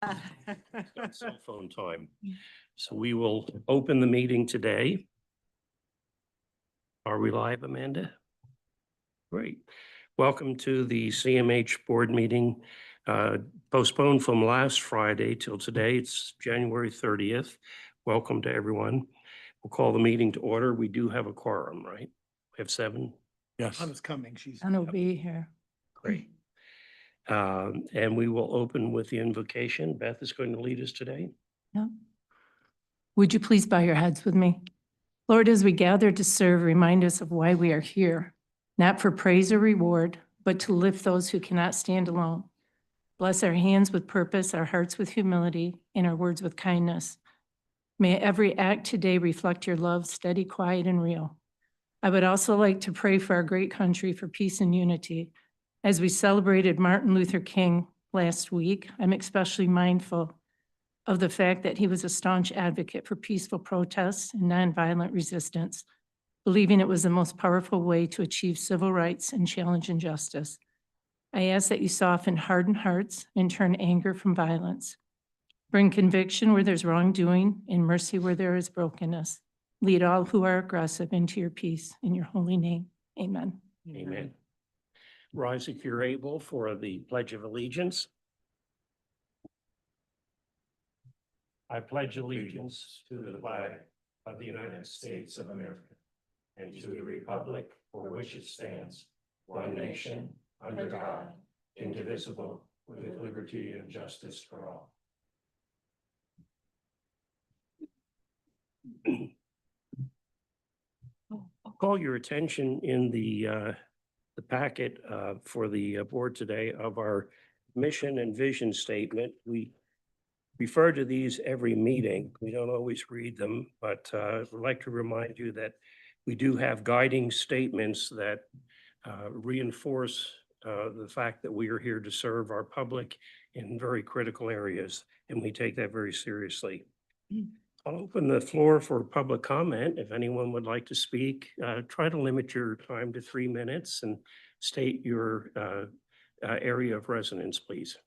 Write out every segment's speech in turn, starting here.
Got cell phone time. So we will open the meeting today. Are we live, Amanda? Great. Welcome to the CMH board meeting, postponed from last Friday till today. It's January 30th. Welcome to everyone. We'll call the meeting to order. We do have a quorum, right? We have 7. Yes. Anna's coming. She's. Anna will be here. Great. And we will open with the invocation. Beth is going to lead us today. Yeah. Would you please bow your heads with me? Lord, as we gather to serve, remind us of why we are here, not for praise or reward, but to lift those who cannot stand alone. Bless our hands with purpose, our hearts with humility, and our words with kindness. May every act today reflect your love, steady, quiet, and real. I would also like to pray for our great country for peace and unity. As we celebrated Martin Luther King last week, I'm especially mindful of the fact that he was a staunch advocate for peaceful protests and nonviolent resistance, believing it was the most powerful way to achieve civil rights and challenge injustice. I ask that you soften hardened hearts and turn anger from violence. Bring conviction where there's wrongdoing and mercy where there is brokenness. Lead all who are aggressive into your peace. In your holy name, amen. Amen. Rise if you're able for the Pledge of Allegiance. I pledge allegiance to the flag of the United States of America and to the republic for which it stands, one nation, under God, indivisible, with liberty and justice for all. I'll call your attention in the packet for the board today of our mission and vision statement. We refer to these every meeting. We don't always read them, but I'd like to remind you that we do have guiding statements that reinforce the fact that we are here to serve our public in very critical areas, and we take that very seriously. I'll open the floor for public comment. If anyone would like to speak, try to limit your time to 3 minutes and state your area of residence, please.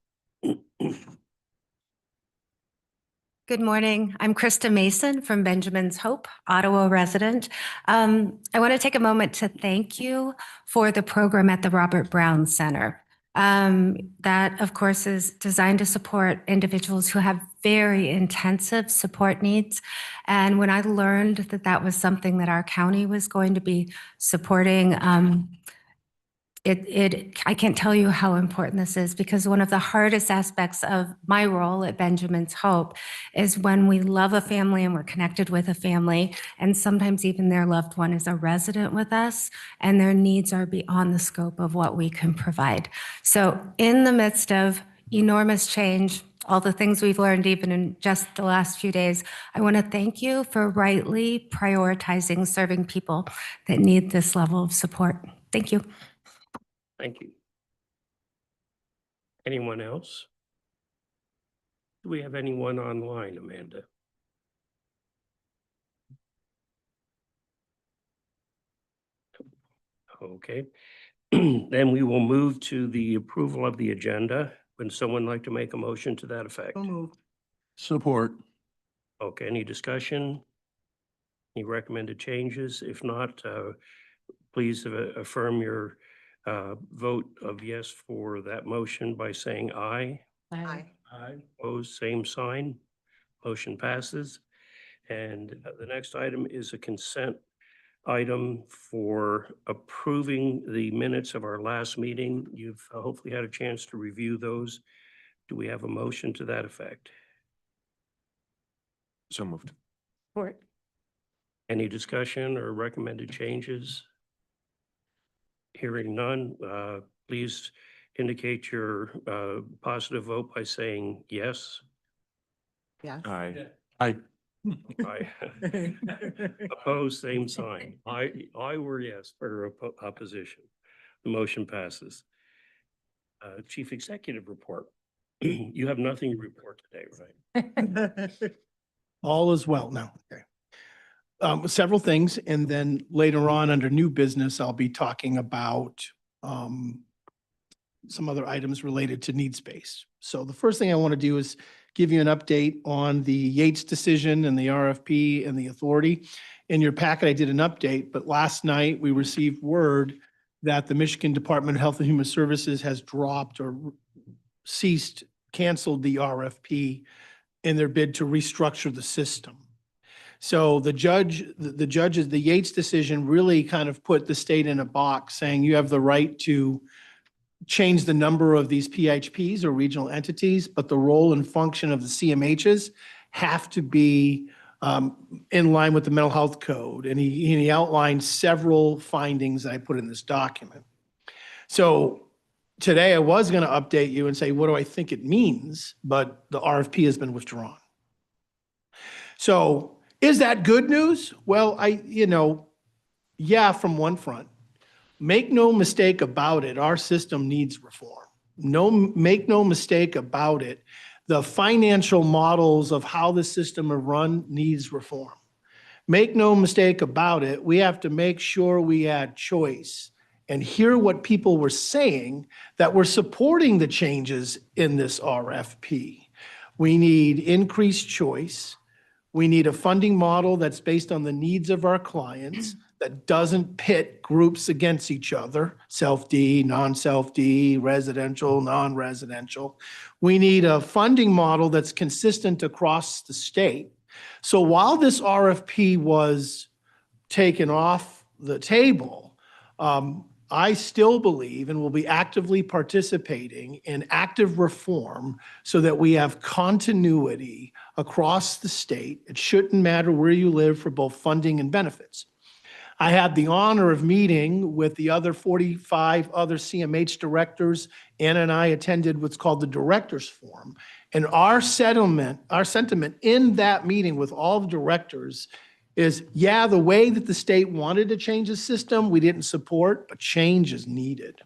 Good morning. I'm Krista Mason from Benjamin's Hope, Ottawa resident. I want to take a moment to thank you for the program at the Robert Brown Center. That, of course, is designed to support individuals who have very intensive support needs. And when I learned that that was something that our county was going to be supporting, I can't tell you how important this is, because one of the hardest aspects of my role at Benjamin's Hope is when we love a family and we're connected with a family, and sometimes even their loved one is a resident with us and their needs are beyond the scope of what we can provide. So in the midst of enormous change, all the things we've learned even in just the last few days, I want to thank you for rightly prioritizing serving people that need this level of support. Thank you. Thank you. Anyone else? Do we have anyone online, Amanda? Okay. Then we will move to the approval of the agenda. Would someone like to make a motion to that effect? So moved. Support. Okay, any discussion? Any recommended changes? If not, please affirm your vote of yes for that motion by saying aye. Aye. Aye. Opposed, same sign. Motion passes. And the next item is a consent item for approving the minutes of our last meeting. You've hopefully had a chance to review those. Do we have a motion to that effect? So moved. Support. Any discussion or recommended changes? Hearing none, please indicate your positive vote by saying yes. Yeah. Aye. Aye. Aye. Opposed, same sign. I were yes for opposition. The motion passes. Chief Executive Report. You have nothing to report today, right? All is well now. Okay. Several things, and then later on under new business, I'll be talking about some other items related to needs-based. So the first thing I want to do is give you an update on the Yates decision and the RFP and the authority. In your packet, I did an update, but last night we received word that the Michigan Department of Health and Human Services has dropped or canceled the RFP in their bid to restructure the system. So the Yates decision really kind of put the state in a box saying you have the right to change the number of these PHPs or regional entities, but the role and function of the CMHs have to be in line with the mental health code. And he outlined several findings that I put in this document. So today I was going to update you and say, what do I think it means? But the RFP has been withdrawn. So is that good news? Well, yeah, from one front. Make no mistake about it, our system needs reform. Make no mistake about it. The financial models of how the system is run needs reform. Make no mistake about it, we have to make sure we add choice and hear what people were saying that were supporting the changes in this RFP. We need increased choice. We need a funding model that's based on the needs of our clients, that doesn't pit groups against each other, self-D, non-self-D, residential, non-residential. We need a funding model that's consistent across the state. So while this RFP was taken off the table, I still believe and will be actively participating in active reform so that we have continuity across the state. It shouldn't matter where you live for both funding and benefits. I had the honor of meeting with the other 45 other CMH directors. Anna and I attended what's called the Directors Forum. And our sentiment in that meeting with all the directors is, yeah, the way that the state wanted to change the system, we didn't support, but change is needed.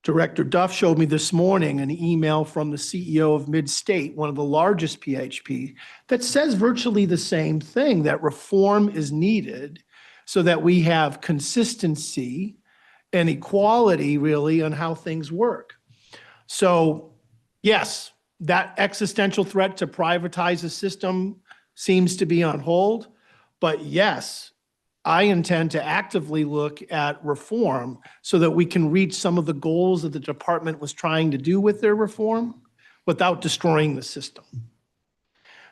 Director Duff showed me this morning an email from the CEO of Midstate, one of the largest PHP, that says virtually the same thing, that reform is needed so that we have consistency and equality really on how things work. So yes, that existential threat to privatize the system seems to be on hold, but yes, I intend to actively look at reform so that we can reach some of the goals that the department was trying to do with their reform without destroying the system.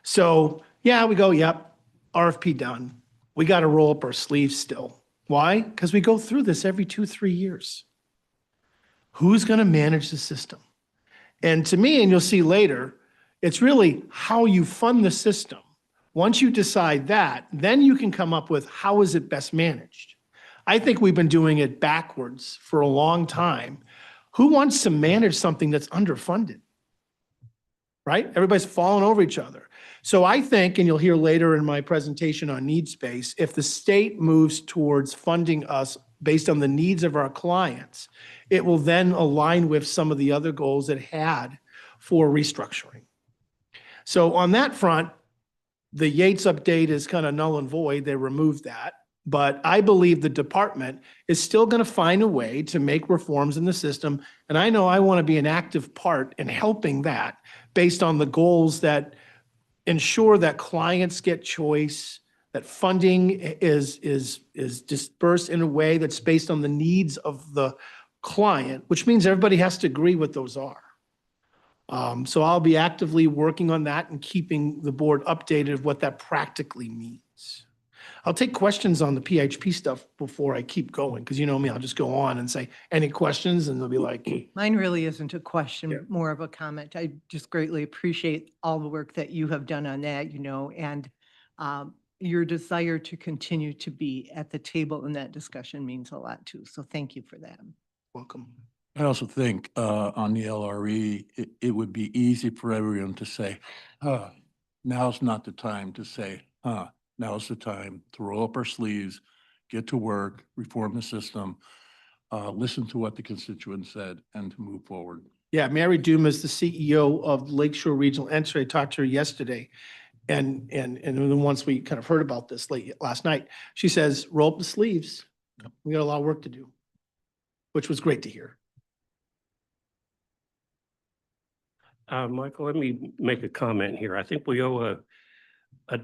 So yeah, we go, yep, RFP done. We got to roll up our sleeves still. Why? Because we go through this every 2-3 years. Who's going to manage the system? And to me, and you'll see later, it's really how you fund the system. Once you decide that, then you can come up with how is it best managed. I think we've been doing it backwards for a long time. Who wants to manage something that's underfunded? Right? Everybody's falling over each other. So I think, and you'll hear later in my presentation on needs-based, if the state moves towards funding us based on the needs of our clients, it will then align with some of the other goals it had for restructuring. So on that front, the Yates update is kind of null and void. They removed that. But I believe the department is still going to find a way to make reforms in the system. And I know I want to be an active part in helping that based on the goals that ensure that clients get choice, that funding is dispersed in a way that's based on the needs of the client, which means everybody has to agree what those are. So I'll be actively working on that and keeping the board updated of what that practically means. I'll take questions on the PHP stuff before I keep going, because you know me, I'll just go on and say, any questions? And they'll be like, Mine really isn't a question, Yeah. more of a comment. I just greatly appreciate all the work that you have done on that, and your desire to continue to be at the table in that discussion means a lot too. So thank you for that. welcome. I also think on the LRE, it would be easy for everyone to say, now's not the time to say, now's the time to roll up our sleeves, get to work, reform the system, listen to what the constituents said, and to move forward. Yeah, Mary Dumas, the CEO of Lakeshore Regional Entry, I talked to her yesterday. And then once we kind of heard about this last night, she says, roll up the sleeves. We got a lot of work to do, which was great to hear. Michael, let me make a comment here. I think we owe a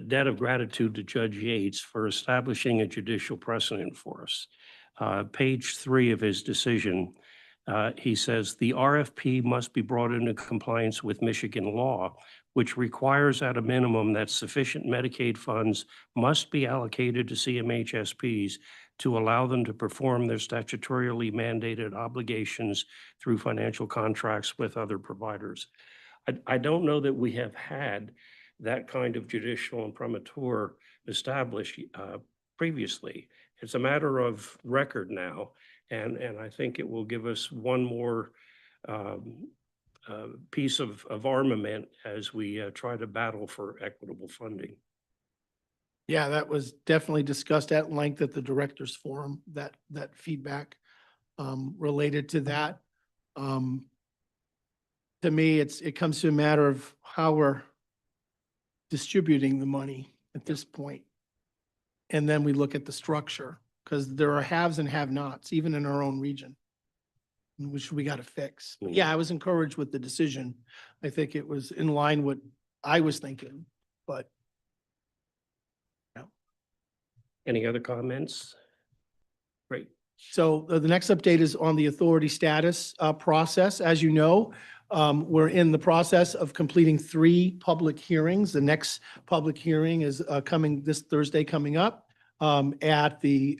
debt of gratitude to Judge Yates for establishing a judicial precedent for us. Page 3 of his decision, he says, "The RFP must be brought into compliance with Michigan law, which requires at a minimum that sufficient Medicaid funds must be allocated to CMHSPs to allow them to perform their statutorily mandated obligations through financial contracts with other providers." I don't know that we have had that kind of judicial imprimatur established previously. It's a matter of record now, and I think it will give us one more piece of armament as we try to battle for equitable funding. Yeah, that was definitely discussed at length at the directors forum, that feedback related to that. To me, it comes to a matter of how we're distributing the money at this point. And then we look at the structure, because there are haves and have-nots, even in our own region, which we got to fix. But yeah, I was encouraged with the decision. I think it was in line with I was thinking, but. Any other comments? Great. So the next update is on the authority status process. As you know, we're in the process of completing 3 public hearings. The next public hearing is coming this Thursday coming up at the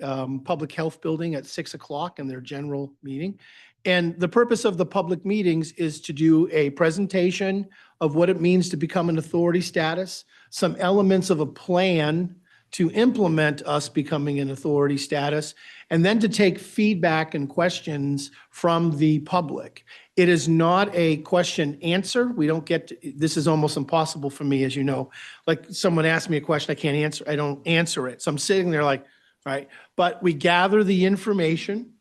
Public Health Building at 6 o'clock in their general meeting. And the purpose of the public meetings is to do a presentation of what it means to become an authority status, some elements of a plan to implement us becoming an authority status, and then to take feedback and questions from the public. It is not a question answer. We don't get to, this is almost impossible for me, as you know. Like someone asks me a question, I can't answer, I don't answer it. So I'm sitting there like, right? But we gather the information,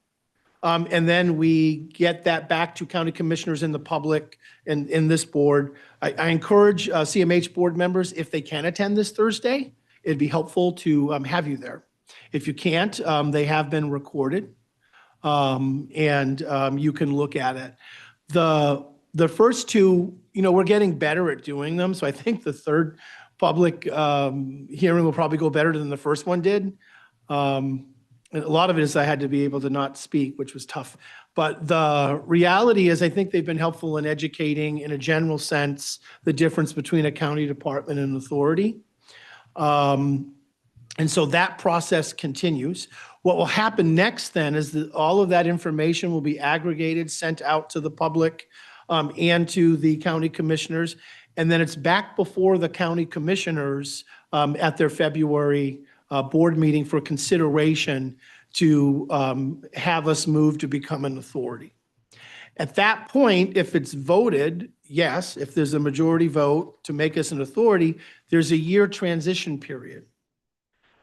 and then we get that back to county commissioners and the public and in this board. I encourage CMH board members, if they can attend this Thursday, it'd be helpful to have you there. If you can't, they have been recorded, and you can look at it. The first 2, we're getting better at doing them, so I think the 3rd public hearing will probably go better than the first one did. And a lot of it is I had to be able to not speak, which was tough. But the reality is I think they've been helpful in educating, in a general sense, the difference between a county department and authority. And so that process continues. What will happen next then is that all of that information will be aggregated, sent out to the public and to the county commissioners. And then it's back before the county commissioners at their February board meeting for consideration to have us move to become an authority. At that point, if it's voted, yes, if there's a majority vote to make us an authority, there's a year transition period,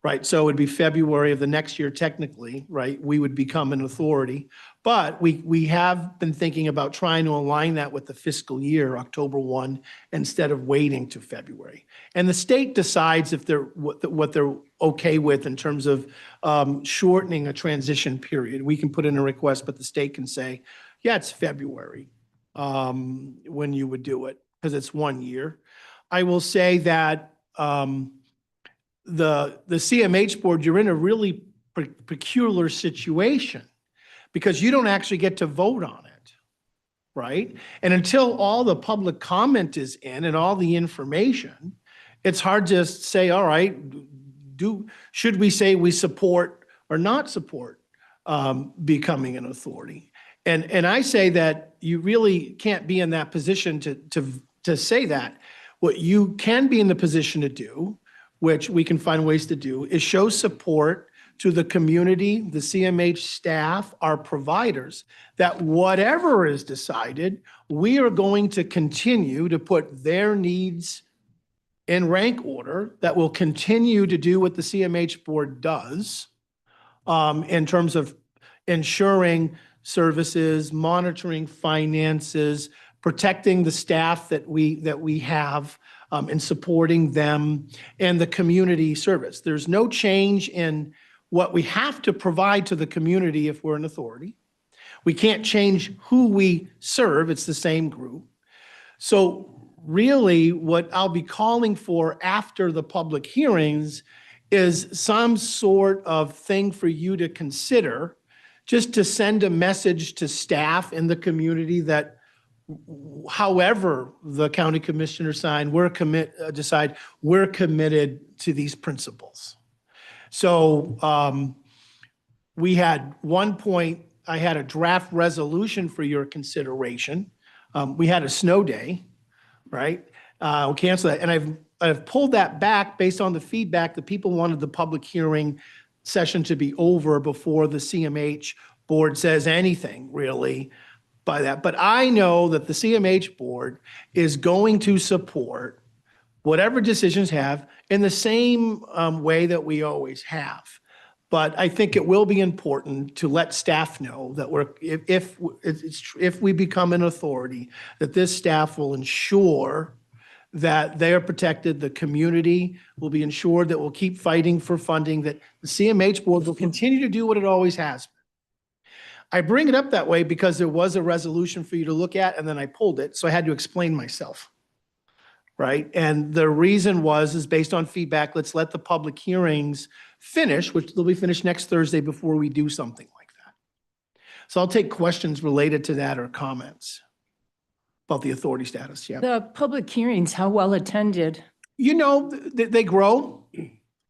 right? So it'd be February of the next year, technically, right? We would become an authority. But we have been thinking about trying to align that with the fiscal year, October 1, instead of waiting to February. And the state decides if they're what they're okay with in terms of shortening a transition period. We can put in a request, but the state can say, yeah, it's February when you would do it, because it's 1 year. I will say that the CMH board, you're in a really peculiar situation because you don't actually get to vote on it, right? And until all the public comment is in and all the information, it's hard to say, all right, should we say we support or not support becoming an authority? And I say that you really can't be in that position to say that. What you can be in the position to do, which we can find ways to do, is show support to the community, the CMH staff, our providers, that whatever is decided, we are going to continue to put their needs in rank order, that will continue to do what the CMH board does in terms of ensuring services, monitoring finances, protecting the staff that we have, and supporting them, and the community service. There's no change in what we have to provide to the community if we're an authority. We can't change who we serve. It's the same group. So really what I'll be calling for after the public hearings is some sort of thing for you to consider, just to send a message to staff in the community that however the county commissioner decide, we're committed to these principles. So we had one point, I had a draft resolution for your consideration. We had a snow day, right? We'll cancel that. And I've pulled that back based on the feedback that people wanted the public hearing session to be over before the CMH board says anything really by that. But I know that the CMH board is going to support whatever decisions have in the same way that we always have. But I think it will be important to let staff know that if we become an authority, that this staff will ensure that they are protected, the community will be ensured, that we'll keep fighting for funding, that the CMH board will continue to do what it always has. I bring it up that way because there was a resolution for you to look at, and then I pulled it, so I had to explain myself. Right? And the reason is based on feedback, let's let the public hearings finish, which they'll be finished next Thursday before we do something like that. So I'll take questions related to that or comments about the authority status, yeah. The public hearings, how well attended? You know, they grow.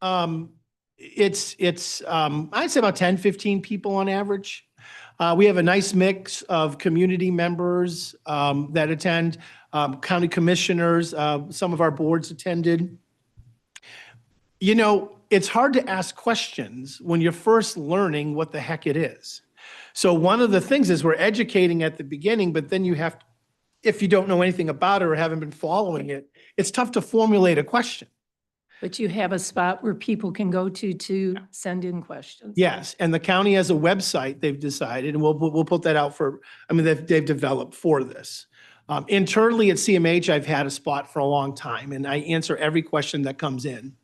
I'd say about 10, 15 people on average. We have a nice mix of community members that attend, county commissioners, some of our boards attended. You know, it's hard to ask questions when you're first learning what the heck it is. So one of the things is we're educating at the beginning, but then you have, if you don't know anything about it or haven't been following it, it's tough to formulate a question. But you have a spot where people can go to send in questions. Yes, and the county has a website they've decided, and we'll put that out for, I mean, they've developed for this. Internally at CMH, I've had a spot for a long time, and I answer every question that comes in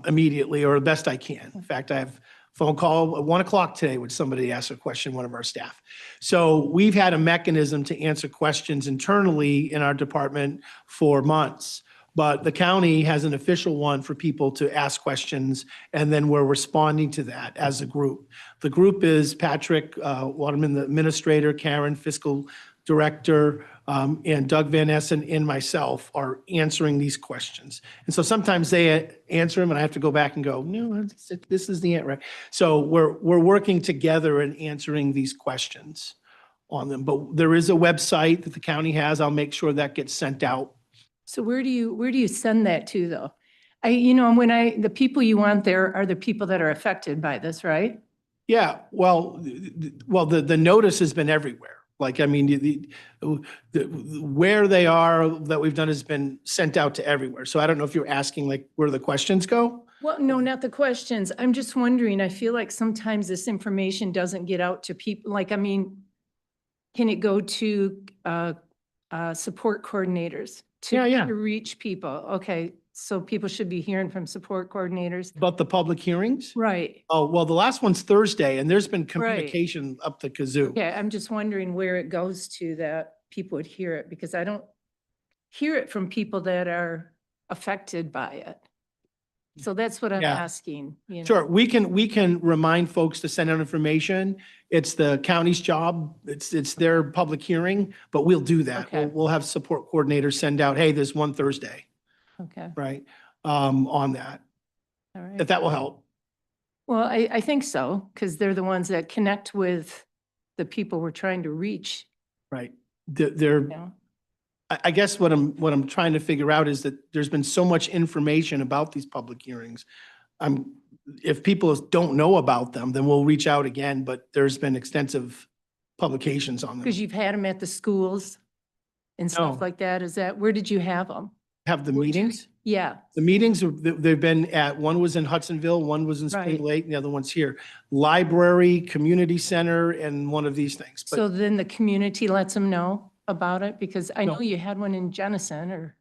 immediately or the best I can. In fact, I have a phone call at 1 o'clock today with somebody asked a question, one of our staff. So we've had a mechanism to answer questions internally in our department for months. But the county has an official one for people to ask questions, and then we're responding to that as a group. The group is Patrick Waterman, the administrator, Karen, fiscal director, and Doug Van Essen and myself are answering these questions. And so sometimes they answer them and I have to go back and go, no, this is the answer. Right? So we're working together in answering these questions on them. But there is a website that the county has. I'll make sure that gets sent out. So where do you send that to though? The people you want there are the people that are affected by this, right? Yeah, well, the notice has been everywhere. Like, I mean, where they are that we've done has been sent out to everywhere. So I don't know if you're asking like where the questions go. Well, no, not the questions. I'm just wondering, I feel like sometimes this information doesn't get out to people. Like, I mean, can it go to support coordinators? Yeah. To reach people? Okay, so people should be hearing from support coordinators. About the public hearings? Right. Oh, well, the last one's Thursday and there's been communication up the kazoo. Okay, I'm just wondering where it goes to that people would hear it, because I don't hear it from people that are affected by it. So that's what I'm Yeah. asking, you know. Sure, we can remind folks to send out information. It's the county's job. It's their public hearing, but we'll do that. Okay. We'll have support coordinators send out, hey, there's one Thursday, Okay, right? On that, all if right. that will help. Well, I think so, because they're the ones that connect with the people we're trying to reach, Right. They're, you know? I guess what I'm trying to figure out is that there's been so much information about these public hearings. If people don't know about them, then we'll reach out again, but there's been extensive publications on them. Because you've had them at the schools and stuff No. like that. Where did you have them? Have the meetings? Yeah, The meetings, they've been one was in Hudsonville, one was in Spring Right. Lake, and the other one's here. Library, community center, and one of these things. so But then the community lets them know about it, because I No. know you had one in Jennison or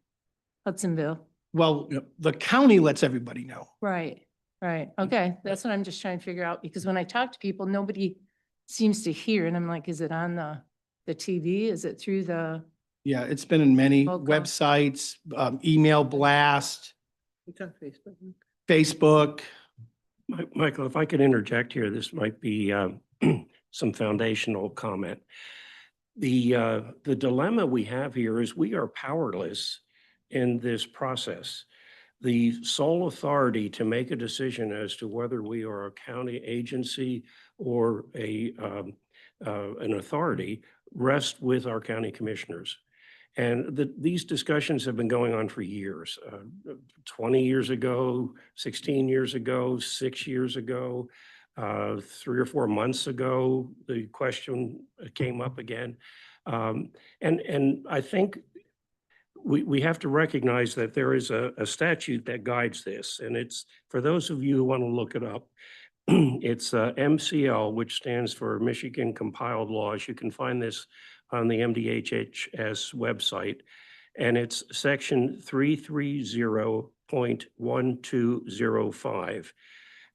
Hudsonville. well, the county lets everybody know. Right, right. Okay, that's what I'm just trying to figure out, because when I talk to people, nobody seems to hear, and I'm like, is it on the TV? Is it through the Yeah, it's been in many Roll call. websites, email blast, It's on Facebook. Facebook. Michael, if I could interject here, this might be some foundational comment. The dilemma we have here is we are powerless in this process. The sole authority to make a decision as to whether we are a county agency or an authority rests with our county commissioners. And these discussions have been going on for years, 20 years ago, 16 years ago, 6 years ago, 3 or 4 months ago, the question came up again. And I think we have to recognize that there is a statute that guides this. And it's, for those of you who want to look it up, it's MCL, which stands for Michigan Compiled Laws. You can find this on the MDHHS website. And it's section 330.1205.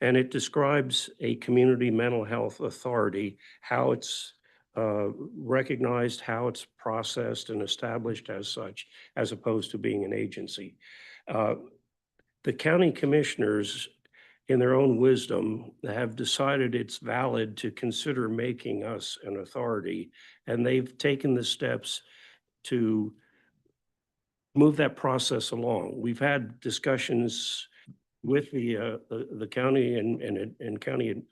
And it describes a community mental health authority, how it's recognized, how it's processed and established as such, as opposed to being an agency. The county commissioners, in their own wisdom, have decided it's valid to consider making us an authority, and they've taken the steps to move that process along. We've had discussions with the county and county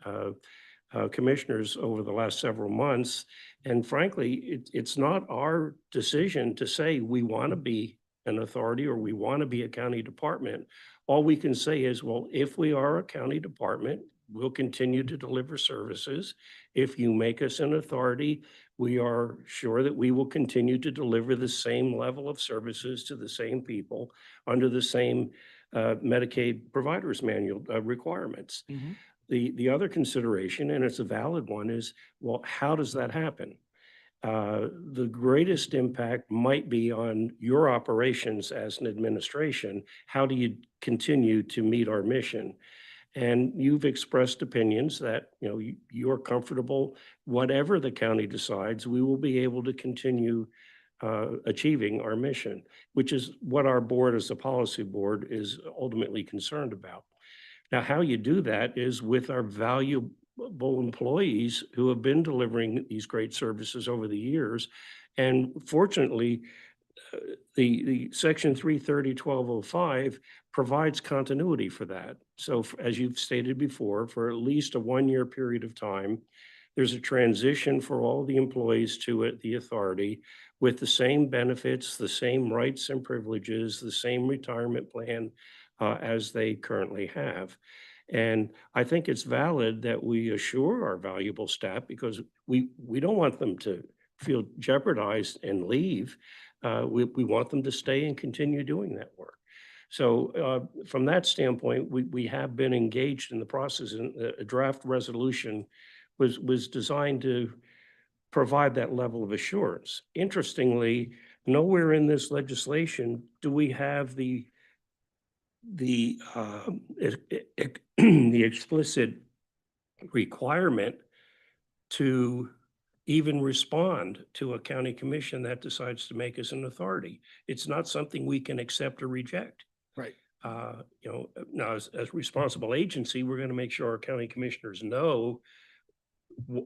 commissioners over the last several months, and frankly, it's not our decision to say we want to be an authority or we want to be a county department. All we can say is, well, if we are a county department, we'll continue to deliver services. If you make us an authority, we are sure that we will continue to deliver the same level of services to the same people under the same Medicaid providers manual requirements. Mhm. The other consideration, and it's a valid one, is, well, how does that happen? The greatest impact might be on your operations as an administration. How do you continue to meet our mission? And you've expressed opinions that, you're comfortable, whatever the county decides, we will be able to continue achieving our mission, which is what our board as a policy board is ultimately concerned about. Now, how you do that is with our valuable employees who have been delivering these great services over the years. And fortunately, the section 330.1205 provides continuity for that. So as you've stated before, for at least a 1-year period of time, there's a transition for all the employees to it, the authority, with the same benefits, the same rights and privileges, the same retirement plan as they currently have. And I think it's valid that we assure our valuable staff, because we don't want them to feel jeopardized and leave. We want them to stay and continue doing that work. So from that standpoint, we have been engaged in the process, and a draft resolution was designed to provide that level of assurance. Interestingly, nowhere in this legislation do we have the explicit requirement to even respond to a county commission that decides to make us an authority. It's not something we can accept or reject. Right. Now, as a responsible agency, we're going to make sure our county commissioners know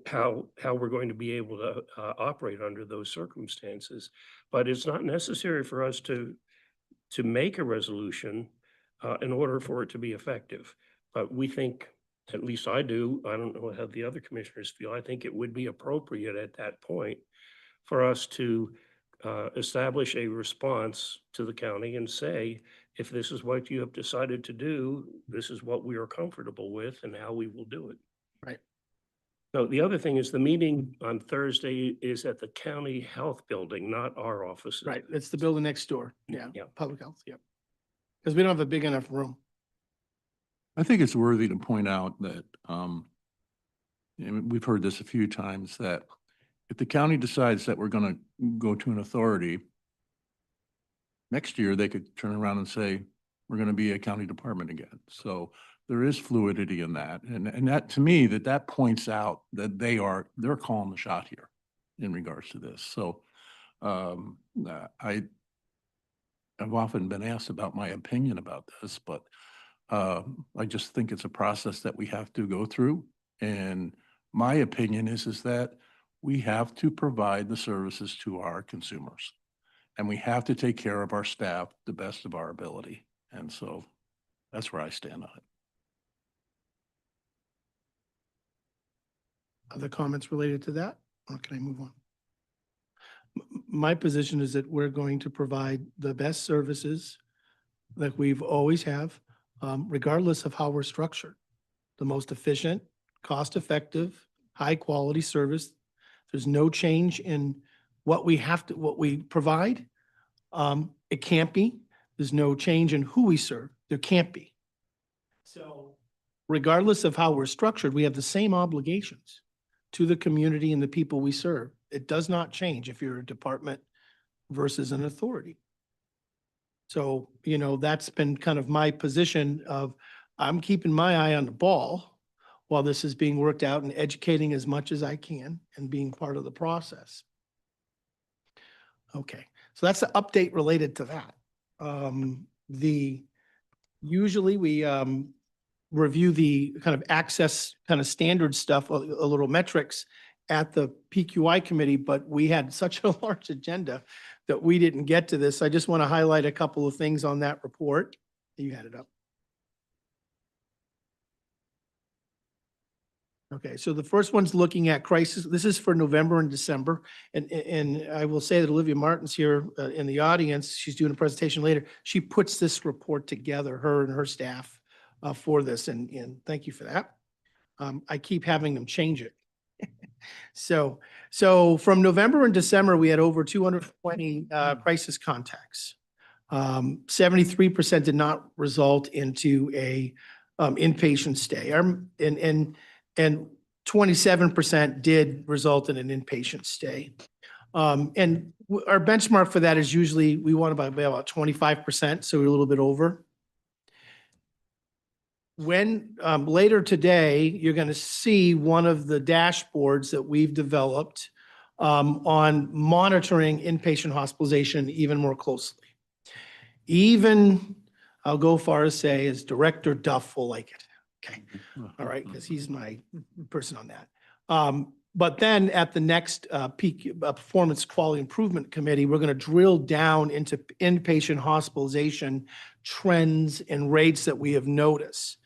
how we're going to be able to operate under those circumstances. But it's not necessary for us to make a resolution in order for it to be effective. But we think, at least I do, I don't know how the other commissioners feel, I think it would be appropriate at that point for us to establish a response to the county and say, if this is what you have decided to do, this is what we are comfortable with and how we will do it. Right. So the other thing is, the meeting on Thursday is at the county health building, not our offices. Right. It's the building next door. Yeah. Yeah. Public health. Yep. Because we don't have a big enough room. I think it's worthy to point out that, and we've heard this a few times, that if the county decides that we're going to go to an authority, next year they could turn around and say, we're going to be a county department again. So there is fluidity in that. And that, to me, that points out that they're calling the shot here in regards to this. So I've often been asked about my opinion about this, but I just think it's a process that we have to go through. And my opinion is that we have to provide the services to our consumers. And we have to take care of our staff the best of our ability. And so that's where I stand on it. Other comments related to that, or can I move on? My position is that we're going to provide the best services that we've always have, regardless of how we're structured. The most efficient, cost-effective, high-quality service. There's no change in what we provide. It can't be. There's no change in who we serve. There can't be. So regardless of how we're structured, we have the same obligations to the community and the people we serve. It does not change if you're a department versus an authority. So, that's been kind of my position of, I'm keeping my eye on the ball while this is being worked out and educating as much as I can and being part of the process. Okay, so that's the update related to that. Usually we review the kind of access kind of standard stuff, a little metrics at the PQI committee, but we had such a large agenda that we didn't get to this. I just want to highlight a couple of things on that report. You had it up. Okay, so the first one's looking at crisis. This is for November and December. And I will say that Olivia Martin's here in the audience. She's doing a presentation later. She puts this report together, her and her staff, for this. And thank you for that. I keep having them change it. So from November and December, we had over 220 crisis contacts. 73% did not result into a inpatient stay. And 27% did result in an inpatient stay. And our benchmark for that is usually we want about 25%, so we're a little bit over. When later today, you're going to see one of the dashboards that we've developed on monitoring inpatient hospitalization even more closely. Even, I'll go far as say, as Director Duff will like it. Okay, all right, because he's my person on that. But then at the next peak Performance Quality Improvement Committee, we're going to drill down into inpatient hospitalization trends and rates that we have noticed.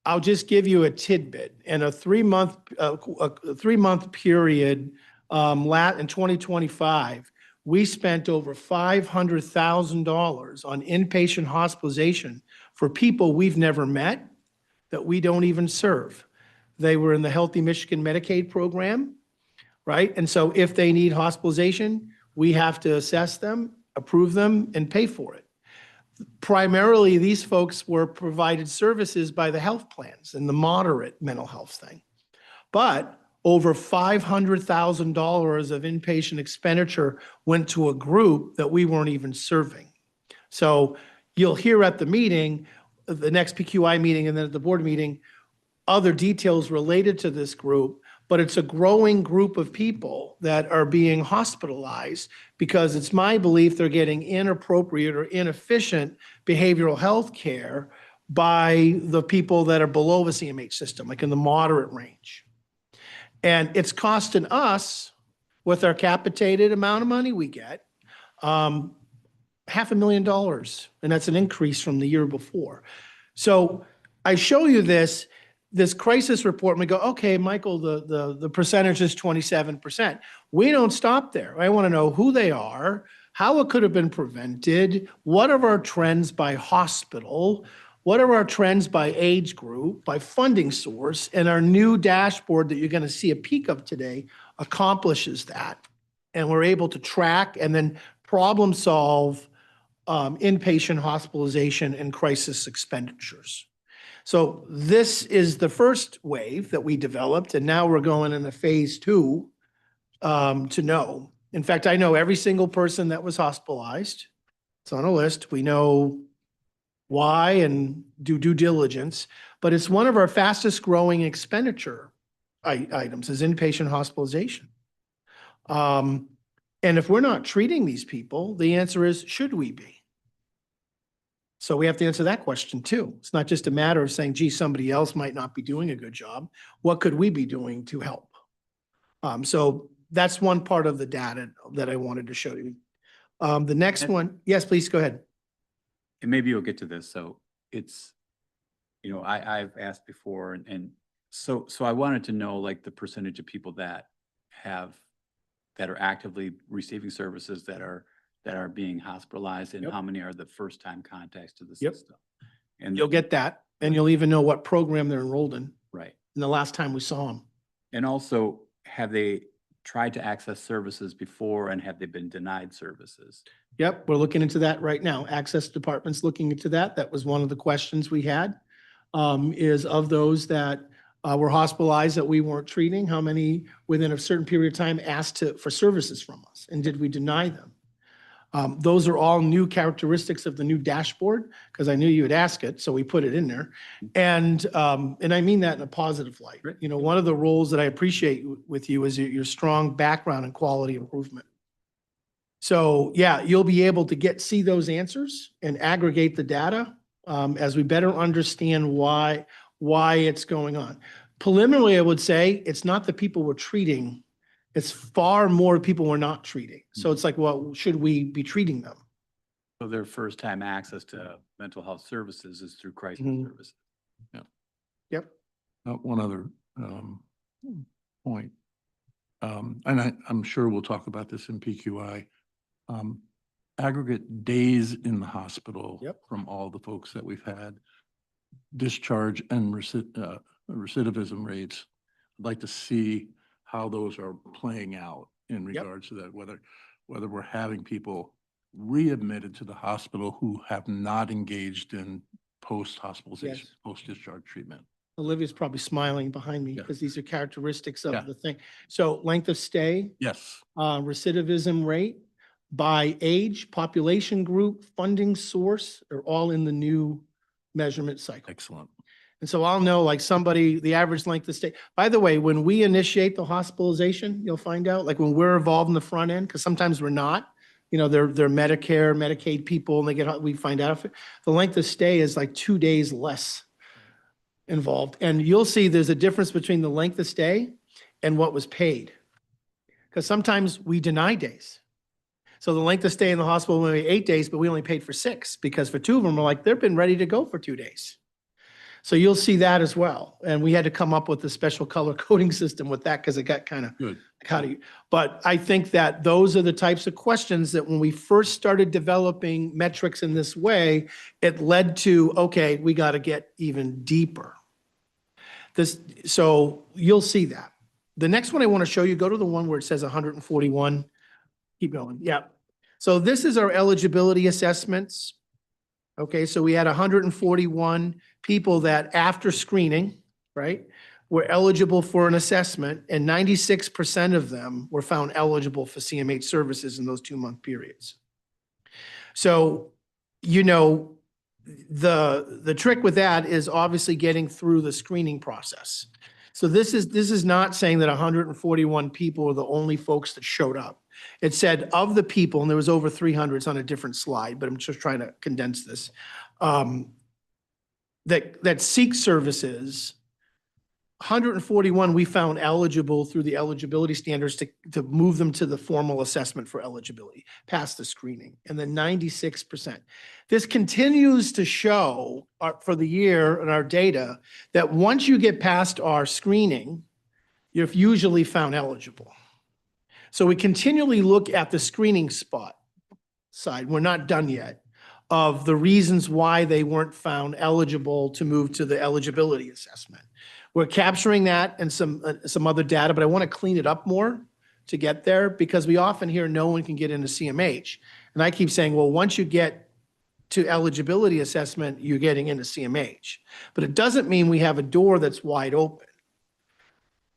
I'll just give you a tidbit. In a three-month period, in 2025, we spent over $500,000 on inpatient hospitalization for people we've never met, that we don't even serve. They were in the Healthy Michigan Medicaid program, right? And so if they need hospitalization, we have to assess them, approve them, and pay for it. Primarily, these folks were provided services by the health plans and the moderate mental health thing. But over $500,000 of inpatient expenditure went to a group that we weren't even serving. So you'll hear at the meeting, the next PQI meeting and then at the board meeting, other details related to this group, but it's a growing group of people that are being hospitalized because it's my belief they're getting inappropriate or inefficient behavioral health care by the people that are below the CMH system, like in the moderate range. And it's costing us, with our capitated amount of money we get, $500,000, and that's an increase from the year before. So I show you this crisis report, and we go, okay, Michael, the percentage is 27%. We don't stop there. I want to know who they are, how it could have been prevented, what are our trends by hospital, what are our trends by age group, by funding source, and our new dashboard that you're going to see a peek of today accomplishes that. And we're able to track and then problem solve inpatient hospitalization and crisis expenditures. So this is the first wave that we developed, and now we're going into phase 2 to know. In fact, I know every single person that was hospitalized. It's on a list. We know why and do due diligence, but it's one of our fastest growing expenditure items is inpatient hospitalization. And if we're not treating these people, the answer is, should we be? So we have to answer that question too. It's not just a matter of saying, gee, somebody else might not be doing a good job. What could we be doing to help? So that's one part of the data that I wanted to show you. The next one, yes, please go ahead. And maybe you'll get to this, so it's, I've asked before, and so I wanted to know, like, the percentage of people that are actively receiving services that are being hospitalized, and Yep. how many are the first-time contacts to the Yep. system? And You'll get that, and you'll even know what program they're enrolled in, right. and the last time we saw them. And also, have they tried to access services before, and have they been denied services? Yep, we're looking into that right now. Access Department's looking into that. That was one of the questions we had. Is of those that were hospitalized that we weren't treating, how many within a certain period of time asked for services from us? And did we deny them? Those are all new characteristics of the new dashboard, because I knew you would ask it, so we put it in there. And I mean that in a positive light. Right. One of the roles that I appreciate with you is your strong background in quality improvement. So yeah, you'll be able to see those answers and aggregate the data as we better understand why it's going on. Preliminarily, I would say it's not the people we're treating. It's far more people we're not treating. So it's like, well, should we be treating them? So their first-time access to mental health services is through crisis Mhm. services. Yep. One other point. And I'm sure we'll talk about this in PQI. Aggregate days in the hospital. Yep. From all the folks that we've had, discharge and recidivism rates. I'd like to see how those are playing out in regards to that, whether we're having people readmitted to the hospital who have not engaged in post-hospitalization, Yes. post-discharge treatment. Olivia's probably smiling behind me Yeah. because these are characteristics Yeah. of the thing. So length of stay, Yes. recidivism rate by age, population group, funding source are all in the new measurement cycle. Excellent. And so I'll know like the average length of stay. By the way, when we initiate the hospitalization, you'll find out, like when we're involved in the front end, because sometimes we're not, they're Medicare, Medicaid people, and we find out if the length of stay is like 2 days less involved. And you'll see there's a difference between the length of stay and what was paid. Because sometimes we deny days. So the length of stay in the hospital was 8 days, but we only paid for 6 because for 2 of them, we're like, they've been ready to go for 2 days. So you'll see that as well. And we had to come up with a special color coding system with that because it got kind of, Good. but I think that those are the types of questions that when we first started developing metrics in this way, it led to, okay, we got to get even deeper. So you'll see that. The next one I want to show you, go to the one where it says 141. Keep going. Yeah. So this is our eligibility assessments. Okay, so we had 141 people that after screening, right, were eligible for an assessment, and 96% of them were found eligible for CMH services in those 2-month periods. So, the trick with that is obviously getting through the screening process. So this is not saying that 141 people are the only folks that showed up. It said of the people, and there was over 300, it's on a different slide, but I'm just trying to condense this, that seek services, 141 we found eligible through the eligibility standards to move them to the formal assessment for eligibility, past the screening, and then 96%. This continues to show for the year in our data that once you get past our screening, you're usually found eligible. So we continually look at the screening side. We're not done yet of the reasons why they weren't found eligible to move to the eligibility assessment. We're capturing that and some other data, but I want to clean it up more to get there because we often hear no one can get into CMH. And I keep saying, well, once you get to eligibility assessment, you're getting into CMH. But it doesn't mean we have a door that's wide open.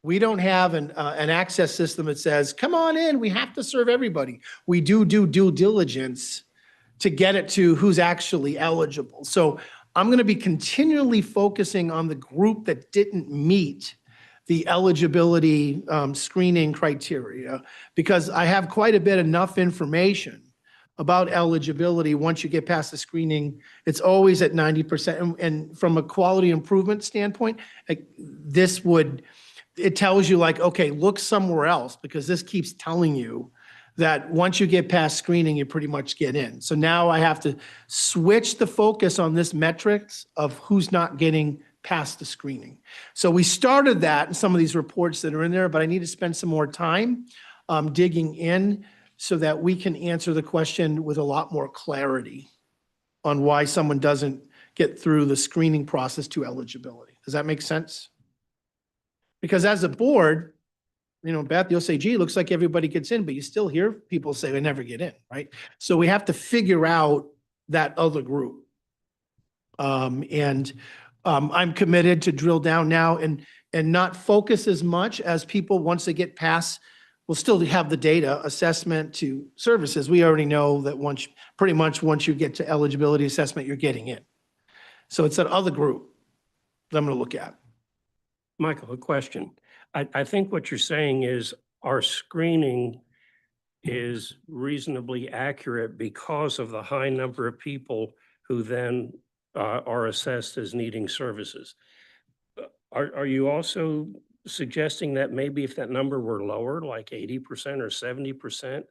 We don't have an access system that says, come on in, we have to serve everybody. We do due diligence to get it to who's actually eligible. So I'm going to be continually focusing on the group that didn't meet the eligibility screening criteria, because I have quite a bit enough information about eligibility. Once you get past the screening, it's always at 90%. And from a quality improvement standpoint, like, it tells you like, okay, look somewhere else, because this keeps telling you that once you get past screening, you pretty much get in. So now I have to switch the focus on this metrics of who's not getting past the screening. So we started that in some of these reports that are in there, but I need to spend some more time digging in so that we can answer the question with a lot more clarity on why someone doesn't get through the screening process to eligibility. Does that make sense? Because as a board, Beth, you'll say, gee, looks like everybody gets in, but you still hear people say they never get in, right? So we have to figure out that other group. I'm committed to drill down now and not focus as much as people, once they get past, we'll still have the data assessment to services. We already know that pretty much once you get to eligibility assessment, you're getting in. So it's that other group that I'm going to look at. Michael, a question. I think what you're saying is our screening is reasonably accurate because of the high number of people who then are assessed as needing services. Are you also suggesting that maybe if that number were lower, like 80% or 70%,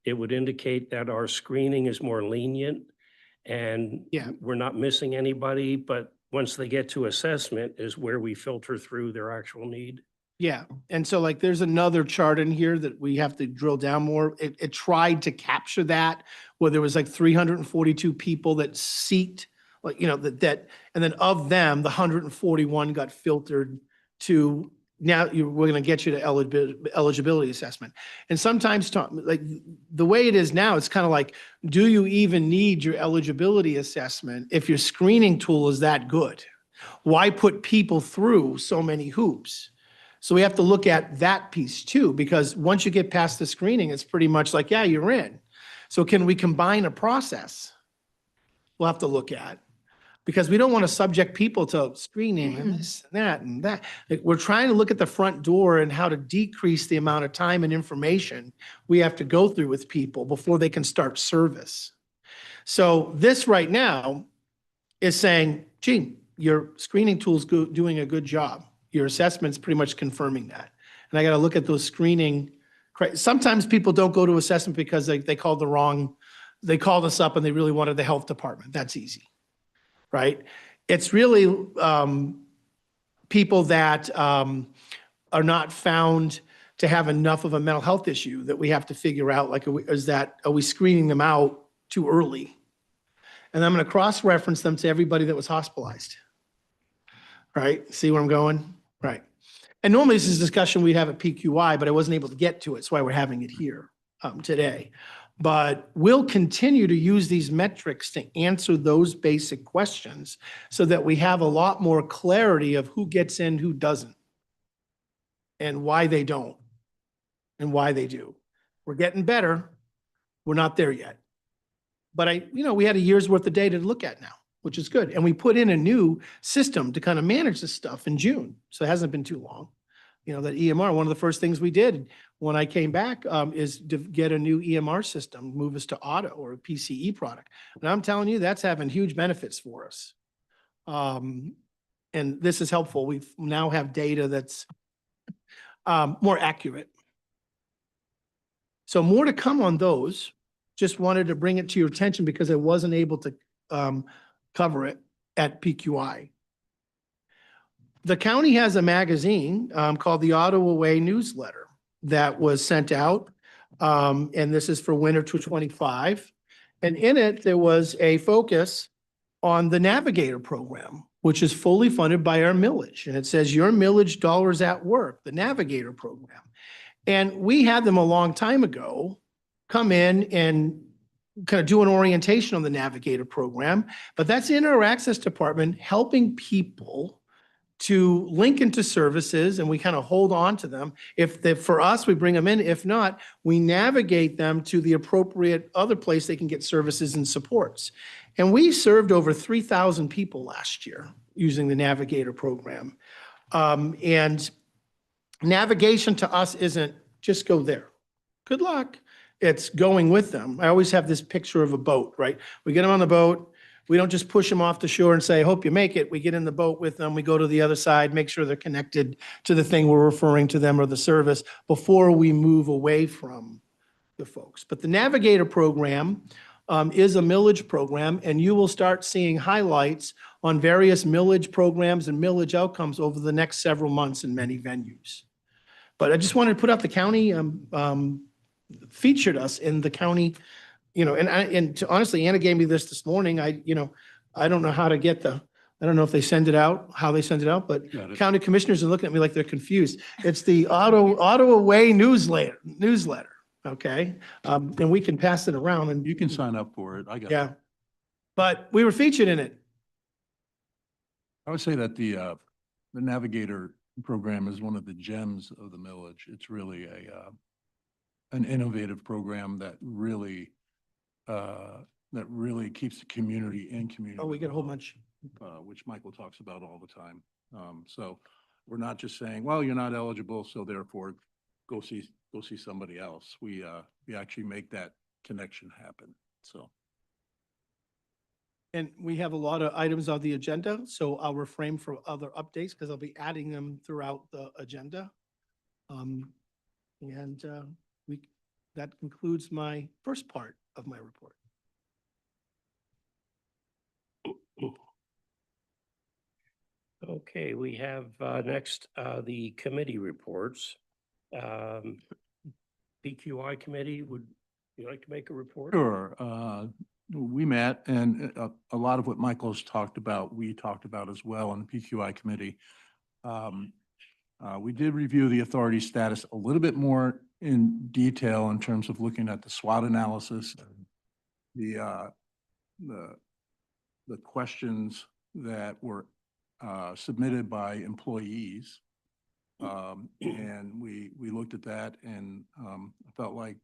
it would indicate that our screening is more lenient and we're not missing anybody, but once they get to assessment is where we filter through their actual need? Yeah. And so like there's another chart in here that we have to drill down more. It tried to capture that, where there was like 342 people that seeked, like, and then of them, the 141 got filtered to, now we're going to get you to eligibility assessment. And sometimes, like the way it is now, it's kind of like, do you even need your eligibility assessment if your screening tool is that good? Why put people through so many hoops? So we have to look at that piece too, because once you get past the screening, it's pretty much like, yeah, you're in. So can we combine a process? We'll have to look at, because we don't want to subject people to screening and this and that and that. Like, we're trying to look at the front door and how to decrease the amount of time and information we have to go through with people before they can start service. So this right now is saying, gee, your screening tool's doing a good job. Your assessment's pretty much confirming that. And I got to look at those screening. Sometimes people don't go to assessment because they called us up and they really wanted the health department. That's easy, right? It's really people that are not found to have enough of a mental health issue that we have to figure out, like, are we screening them out too early? And I'm going to cross-reference them to everybody that was hospitalized. Right? See where I'm going? Right. And normally this is a discussion we'd have at PQI, but I wasn't able to get to it. That's why we're having it here today. But we'll continue to use these metrics to answer those basic questions so that we have a lot more clarity of who gets in, who doesn't, and why they don't, and why they do. We're getting better. We're not there yet. But we had a year's worth of data to look at now, which is good. And we put in a new system to kind of manage this stuff in June. So it hasn't been too long. That EMR, one of the first things we did when I came back is to get a new EMR system, move us to Auto or a PCE product. And I'm telling you, that's having huge benefits for us. And this is helpful. We now have data that's more accurate. So more to come on those. Just wanted to bring it to your attention because I wasn't able to cover it at PQI. The county has a magazine called the Ottawa Way Newsletter that was sent out. And this is for winter 2025. And in it, there was a focus on the Navigator program, which is fully funded by our millage. And it says your millage dollars at work, the Navigator program. And we had them a long time ago come in and kind of do an orientation on the Navigator program, but that's in our access department helping people to link into services, and we kind of hold on to them. For us, we bring them in. If not, we navigate them to the appropriate other place they can get services and supports. And we served over 3,000 people last year using the Navigator program. And Navigation to us isn't just go there. Good luck. It's going with them. I always have this picture of a boat, right? We get them on the boat. We don't just push them off the shore and say, hope you make it. We get in the boat with them. We go to the other side, make sure they're connected to the thing we're referring to them or the service before we move away from the folks. But the Navigator program is a millage program, and you will start seeing highlights on various millage programs and millage outcomes over the next several months in many venues. But I just wanted to put out the county featured us in the county, honestly, Anna gave me this morning. I don't know how to get I don't know if they send it out, how they send it out, but Got it. county commissioners are looking at me like they're confused. It's the Ottawa Way newsletter, okay? And we can pass it around and. You can sign up for it. I got it. Yeah. But we were featured in it. I would say that the Navigator program is one of the gems of the millage. It's really an innovative program that really keeps the community in community. Oh, we get a whole bunch. Which Michael talks about all the time. So we're not just saying, well, you're not eligible, so therefore go see somebody else. We actually make that connection happen. So. And we have a lot of items on the agenda, so I'll refrain from other updates because I'll be adding them throughout the agenda. That concludes my first part of my report. Okay, we have next the committee reports. PQI committee, would you like to make a report? Sure. We met, and a lot of what Michael's talked about, we talked about as well on the PQI committee. We did review the authority status a little bit more in detail in terms of looking at the SWOT analysis, the questions that were submitted by employees. And we looked at that, and I felt like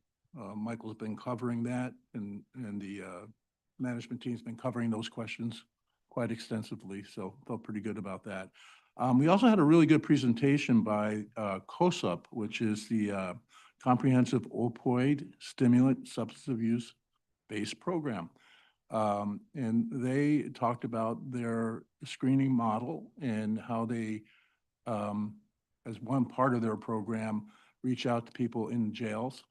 Michael's been covering that, and the management team's been covering those questions quite extensively, so felt pretty good about that. We also had a really good presentation by COSUP, which is the Comprehensive Opioid Stimulant Substance Abuse Based Program. And they talked about their screening model and how they, as one part of their program, reach out to people in jails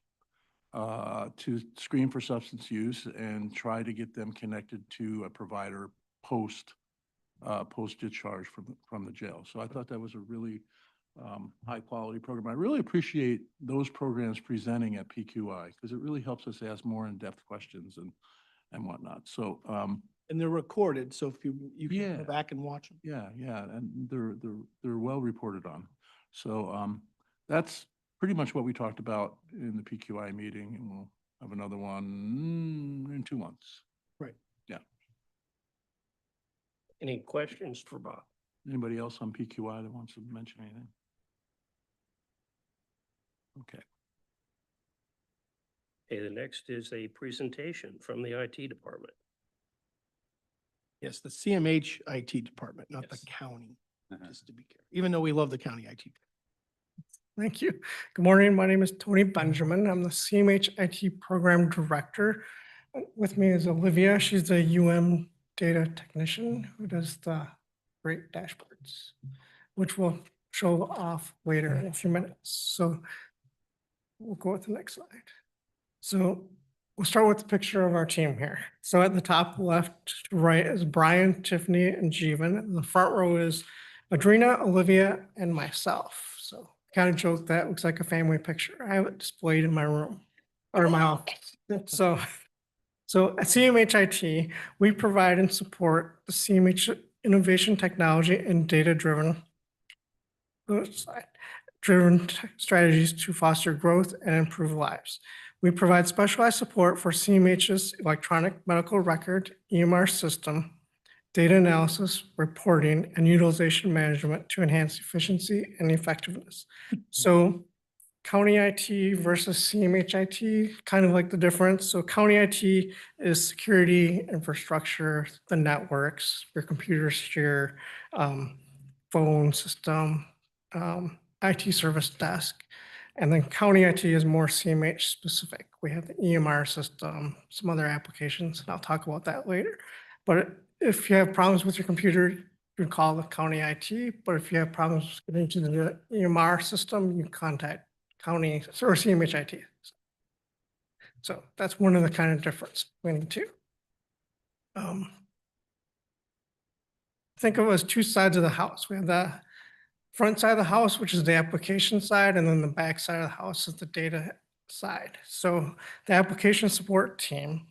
to screen for substance use and try to get them connected to a provider post discharge from the jail. So I thought that was a really high quality program. I really appreciate those programs presenting at PQI because it really helps us ask more in-depth questions and whatnot. So And they're recorded, so if you can Yeah. go back and watch them. yeah, and they're well reported on. So that's pretty much what we talked about in the PQI meeting, and we'll have another one in 2 months. Right. Yeah. Any questions for Bob? Anybody else on PQI that wants to mention anything? Okay. Okay, the next is a presentation from the IT department. Yes, the CMH IT department, not the Yes. county, Uh-huh. just to be clear, even though we love the county IT. Thank you. Good morning. My name is Tony Benjamin. I'm the CMH IT Program Director. With me is Olivia. She's the UM data technician who does the great dashboards, which we'll show off later in a few minutes. So we'll go with the next slide. So we'll start with the picture of our team here. So at the top left to right is Brian, Tiffany, and Jeevan. And the front row is Adrina, Olivia, and myself. So kind of joke that looks like a family picture. I have it displayed in my room or in my office. So at CMH IT, we provide and support the CMH innovation technology and data-driven strategies to foster growth and improve lives. We provide specialized support for CMH's electronic medical record, EMR system, data analysis, reporting, and utilization management to enhance efficiency and effectiveness. So county IT versus CMH IT, kind of like the difference. So county IT is security, infrastructure, the networks, your computers, your phone system, IT service desk. And then county IT is more CMH specific. We have the EMR system, some other applications, and I'll talk about that later. But if you have problems with your computer, you can call the county IT. But if you have problems getting to the EMR system, you contact county or CMH IT. So that's one of the kind of difference between the two. Think of it as two sides of the house. We have the front side of the house, which is the application side, and then the back side of the house is the data side. So the application support team,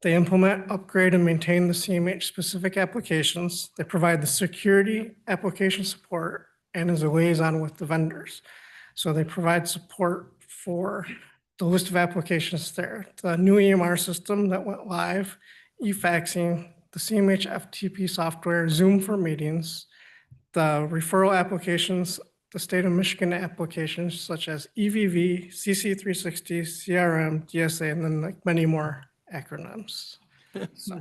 they implement, upgrade, and maintain the CMH specific applications. They provide the security, application support, and as a liaison with the vendors. So they provide support for the list of applications there. The new EMR system that went live, e-faxing, the CMH FTP software, Zoom for meetings, the referral applications, the state of Michigan applications such as EVV, CC360, CRM, DSA, and then like many more acronyms. So,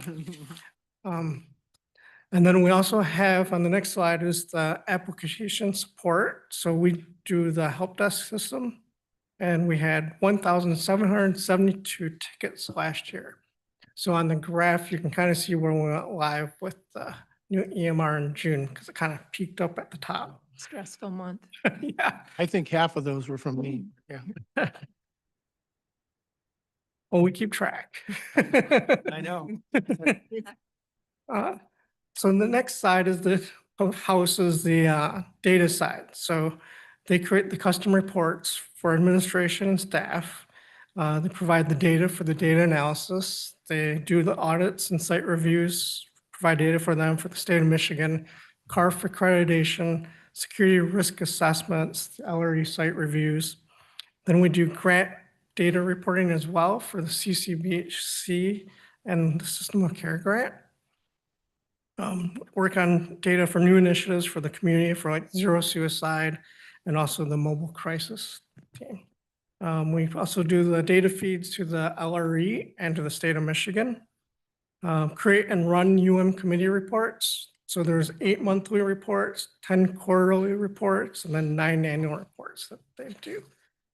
and then we also have on the next slide is the application support. So we do the help desk system, and we had 1,772 tickets last year. So on the graph, you can kind of see where we went live with the new EMR in June because it kind of peaked up at the top. Stressful month. Yeah. I think half of those were from me. Yeah. Well, we keep track. I know. So the next side is the house is the data side. So they create the custom reports for administration and staff. They provide the data for the data analysis. They do the audits and site reviews, provide data for them for the state of Michigan, CARF accreditation, security risk assessments, LRE site reviews. Then we do grant data reporting as well for the CCBHC and the System of Care grant. Work on data for new initiatives for the community for like zero suicide and also the mobile crisis team. We also do the data feeds to the LRE and to the state of Michigan. Create and run committee reports. So there's 8 monthly reports, 10 quarterly reports, and then 9 annual reports that they do.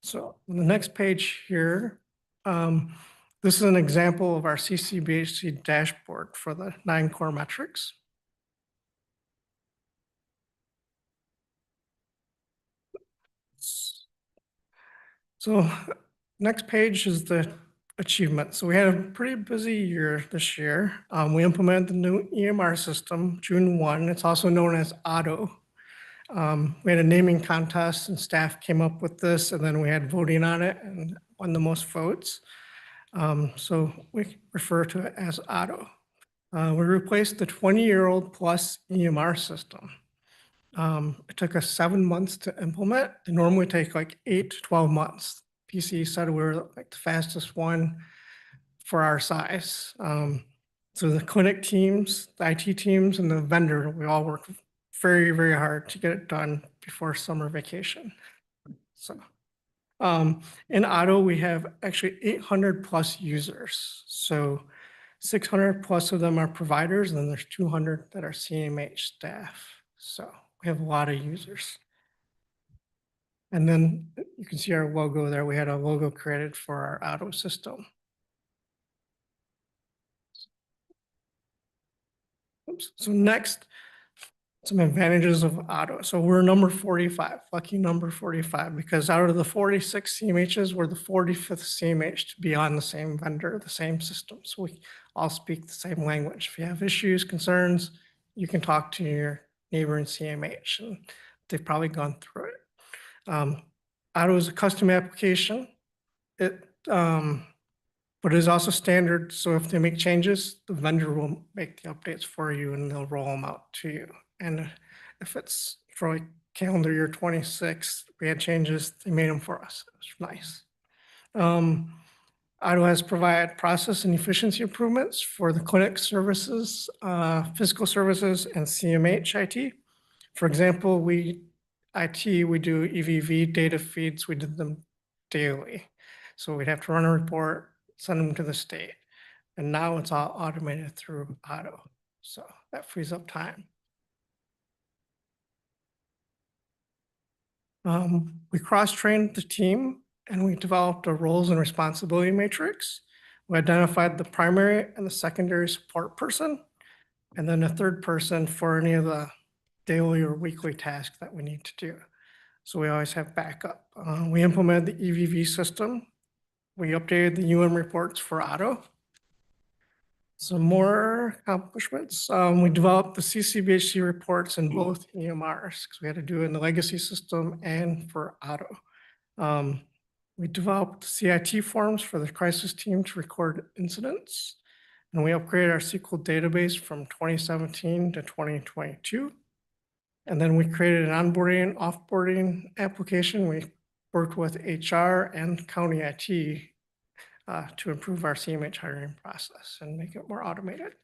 So on the next page here, this is an example of our CCBHC dashboard for the 9 core metrics. So next page is the achievement. So we had a pretty busy year this year. We implemented the new EMR system, June 1. It's also known as Otto. We had a naming contest and staff came up with this, and then we had voting on it and won the most votes. So we refer to it as Otto. We replaced the 20-year-old plus EMR system. It took us 7 months to implement. They normally take like 8 to 12 months. PC said we were like the fastest one for our size. So the clinic teams, the IT teams, and the vendor, we all work very, very hard to get it done before summer vacation. So in Otto, we have actually 800 plus users. So 600 plus of them are providers, and then there's 200 that are CMH staff. So we have a lot of users. And then you can see our logo there. We had a logo created for our Otto system. Oops. So next, some advantages of Otto. So we're number 45, lucky number 45, because out of the 46 CMHs, we're the 45th CMH to be on the same vendor, the same system. So we all speak the same language. If you have issues, concerns, you can talk to your neighboring CMH, and they've probably gone through it. Otto is a custom application. But it is also standard. So if they make changes, the vendor will make the updates for you and they'll roll them out to you. And if it's for like calendar year 26, we had changes, they made them for us. It was nice. Otto has provided process and efficiency improvements for the clinic services, physical services, and CMH IT. For example, we do EVV data feeds. We did them daily. So we'd have to run a report, send them to the state. And now it's all automated through Otto. So that frees up time. We cross-trained the team and we developed a roles and responsibility matrix. We identified the primary and the secondary support person, and then a third person for any of the daily or weekly tasks that we need to do. So we always have backup. We implemented the EVV system. We updated the reports for auto. Some more accomplishments. We developed the CCBHC reports in both EMRs because we had to do it in the legacy system and for auto. We developed CIT forms for the crisis team to record incidents. And we upgraded our SQL database from 2017 to 2022. And then we created an onboarding, offboarding application. We worked with HR and county IT to improve our CMH hiring process and make it more automated.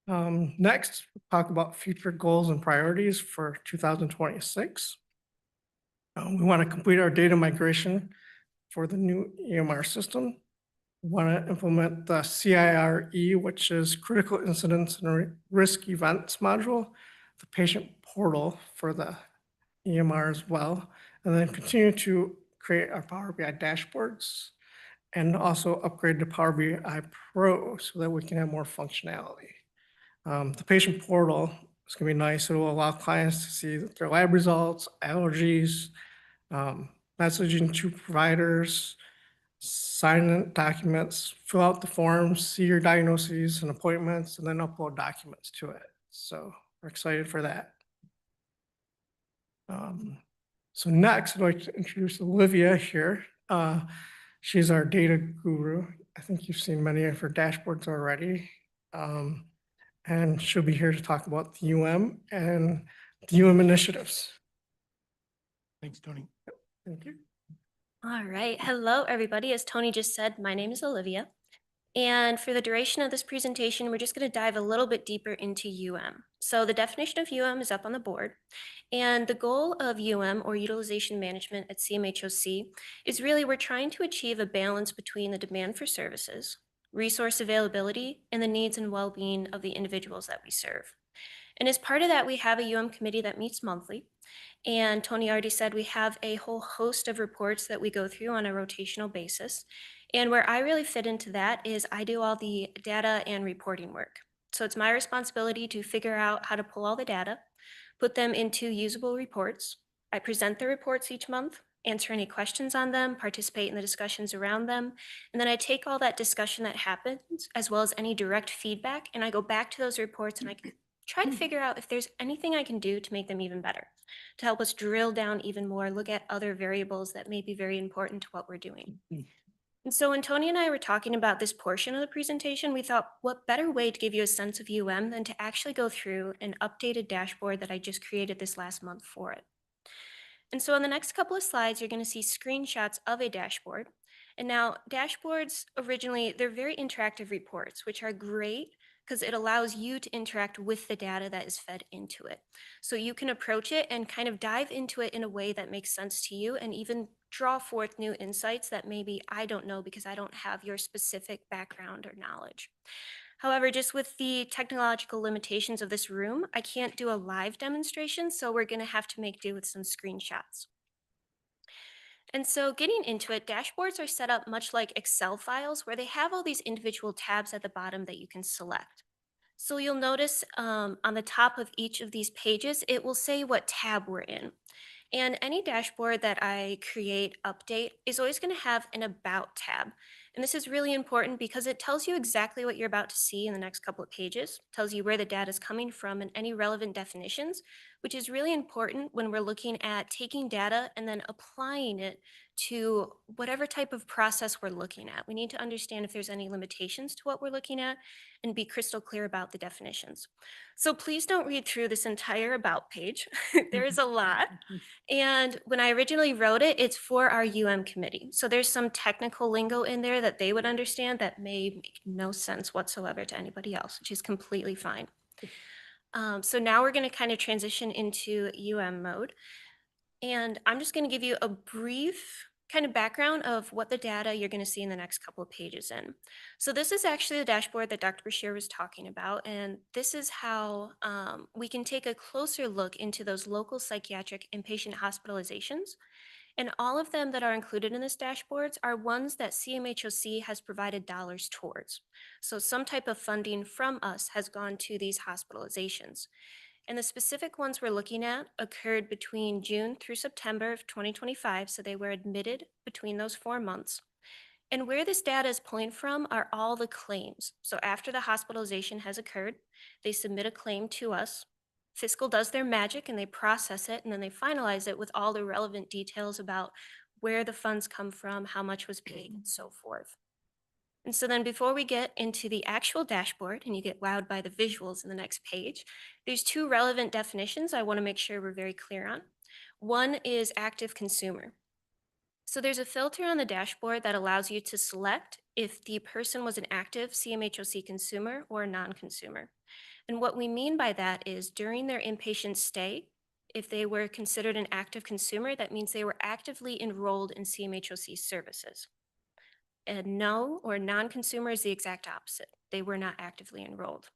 Next, we'll talk about future goals and priorities for 2026. We want to complete our data migration for the new EMR system. We want to implement the CIRE, which is Critical Incidents and Risk Events module, the patient portal for the EMR as well, and then continue to create our Power BI dashboards and also upgrade to Power BI Pro so that we can have more functionality. The patient portal is going to be nice. It will allow clients to see their lab results, allergies, messaging to providers, sign in documents, fill out the forms, see your diagnoses and appointments, and then upload documents to it. So we're excited for that. So next, I'd like to introduce Olivia here. She's our data guru. I think you've seen many of her dashboards already. And she'll be here to talk about the and the initiatives. Thanks, Tony. Thank you. All right. Hello, everybody. As Tony just said, my name is Olivia. And for the duration of this presentation, we're just going to dive a little bit deeper into So the definition of is up on the board. And the goal of or utilization management at CMHOC is really we're trying to achieve a balance between the demand for services, resource availability, and the needs and well-being of the individuals that we serve. And as part of that, we have a committee that meets monthly. And Tony already said we have a whole host of reports that we go through on a rotational basis. And where I really fit into that is I do all the data and reporting work. So it's my responsibility to figure out how to pull all the data, put them into usable reports. I present the reports each month, answer any questions on them, participate in the discussions around them. And then I take all that discussion that happens, as well as any direct feedback, and I go back to those reports and I try to figure out if there's anything I can do to make them even better, to help us drill down even more, look at other variables that may be very important to what we're doing. And so when Tony and I were talking about this portion of the presentation, we thought, what better way to give you a sense of than to actually go through an updated dashboard that I just created this last month for it. And so in the next couple of slides, you're going to see screenshots of a dashboard. And now dashboards originally, they're very interactive reports, which are great because it allows you to interact with the data that is fed into it. So you can approach it and kind of dive into it in a way that makes sense to you and even draw forth new insights that maybe I don't know because I don't have your specific background or knowledge. However, just with the technological limitations of this room, I can't do a live demonstration, so we're going to have to make do with some screenshots. And so getting into it, dashboards are set up much like Excel files where they have all these individual tabs at the bottom that you can select. So you'll notice on the top of each of these pages, it will say what tab we're in. And any dashboard that I create update is always going to have an About tab. And this is really important because it tells you exactly what you're about to see in the next couple of pages, tells you where the data is coming from and any relevant definitions, which is really important when we're looking at taking data and then applying it to whatever type of process we're looking at. We need to understand if there's any limitations to what we're looking at and be crystal clear about the definitions. So please don't read through this entire About page. There is a lot. And when I originally wrote it, it's for our committee. So there's some technical lingo in there that they would understand that may make no sense whatsoever to anybody else, which is completely fine. So now we're going to kind of transition into mode. And I'm just going to give you a brief kind of background of what the data you're going to see in the next couple of pages in. So this is actually the dashboard that Dr. Bashir was talking about, and this is how we can take a closer look into those local psychiatric inpatient hospitalizations. And all of them that are included in this dashboards are ones that CMHOC has provided dollars towards. So some type of funding from us has gone to these hospitalizations. And the specific ones we're looking at occurred between June through September of 2025, so they were admitted between those 4 months. And where this data is pulling from are all the claims. So after the hospitalization has occurred, they submit a claim to us. Fiscal does their magic and they process it, and then they finalize it with all the relevant details about where the funds come from, how much was paid, and so forth. And so then before we get into the actual dashboard and you get wowed by the visuals in the next page, there's two relevant definitions I want to make sure we're very clear on. One is active consumer. So there's a filter on the dashboard that allows you to select if the person was an active CMHOC consumer or a non-consumer. And what we mean by that is during their inpatient stay, if they were considered an active consumer, that means they were actively enrolled in CMHOC services. A no or non-consumer is the exact opposite. They were not actively enrolled.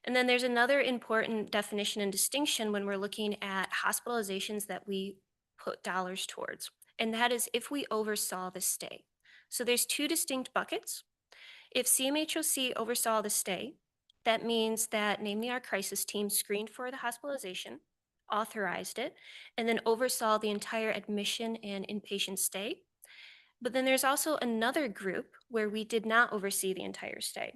And then there's another important definition and distinction when we're looking at hospitalizations that we put dollars towards, and that is if we oversaw the stay. So there's two distinct buckets. If CMHOC oversaw the stay, that means that, namely our crisis team, screened for the hospitalization, authorized it, and then oversaw the entire admission and inpatient stay. But then there's also another group where we did not oversee the entire stay.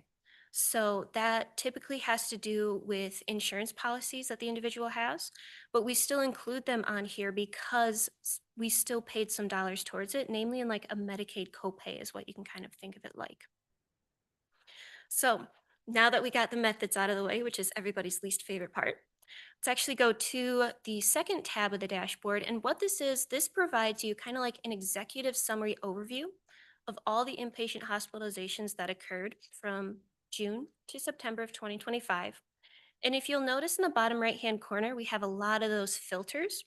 So that typically has to do with insurance policies that the individual has, but we still include them on here because we still paid some dollars towards it, namely in like a Medicaid copay is what you can kind of think of it like. So now that we got the methods out of the way, which is everybody's least favorite part, let's actually go to the second tab of the dashboard. And what this is, this provides you kind of like an executive summary overview of all the inpatient hospitalizations that occurred from June to September of 2025. And if you'll notice in the bottom right-hand corner, we have a lot of those filters.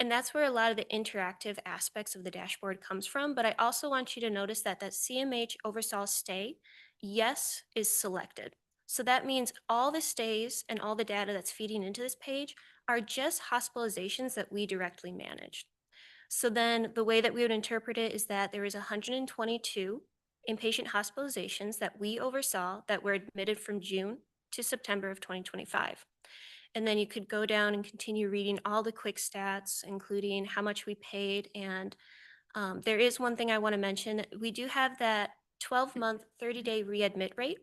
And that's where a lot of the interactive aspects of the dashboard comes from. But I also want you to notice that that CMH oversaw stay, yes, is selected. So that means all the stays and all the data that's feeding into this page are just hospitalizations that we directly managed. So then the way that we would interpret it is that there is 122 inpatient hospitalizations that we oversaw that were admitted from June to September of 2025. And then you could go down and continue reading all the quick stats, including how much we paid. And there is one thing I want to mention. We do have that 12-month, 30-day readmit rate.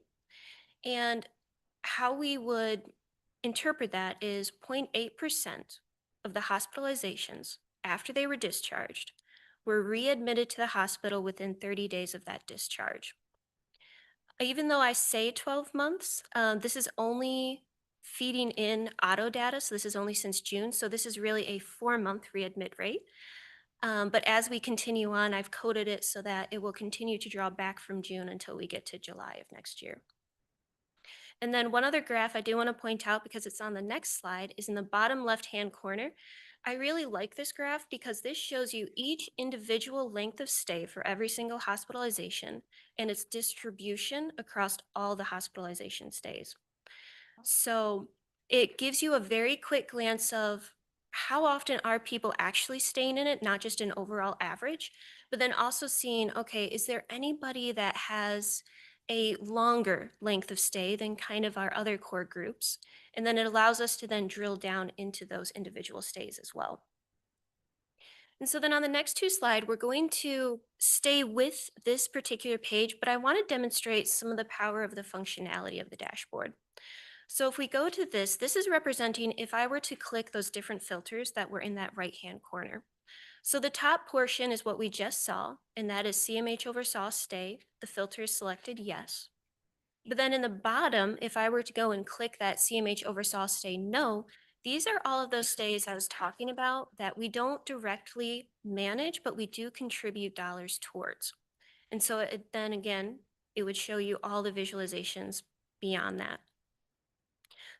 And how we would interpret that is 0.8% of the hospitalizations after they were discharged were readmitted to the hospital within 30 days of that discharge. Even though I say 12 months, this is only feeding in auto data, so this is only since June, so this is really a 4-month readmit rate. But as we continue on, I've coded it so that it will continue to draw back from June until we get to July of next year. And then one other graph I do want to point out, because it's on the next slide, is in the bottom left-hand corner. I really like this graph because this shows you each individual length of stay for every single hospitalization and its distribution across all the hospitalization stays. So it gives you a very quick glance of how often are people actually staying in it, not just an overall average, but then also seeing, okay, is there anybody that has a longer length of stay than kind of our other core groups? And then it allows us to then drill down into those individual stays as well. And so then on the next two slides, we're going to stay with this particular page, but I want to demonstrate some of the power of the functionality of the dashboard. So if we go to this, this is representing if I were to click those different filters that were in that right-hand corner. So the top portion is what we just saw, and that is CMH oversaw stay. The filter is selected yes. But then in the bottom, if I were to go and click that CMH oversaw stay no, these are all of those stays I was talking about that we don't directly manage, but we do contribute dollars towards. And so then again, it would show you all the visualizations beyond that.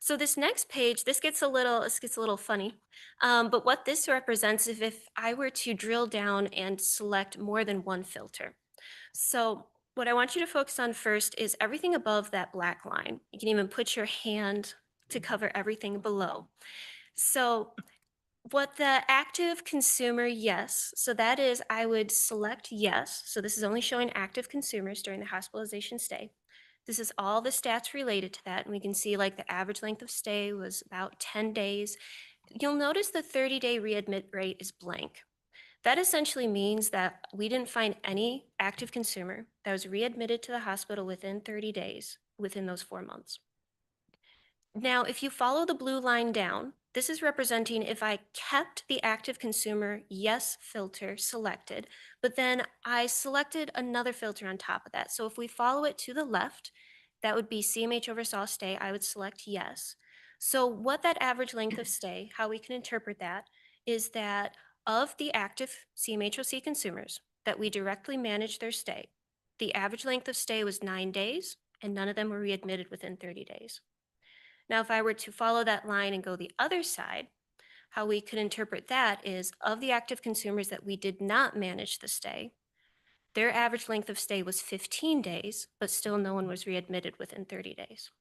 So this next page, this gets a little funny. But what this represents is if I were to drill down and select more than one filter. So what I want you to focus on first is everything above that black line. You can even put your hand to cover everything below. So what the active consumer, yes. So that is, I would select yes. So this is only showing active consumers during the hospitalization stay. This is all the stats related to that. And we can see like the average length of stay was about 10 days. You'll notice the 30-day readmit rate is blank. That essentially means that we didn't find any active consumer that was readmitted to the hospital within 30 days within those 4 months. Now, if you follow the blue line down, this is representing if I kept the active consumer yes filter selected, but then I selected another filter on top of that. So if we follow it to the left, that would be CMH oversaw stay, I would select yes. So what that average length of stay, how we can interpret that, is that of the active CMHOC consumers that we directly manage their stay, the average length of stay was 9 days, and none of them were readmitted within 30 days. Now, if I were to follow that line and go the other side, how we could interpret that is of the active consumers that we did not manage the stay, their average length of stay was 15 days, but still no one was readmitted within 30 days.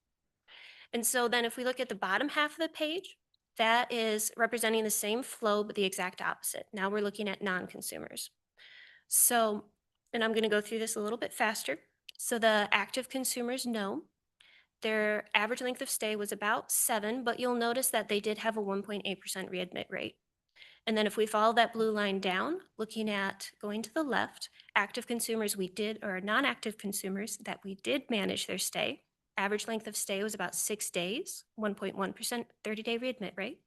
And so then if we look at the bottom half of the page, that is representing the same flow, but the exact opposite. Now we're looking at non-consumers. So, and I'm going to go through this a little bit faster. So the active consumers, no. Their average length of stay was about 7, but you'll notice that they did have a 1.8% readmit rate. And then if we follow that blue line down, looking at going to the left, active consumers we did, or non-active consumers that we did manage their stay, average length of stay was about 6 days, 1.1% 30-day readmit rate.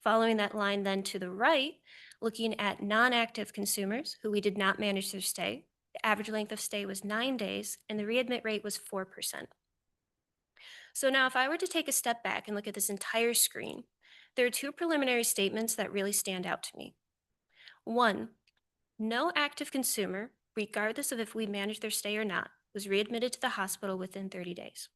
Following that line then to the right, looking at non-active consumers who we did not manage their stay, the average length of stay was 9 days, and the readmit rate was 4%. So now if I were to take a step back and look at this entire screen, there are 2 preliminary statements that really stand out to me. 1, no active consumer, regardless of if we managed their stay or not, was readmitted to the hospital within 30 days.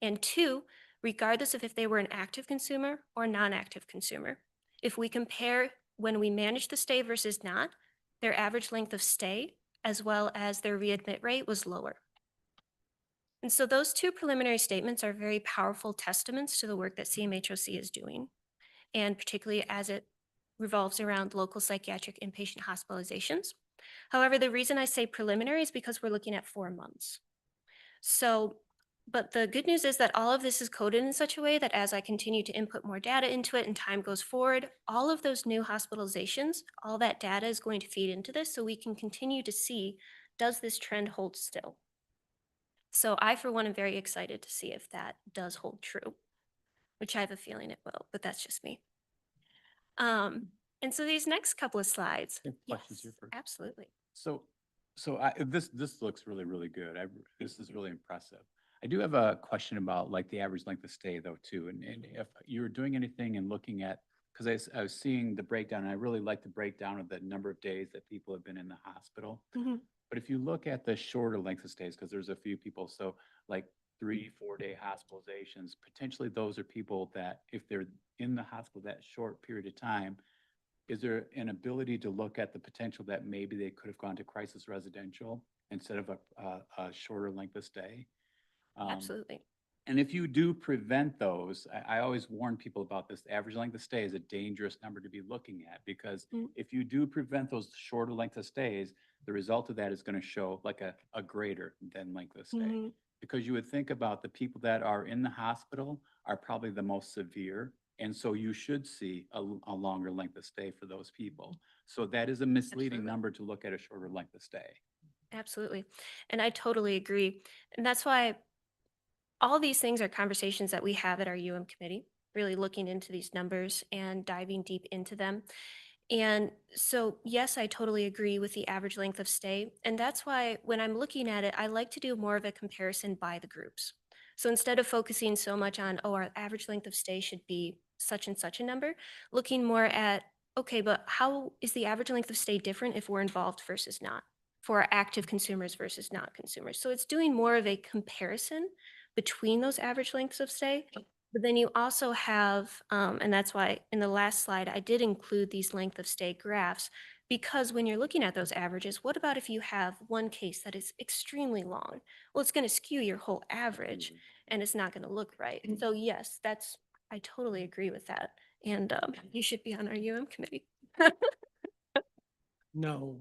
And 2, regardless of if they were an active consumer or non-active consumer, if we compare when we managed the stay versus not, their average length of stay as well as their readmit rate was lower. And so those 2 preliminary statements are very powerful testaments to the work that CMHOC is doing, and particularly as it revolves around local psychiatric inpatient hospitalizations. However, the reason I say preliminary is because we're looking at 4 months. So, but the good news is that all of this is coded in such a way that as I continue to input more data into it and time goes forward, all of those new hospitalizations, all that data is going to feed into this so we can continue to see, does this trend hold still? So I, for one, am very excited to see if that does hold true, which I have a feeling it will, but that's just me. And so these next couple of slides. I have questions here Yes, first. absolutely. So this looks really, really good. This is really impressive. I do have a question about like the average length of stay though too. And if you're doing anything and looking at, because I was seeing the breakdown, and I really like the breakdown of the number of days that people have been in the hospital. Mhm. But if you look at the shorter length of stays, because there's a few people, so like 3-4 day hospitalizations, potentially those are people that if they're in the hospital that short period of time, is there an ability to look at the potential that maybe they could have gone to crisis residential instead of a shorter length of stay? Absolutely. And if you do prevent those, I always warn people about this. The average length of stay is a dangerous number to be looking at because Mm. if you do prevent those shorter length of stays, the result of that is going to show like a greater than length of stay. Mhm. Because you would think about the people that are in the hospital are probably the most severe. And so you should see a longer length of stay for those people. So that is a misleading Absolutely. number to look at a shorter length of stay. Absolutely. And I totally agree. And that's why all these things are conversations that we have at our committee, really looking into these numbers and diving deep into them. And so, yes, I totally agree with the average length of stay. And that's why when I'm looking at it, I like to do more of a comparison by the groups. So instead of focusing so much on, oh, our average length of stay should be such and such a number, looking more at, okay, but how is the average length of stay different if we're involved versus not, for our active consumers versus not consumers? So it's doing more of a comparison between those average lengths of stay But then you also have, and that's why in the last slide, I did include these length of stay graphs, because when you're looking at those averages, what about if you have one case that is extremely long? Well, it's going to skew your whole average and it's not going to look right. So yes, I totally agree with that. And you should be on our committee. No.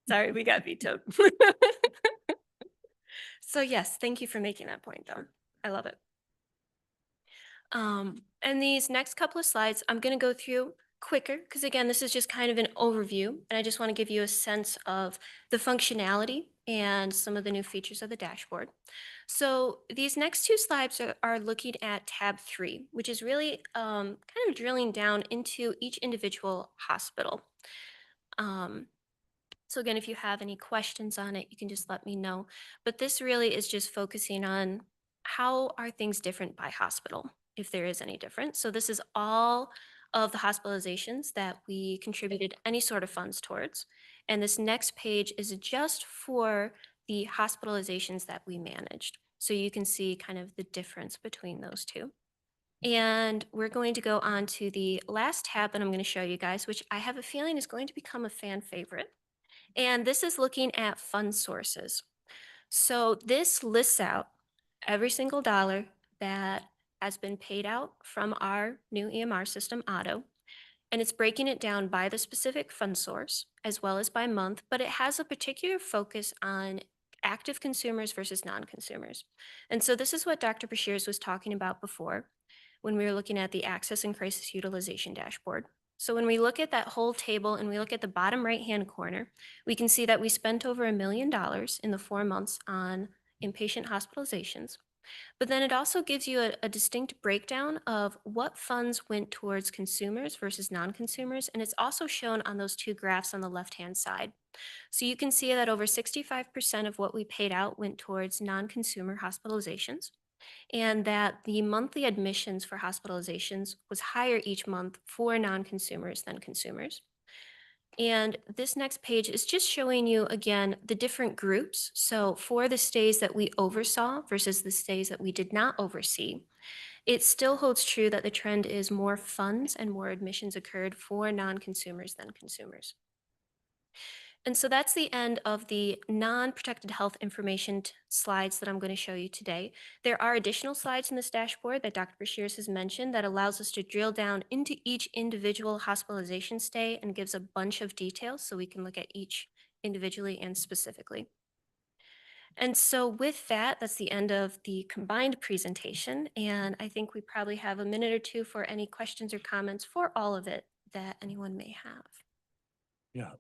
Sorry, we got vetoed. So yes, thank you for making that point though. I love it. And these next couple of slides, I'm going to go through quicker because again, this is just kind of an overview and I just want to give you a sense of the functionality and some of the new features of the dashboard. So these next two slides are looking at tab 3, which is really kind of drilling down into each individual hospital. So again, if you have any questions on it, you can just let me know. But this really is just focusing on how are things different by hospital, if there is any difference. So this is all of the hospitalizations that we contributed any sort of funds towards. And this next page is just for the hospitalizations that we managed. So you can see kind of the difference between those two. And we're going to go on to the last tab that I'm going to show you guys, which I have a feeling is going to become a fan favorite. And this is looking at fund sources. So this lists out every single dollar that has been paid out from our new EMR system, Otto. And it's breaking it down by the specific fund source as well as by month, but it has a particular focus on active consumers versus non-consumers. And so this is what Dr. Bashirs was talking about before when we were looking at the access and crisis utilization dashboard. So when we look at that whole table and we look at the bottom right-hand corner, we can see that we spent over $1 million in the 4 months on inpatient hospitalizations. But then it also gives you a distinct breakdown of what funds went towards consumers versus non-consumers. And it's also shown on those two graphs on the left-hand side. So you can see that over 65% of what we paid out went towards non-consumer hospitalizations, and that the monthly admissions for hospitalizations was higher each month for non-consumers than consumers. And this next page is just showing you again the different groups. So for the stays that we oversaw versus the stays that we did not oversee, it still holds true that the trend is more funds and more admissions occurred for non-consumers than consumers. And so that's the end of the non-protected health information slides that I'm going to show you today. There are additional slides in this dashboard that Dr. Bashirs has mentioned that allows us to drill down into each individual hospitalization stay and gives a bunch of details so we can look at each individually and specifically. And so with that, that's the end of the combined presentation. And I think we probably have a minute or two for any questions or comments for all of it that anyone may have. Yeah,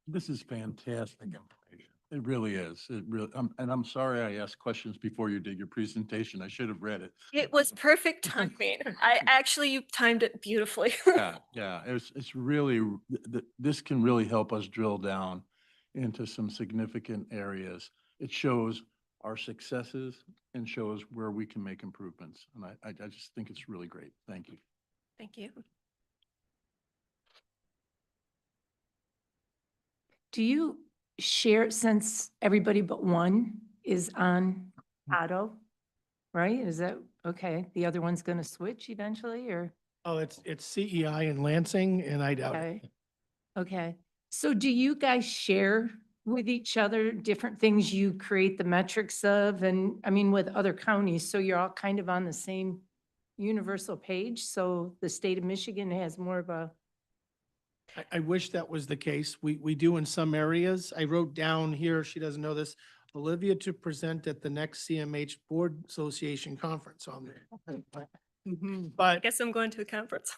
this is fantastic information. It really is. It really, and I'm sorry I asked questions before you did your presentation. I should have read it. It was perfect timing. You timed it beautifully. Yeah, it's really, this can really help us drill down into some significant areas. It shows our successes and shows where we can make improvements. And I just think it's really great. Thank you. Thank you. Do you share, since everybody but one is on Otto, right? Is that, okay, the other one's going to switch eventually or? Oh, it's CEI in Lansing and I doubt it. Okay. Okay. So do you guys share with each other different things you create the metrics of? And I mean, with other counties, so you're all kind of on the same universal page? So the state of Michigan has more of a, I wish that was the case. We do in some areas. I wrote down here, she doesn't know this, Olivia to present at the next CMH Board Association Conference on there. I But guess I'm going to a conference.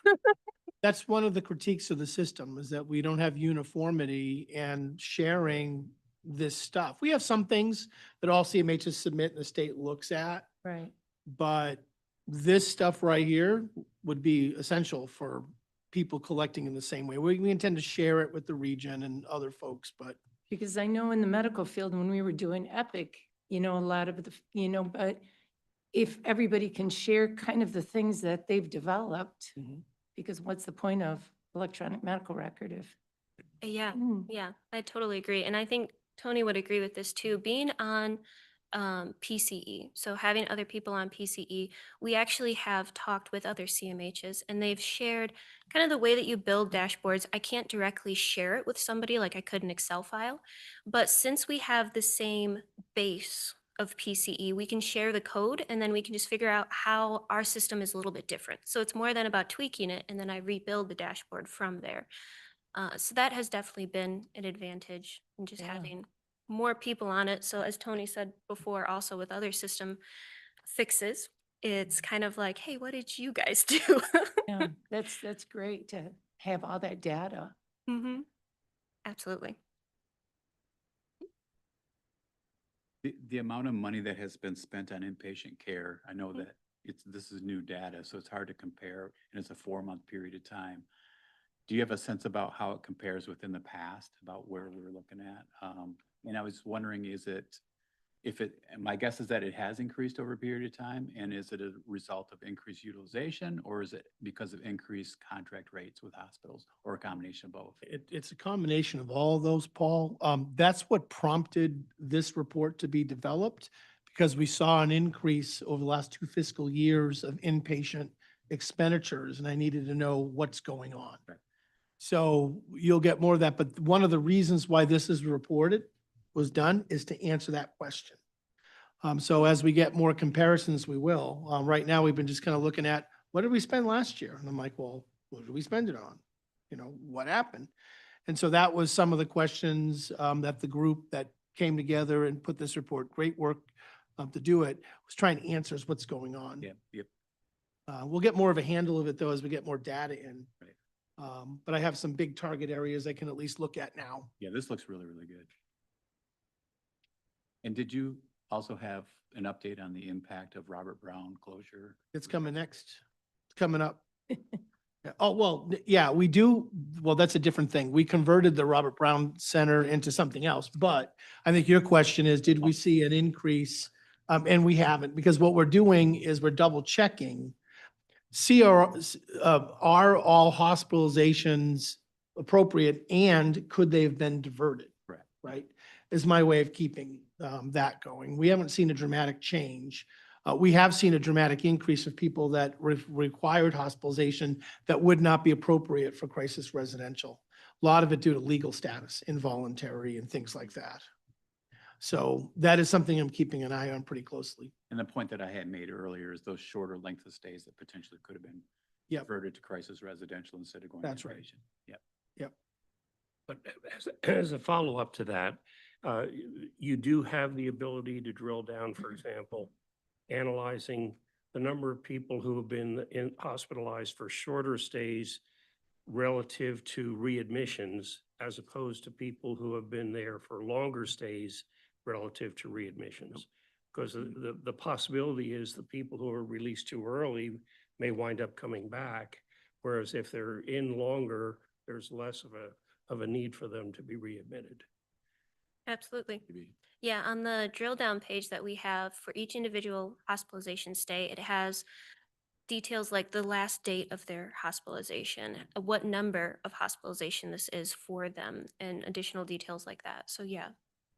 that's one of the critiques of the system is that we don't have uniformity and sharing this stuff. We have some things that all CMHs submit and the state looks at, right? but this stuff right here would be essential for people collecting in the same way. We intend to share it with the region and other folks, but Because I know in the medical field, when we were doing Epic, a lot of the, but if everybody can share kind of the things that they've developed, because what's the point of electronic medical record if? Yeah, I totally agree. And I think Tony would agree with this too. Being on PCE. So having other people on PCE, we actually have talked with other CMHs and they've shared kind of the way that you build dashboards. I can't directly share it with somebody like I could an Excel file, but since we have the same base of PCE, we can share the code and then we can just figure out how our system is a little bit different. So it's more than about tweaking it and then I rebuild the dashboard from there. So that has definitely been an advantage in just Yeah. having more people on it. So as Tony said before, also with other system fixes, it's kind of like, hey, what did you guys do? Yeah, that's great to have all that data. Mm-hmm. Absolutely. The amount of money that has been spent on inpatient care, I know that this is new data, so it's hard to compare, and it's a 4-month period of time. Do you have a sense about how it compares within the past, about where we're looking at? And I was wondering, my guess is that it has increased over a period of time, and is it a result of increased utilization, or is it because of increased contract rates with hospitals, or a combination of both? It's a combination of all those, Paul. That's what prompted this report to be developed, because we saw an increase over the last 2 fiscal years of inpatient expenditures, and I needed to know what's going on. Right. So you'll get more of that, but one of the reasons why this is was done is to answer that question. So as we get more comparisons, we will. Right now, we've been just kind of looking at, what did we spend last year? And I'm like, well, what did we spend it on? You know, what happened? And so that was some of the questions that the group that came together and put this report, great work to do it, was trying to answer is what's going on. Yep. We'll get more of a handle of it though as we get more data in. Right. But I have some big target areas I can at least look at now. Yeah, this looks really, really good. And did you also have an update on the impact of Robert Brown closure? It's coming next. It's coming up. Yeah. Oh, well, yeah, we do. Well, that's a different thing. We converted the Robert Brown Center into something else. But I think your question is, did we see an increase? And we haven't, because what we're doing is we're double checking. Are all hospitalizations appropriate and could they have been diverted? Right, is my way of keeping that going. We haven't seen a dramatic change. We have seen a dramatic increase of people that required hospitalization that would not be appropriate for crisis residential. A lot of it due to legal status, involuntary and things like that. So that is something I'm keeping an eye on pretty closely. And the point that I had made earlier is those shorter length of stays that potentially could have been Yep. converted to crisis residential instead of going to That's right. inpatient. Yep. But as a follow-up to that, you do have the ability to drill down, for example, analyzing the number of people who have been hospitalized for shorter stays relative to readmissions, as opposed to people who have been there for longer stays relative to readmissions. Because the possibility is the people who are released too early may wind up coming back, whereas if they're in longer, there's less of a need for them to be readmitted. Absolutely. Yeah, on the drill down page that we have for each individual hospitalization stay, it has details like the last date of their hospitalization, what number of hospitalization this is for them, and additional details like that. So yeah,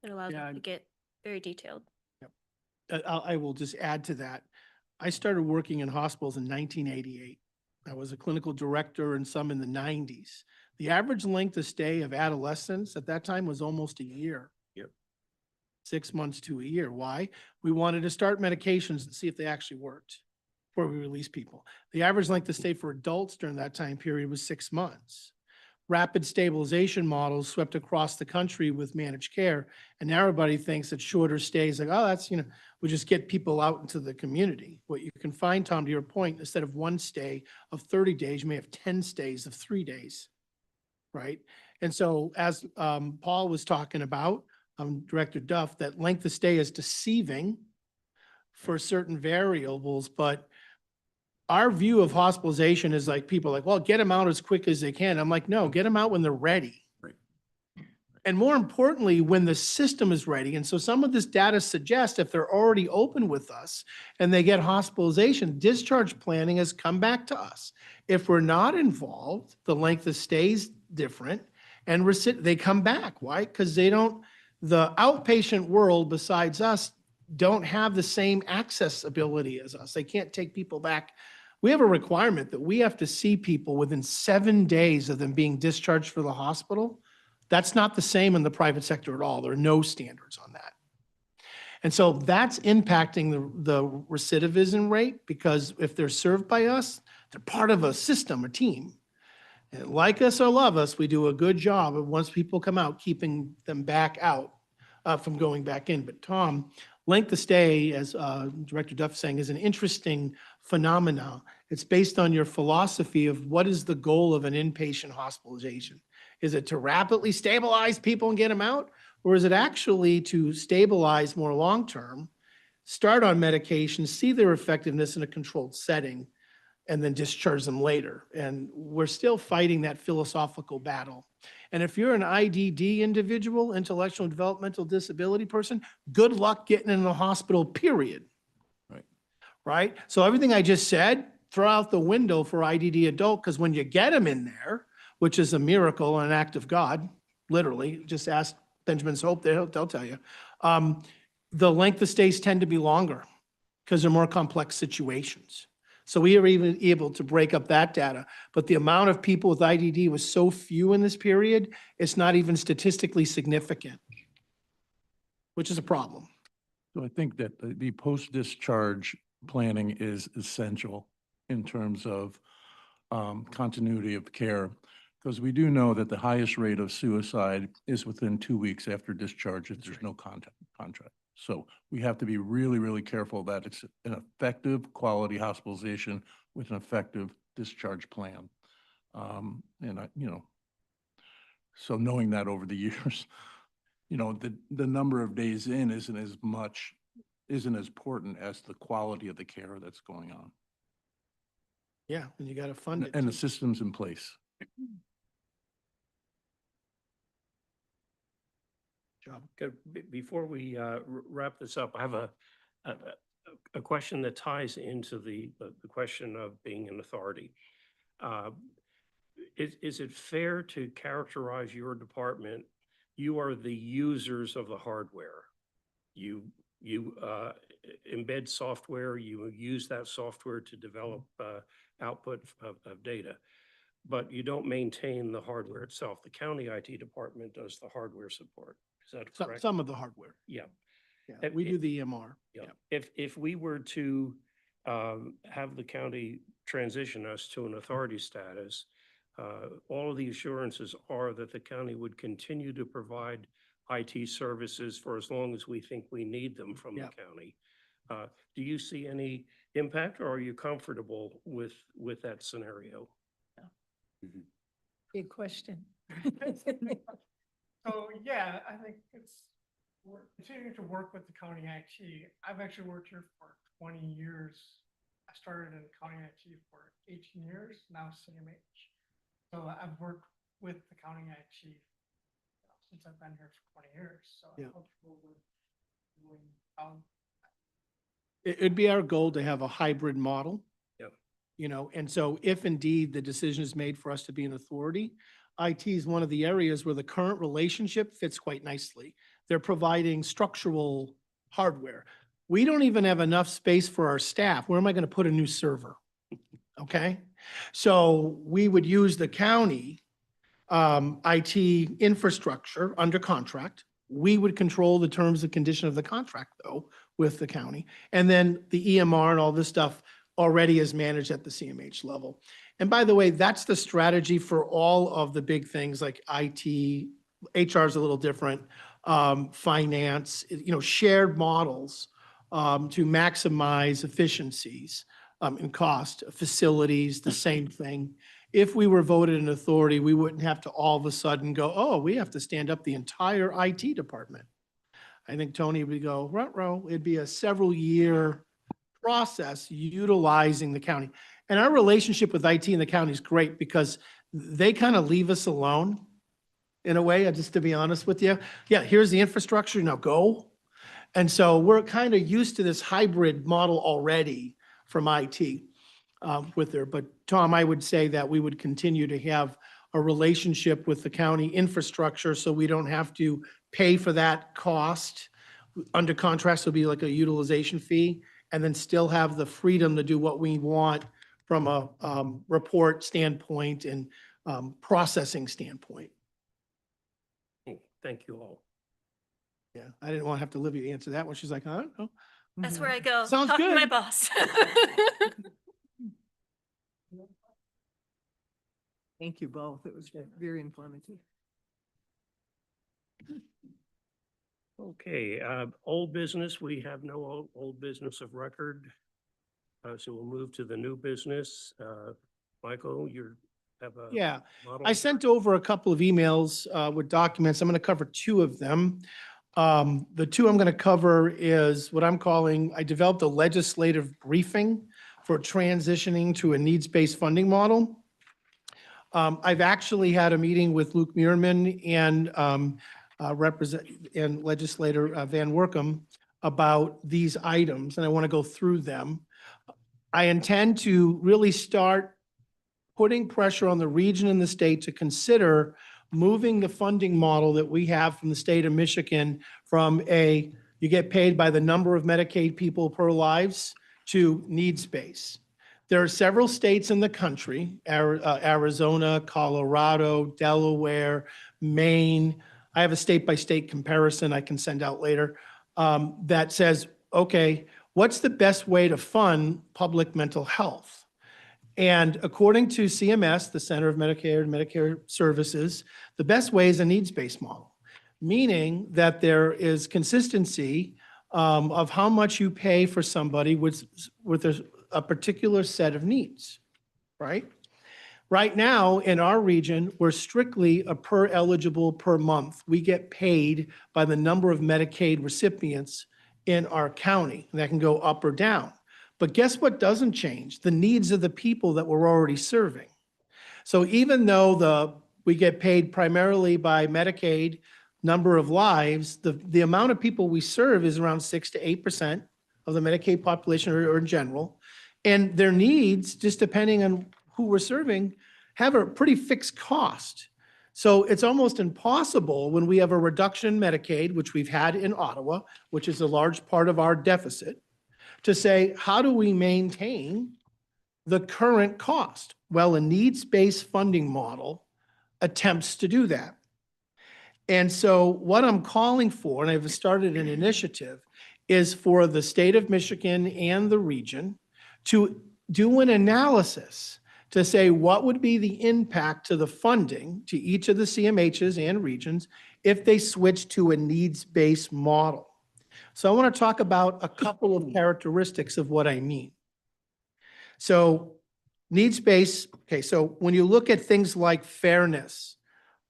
it allows Yeah, them to get very detailed. I will just add to that. I started working in hospitals in 1988. I was a clinical director and some in the 90s. The average length of stay of adolescents at that time was almost a year. Yep. 6 months to a year. Why? We wanted to start medications and see if they actually worked before we release people. The average length of stay for adults during that time period was 6 months. Rapid stabilization models swept across the country with managed care. And now everybody thinks that shorter stays, like, oh, that's, we just get people out into the community. What you can find, Tom, to your point, instead of one stay of 30 days, you may have 10 stays of 3 days, right? And so as Paul was talking about, Director Duff, that length of stay is deceiving for certain variables, but our view of hospitalization is like, people are like, well, get them out as quick as they can. I'm like, no, get them out when they're ready. Right. And more importantly, when the system is ready. And so some of this data suggests if they're already open with us and they get hospitalization, discharge planning has come back to us. If we're not involved, the length of stay is different and they come back. Why? Because the outpatient world besides us don't have the same accessibility as us. They can't take people back. We have a requirement that we have to see people within 7 days of them being discharged for the hospital. That's not the same in the private sector at all. There are no standards on that. And so that's impacting the recidivism rate, because if they're served by us, they're part of a system, a team. And like us or love us, we do a good job of, once people come out, keeping them back out from going back in. But Tom, length of stay, as Director Duff is saying, is an interesting phenomena. It's based on your philosophy of what is the goal of an inpatient hospitalization. Is it to rapidly stabilize people and get them out? Or is it actually to stabilize more long-term, start on medication, see their effectiveness in a controlled setting, and then discharge them later? And we're still fighting that philosophical battle. And if you're an IDD individual, intellectual and developmental disability person, good luck getting in the hospital, period. Right. Right? So everything I just said, throw out the window for IDD adult, because when you get them in there, which is a miracle and an act of God, literally, just ask Benjamin's Hope, they'll tell you. The length of stays tend to be longer because they're more complex situations. So we are even able to break up that data. But the amount of people with IDD was so few in this period, it's not even statistically significant, which is a problem. So I think that the post-discharge planning is essential in terms of continuity of care, because we do know that the highest rate of suicide is within 2 weeks after discharge if there's no contract. So we have to be really, really careful that it's an effective quality hospitalization with an effective discharge plan. So knowing that over the years, the number of days in isn't as important as the quality of the care that's going on. Yeah, and you got to fund it. And the too. systems in place. Job. Okay, before we wrap this up, I have a question that ties into the question of being an authority. Is it fair to characterize your department? You are the users of the hardware. You embed software. You use that software to develop output of data, but you don't maintain the hardware itself. The county IT department does the hardware support. Is that correct? Some of the hardware. Yeah. Yeah, we do the EMR. Yeah. If we were to have the county transition us to an authority status, all of the assurances are that the county would continue to provide IT services for as long as we think we need them from the county. Do you see any impact, or are you comfortable with that scenario? Big question. So, yeah, I think we're continuing to work with the county IT. I've actually worked here for 20 years. I started in county IT for 18 years, now CMH. So I've worked with the county IT since I've been here for 20 years. So I'm comfortable with doing It'd be our goal to have a hybrid model. Yep. And so if indeed the decision is made for us to be an authority, IT is one of the areas where the current relationship fits quite nicely. They're providing structural hardware. We don't even have enough space for our staff. Where am I going to put a new server? Okay. So we would use the county IT infrastructure under contract. We would control the terms and condition of the contract, though, with the county. And then the EMR and all this stuff already is managed at the CMH level. And by the way, that's the strategy for all of the big things like IT. HR is a little different, finance, shared models to maximize efficiencies and cost. Facilities, the same thing. If we were voted an authority, we wouldn't have to all of a sudden go, oh, we have to stand up the entire IT department. I think Tony would go, ruh-roh. It'd be a several-year process utilizing the county. And our relationship with IT and the county is great because they kind of leave us alone in a way, just to be honest with you. Yeah, here's the infrastructure, now go. And so we're kind of used to this hybrid model already from IT with there. But Tom, I would say that we would continue to have a relationship with the county infrastructure so we don't have to pay for that cost. under contracts will be like a utilization fee, and then still have the freedom to do what we want from a report standpoint and processing standpoint. Thank you all. Yeah, I didn't want to have to Olivia answer that one. She's like, I don't know. That's where I go. Sounds Talk to my good. boss. Thank you both. It was very informative. Okay, old business, we have no old business of record. So we'll move to the new business. Michael, you have a. Yeah, model? I sent over a couple of emails with documents. I'm going to cover two of them. The two I'm going to cover is what I'm calling, I developed a legislative briefing for transitioning to a needs-based funding model. I've actually had a meeting with Luke Muirman and legislator Van Workum about these items, and I want to go through them. I intend to really start putting pressure on the region and the state to consider moving the funding model that we have from the state of Michigan from you get paid by the number of Medicaid people per lives to needs-based. There are several states in the country, Arizona, Colorado, Delaware, Maine. I have a state-by-state comparison I can send out later that says, okay, what's the best way to fund public mental health? And according to CMS, the Center of Medicare and Medicare Services, the best way is a needs-based model, meaning that there is consistency of how much you pay for somebody with a particular set of needs, right? Right now, in our region, we're strictly a per eligible per month. We get paid by the number of Medicaid recipients in our county. That can go up or down. But guess what doesn't change? The needs of the people that we're already serving. So even though we get paid primarily by Medicaid number of lives, the amount of people we serve is around 6 to 8% of the Medicaid population or in general. And their needs, just depending on who we're serving, have a pretty fixed cost. So it's almost impossible when we have a reduction in Medicaid, which we've had in Ottawa, which is a large part of our deficit, to say, how do we maintain the current cost? Well, a needs-based funding model attempts to do that. And so what I'm calling for, and I've started an initiative, is for the state of Michigan and the region to do an analysis to say what would be the impact to the funding to each of the CMHs and regions if they switch to a needs-based model. So I want to talk about a couple of characteristics of what I mean. So needs-based, okay, so when you look at things like fairness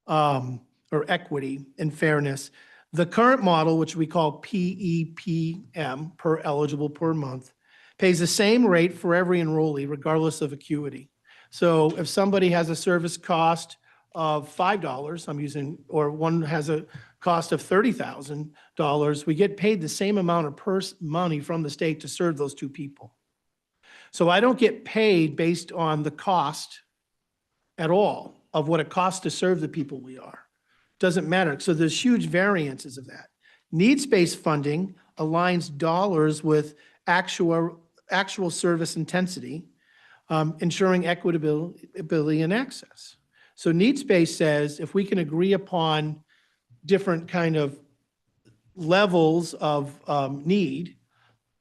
or equity and fairness, the current model, which we call PEPM, per eligible per month, pays the same rate for every enrollee regardless of acuity. So if somebody has a service cost of $5, or one has a cost of $30,000, we get paid the same amount of money from the state to serve those two people. So I don't get paid based on the cost at all of what it costs to serve the people we are. Doesn't matter. So there's huge variances of that. Needs-based funding aligns dollars with actual service intensity, ensuring equitability and access. So needs-based says if we can agree upon different kind of levels of need,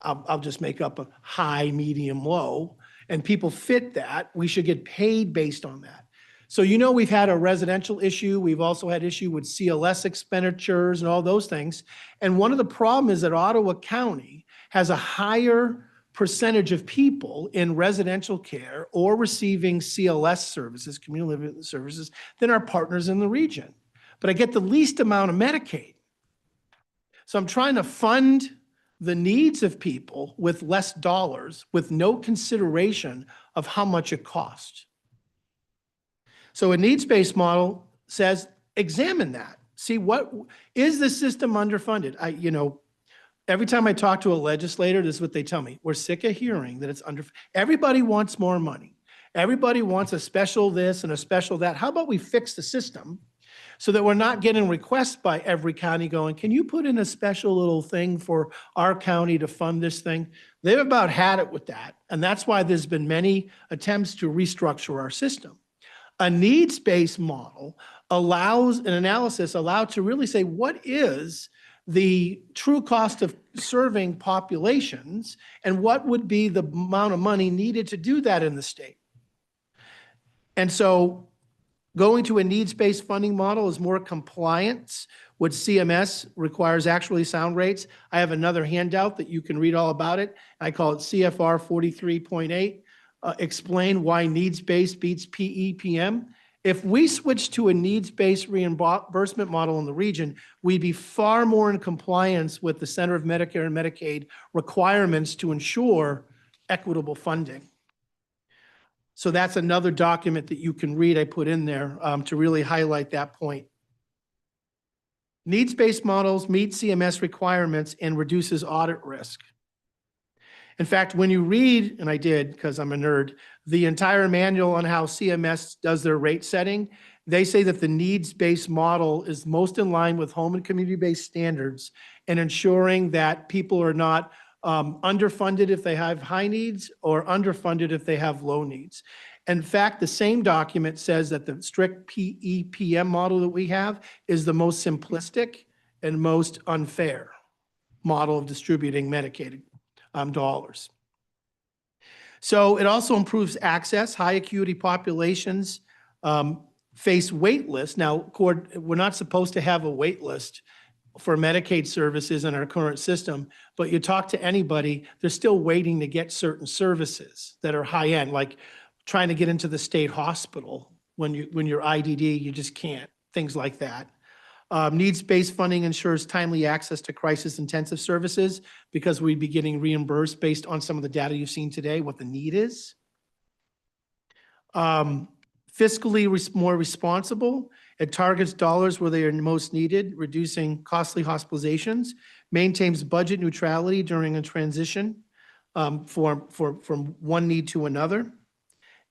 I'll just make up a high, medium, low, and people fit that, we should get paid based on that. So we've had a residential issue. We've also had issue with CLS expenditures and all those things. And one of the problems is that Ottawa County has a higher percentage of people in residential care or receiving CLS services, community living services, than our partners in the region. But I get the least amount of Medicaid. So I'm trying to fund the needs of people with less dollars with no consideration of how much it costs. So a needs-based model says, examine that. See, what is the system underfunded? Every time I talk to a legislator, this is what they tell me. We're sick of hearing that it's everybody wants more money. Everybody wants a special this and a special that. How about we fix the system so that we're not getting requests by every county going, can you put in a special little thing for our county to fund this thing? They've about had it with that. And that's why there's been many attempts to restructure our system. A needs-based model allows an analysis allowed to really say, what is the true cost of serving populations and what would be the amount of money needed to do that in the state? And so going to a needs-based funding model is more compliance. What CMS requires actually sound rates. I have another handout that you can read all about it. I call it CFR 43.8. Explain why needs-based beats PEPM. If we switch to a needs-based reimbursement model in the region, we'd be far more in compliance with the Center of Medicare and Medicaid requirements to ensure equitable funding. So that's another document that you can read I put in there to really highlight that point. Needs-based models meet CMS requirements and reduces audit risk. In fact, when you read, and I did because I'm a nerd, the entire manual on how CMS does their rate setting, they say that the needs-based model is most in line with home and community-based standards and ensuring that people are not underfunded if they have high needs or underfunded if they have low needs. In fact, the same document says that the strict PEPM model that we have is the most simplistic and most unfair model of distributing Medicaid dollars. So it also improves access. High acuity populations face wait lists. Now, we're not supposed to have a wait list for Medicaid services in our current system, but you talk to anybody, they're still waiting to get certain services that are high end, like trying to get into the state hospital when you're IDD, you just can't, things like that. Needs-based funding ensures timely access to crisis-intensive services because we'd be getting reimbursed based on some of the data you've seen today, what the need is. Fiscally more responsible. It targets dollars where they are most needed, reducing costly hospitalizations, maintains budget neutrality during a transition from one need to another.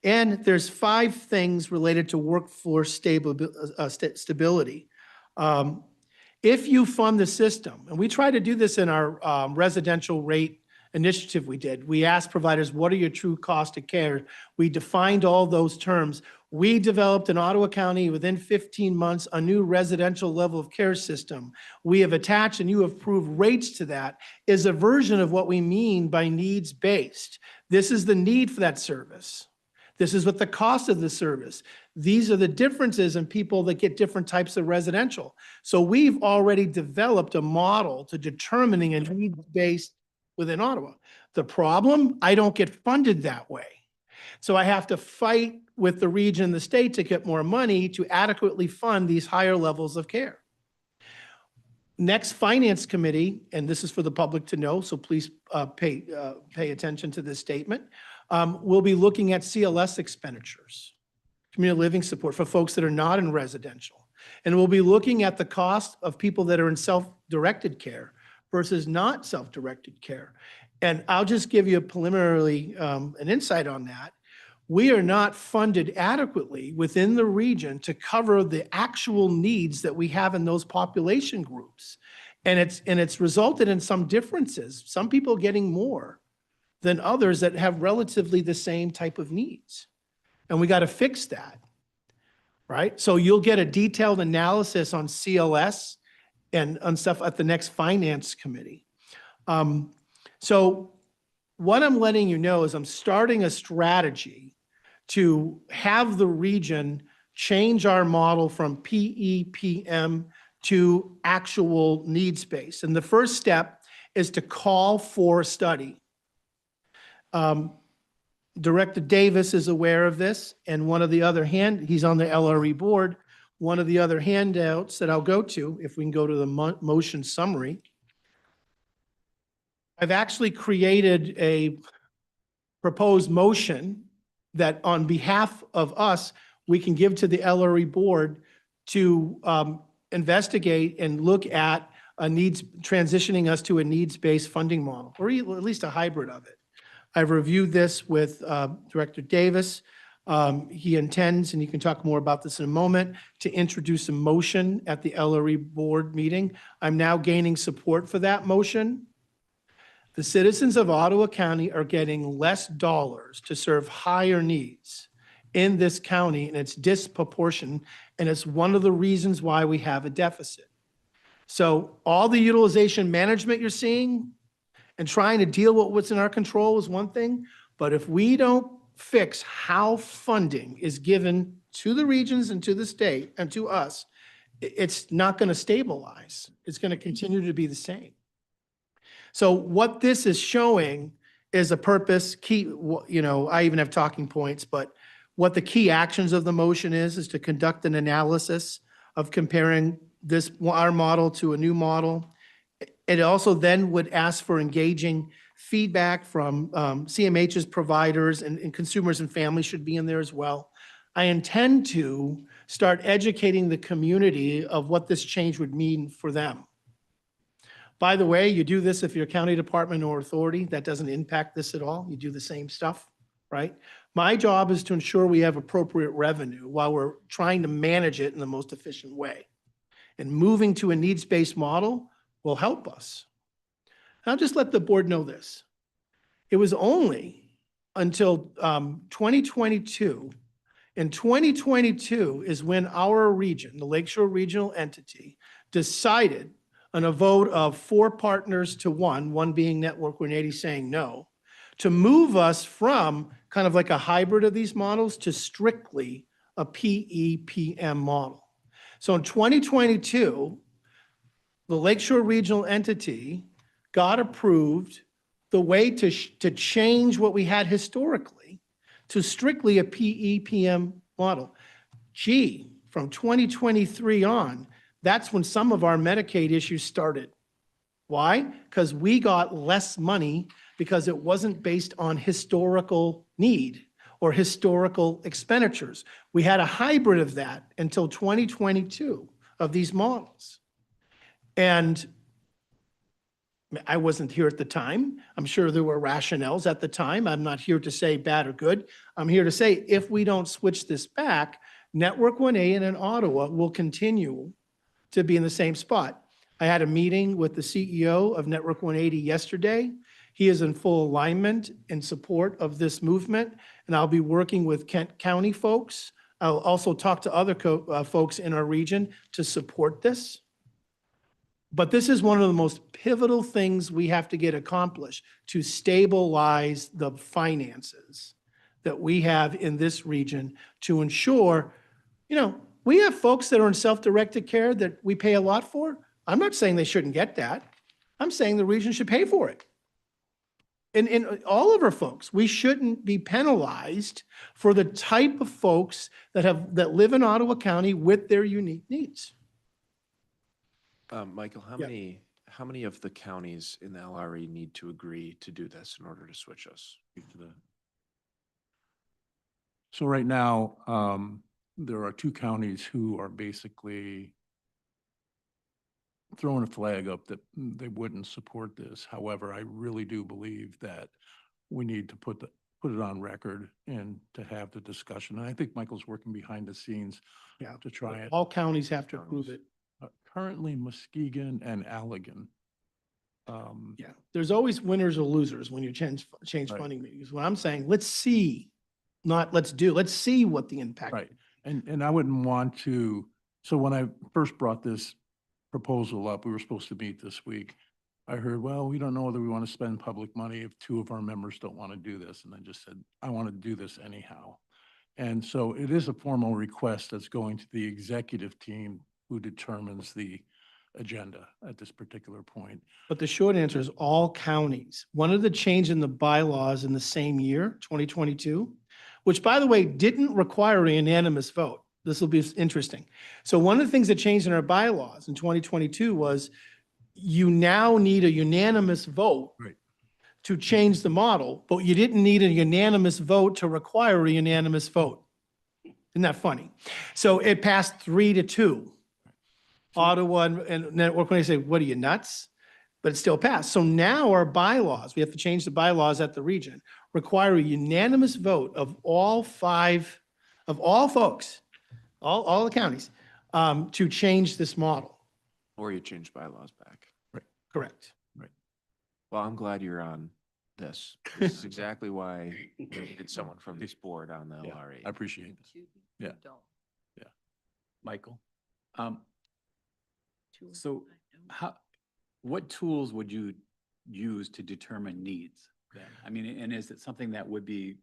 And there's 5 things related to workforce stability. If you fund the system, and we try to do this in our residential rate initiative we did, we asked providers, what are your true cost of care? We defined all those terms. We developed in Ottawa County within 15 months a new residential level of care system. We have attached and you have approved rates to that is a version of what we mean by needs-based. This is the need for that service. This is what the cost of the service. These are the differences in people that get different types of residential. So we've already developed a model to determining a needs-based within Ottawa. The problem, I don't get funded that way. So I have to fight with the region and the state to get more money to adequately fund these higher levels of care. Next Finance Committee, and this is for the public to know, so please pay attention to this statement. We'll be looking at CLS expenditures, community living support for folks that are not in residential. And we'll be looking at the cost of people that are in self-directed care versus not self-directed care. And I'll just give you preliminarily an insight on that. We are not funded adequately within the region to cover the actual needs that we have in those population groups. And it's resulted in some differences, some people getting more than others that have relatively the same type of needs. And we got to fix that, right? So you'll get a detailed analysis on CLS and on stuff at the next Finance Committee. So what I'm letting you know is I'm starting a strategy to have the region change our model from PEPM to actual needs-based. And the first step is to call for a study. Director Davis is aware of this, and one of the other he's on the LRE board. One of the other handouts that I'll go to, if we can go to the motion summary, I've actually created a proposed motion that on behalf of us, we can give to the LRE board to investigate and look at transitioning us to a needs-based funding model, or at least a hybrid of it. I've reviewed this with Director Davis. He intends, and you can talk more about this in a moment, to introduce a motion at the LRE board meeting. I'm now gaining support for that motion. The citizens of Ottawa County are getting less dollars to serve higher needs in this county, and it's disproportionate, and it's one of the reasons why we have a deficit. So all the utilization management you're seeing and trying to deal with what's in our control is one thing, but if we don't fix how funding is given to the regions and to the state and to us, it's not going to stabilize. It's going to continue to be the same. So what this is showing is a purpose, key, I even have talking points, but what the key actions of the motion is to conduct an analysis of comparing our model to a new model. It also then would ask for engaging feedback from CMH's providers, and consumers and families should be in there as well. I intend to start educating the community of what this change would mean for them. By the way, you do this if you're a county department or authority, that doesn't impact this at all. You do the same stuff, right? My job is to ensure we have appropriate revenue while we're trying to manage it in the most efficient way. And moving to a needs-based model will help us. I'll just let the board know this. It was only until 2022. In 2022 is when our region, the Lakeshore Regional Entity, decided on a vote of 4 partners to 1, one being Network 180 saying no, to move us from kind of like a hybrid of these models to strictly a PEPM model. So in 2022, the Lakeshore Regional Entity got approved the way to change what we had historically to strictly a PEPM model. Gee, from 2023 on, that's when some of our Medicaid issues started. Why? Because we got less money because it wasn't based on historical need or historical expenditures. We had a hybrid of that until 2022 of these models. And I wasn't here at the time. I'm sure there were rationales at the time. I'm not here to say bad or good. I'm here to say if we don't switch this back, Network 1A and in Ottawa will continue to be in the same spot. I had a meeting with the CEO of Network 180 yesterday. He is in full alignment and support of this movement, and I'll be working with Kent County folks. I'll also talk to other folks in our region to support this. But this is one of the most pivotal things we have to get accomplished to stabilize the finances that we have in this region to ensure, we have folks that are in self-directed care that we pay a lot for. I'm not saying they shouldn't get that. I'm saying the region should pay for it. And all of our folks, we shouldn't be penalized for the type of folks that live in Ottawa County with their unique needs. Michael, how many of the counties in the LRE need to agree to do this in order to switch us? So right now, there are 2 counties who are basically throwing a flag up that they wouldn't support this. However, I really do believe that we need to put it on record and to have the discussion. And I think Michael's working behind the scenes to try it. All counties have to approve it. Currently Muskegon and Allegan. Yeah, there's always winners or losers when you change Right. funding meetings. What I'm saying, let's see, not let's do, let's see what the impact. Right. And I wouldn't want to, so when I first brought this proposal up, we were supposed to meet this week. I heard, well, we don't know whether we want to spend public money if 2 of our members don't want to do this. And I just said, I want to do this anyhow. And so it is a formal request that's going to the executive team who determines the agenda at this particular point. But the short answer is all counties. One of the change in the bylaws in the same year, 2022, which by the way, didn't require a unanimous vote. This will be interesting. So one of the things that changed in our bylaws in 2022 was you now need a unanimous vote to change the model, but you didn't need a unanimous vote to require a unanimous vote. Isn't that funny? So it passed 3-2. Ottawa and Network 180 say, what are you, nuts? but it still passed. So now our bylaws, we have to change the bylaws at the region, require a unanimous vote of all folks, all the counties, to change this model. Or you change bylaws back. Correct. Well, I'm glad you're on this. This is exactly why we needed someone from this board on the Yeah, LRE. I appreciate it. Yeah. Michael. So what tools would you use to determine needs then? I mean, and is it something that would be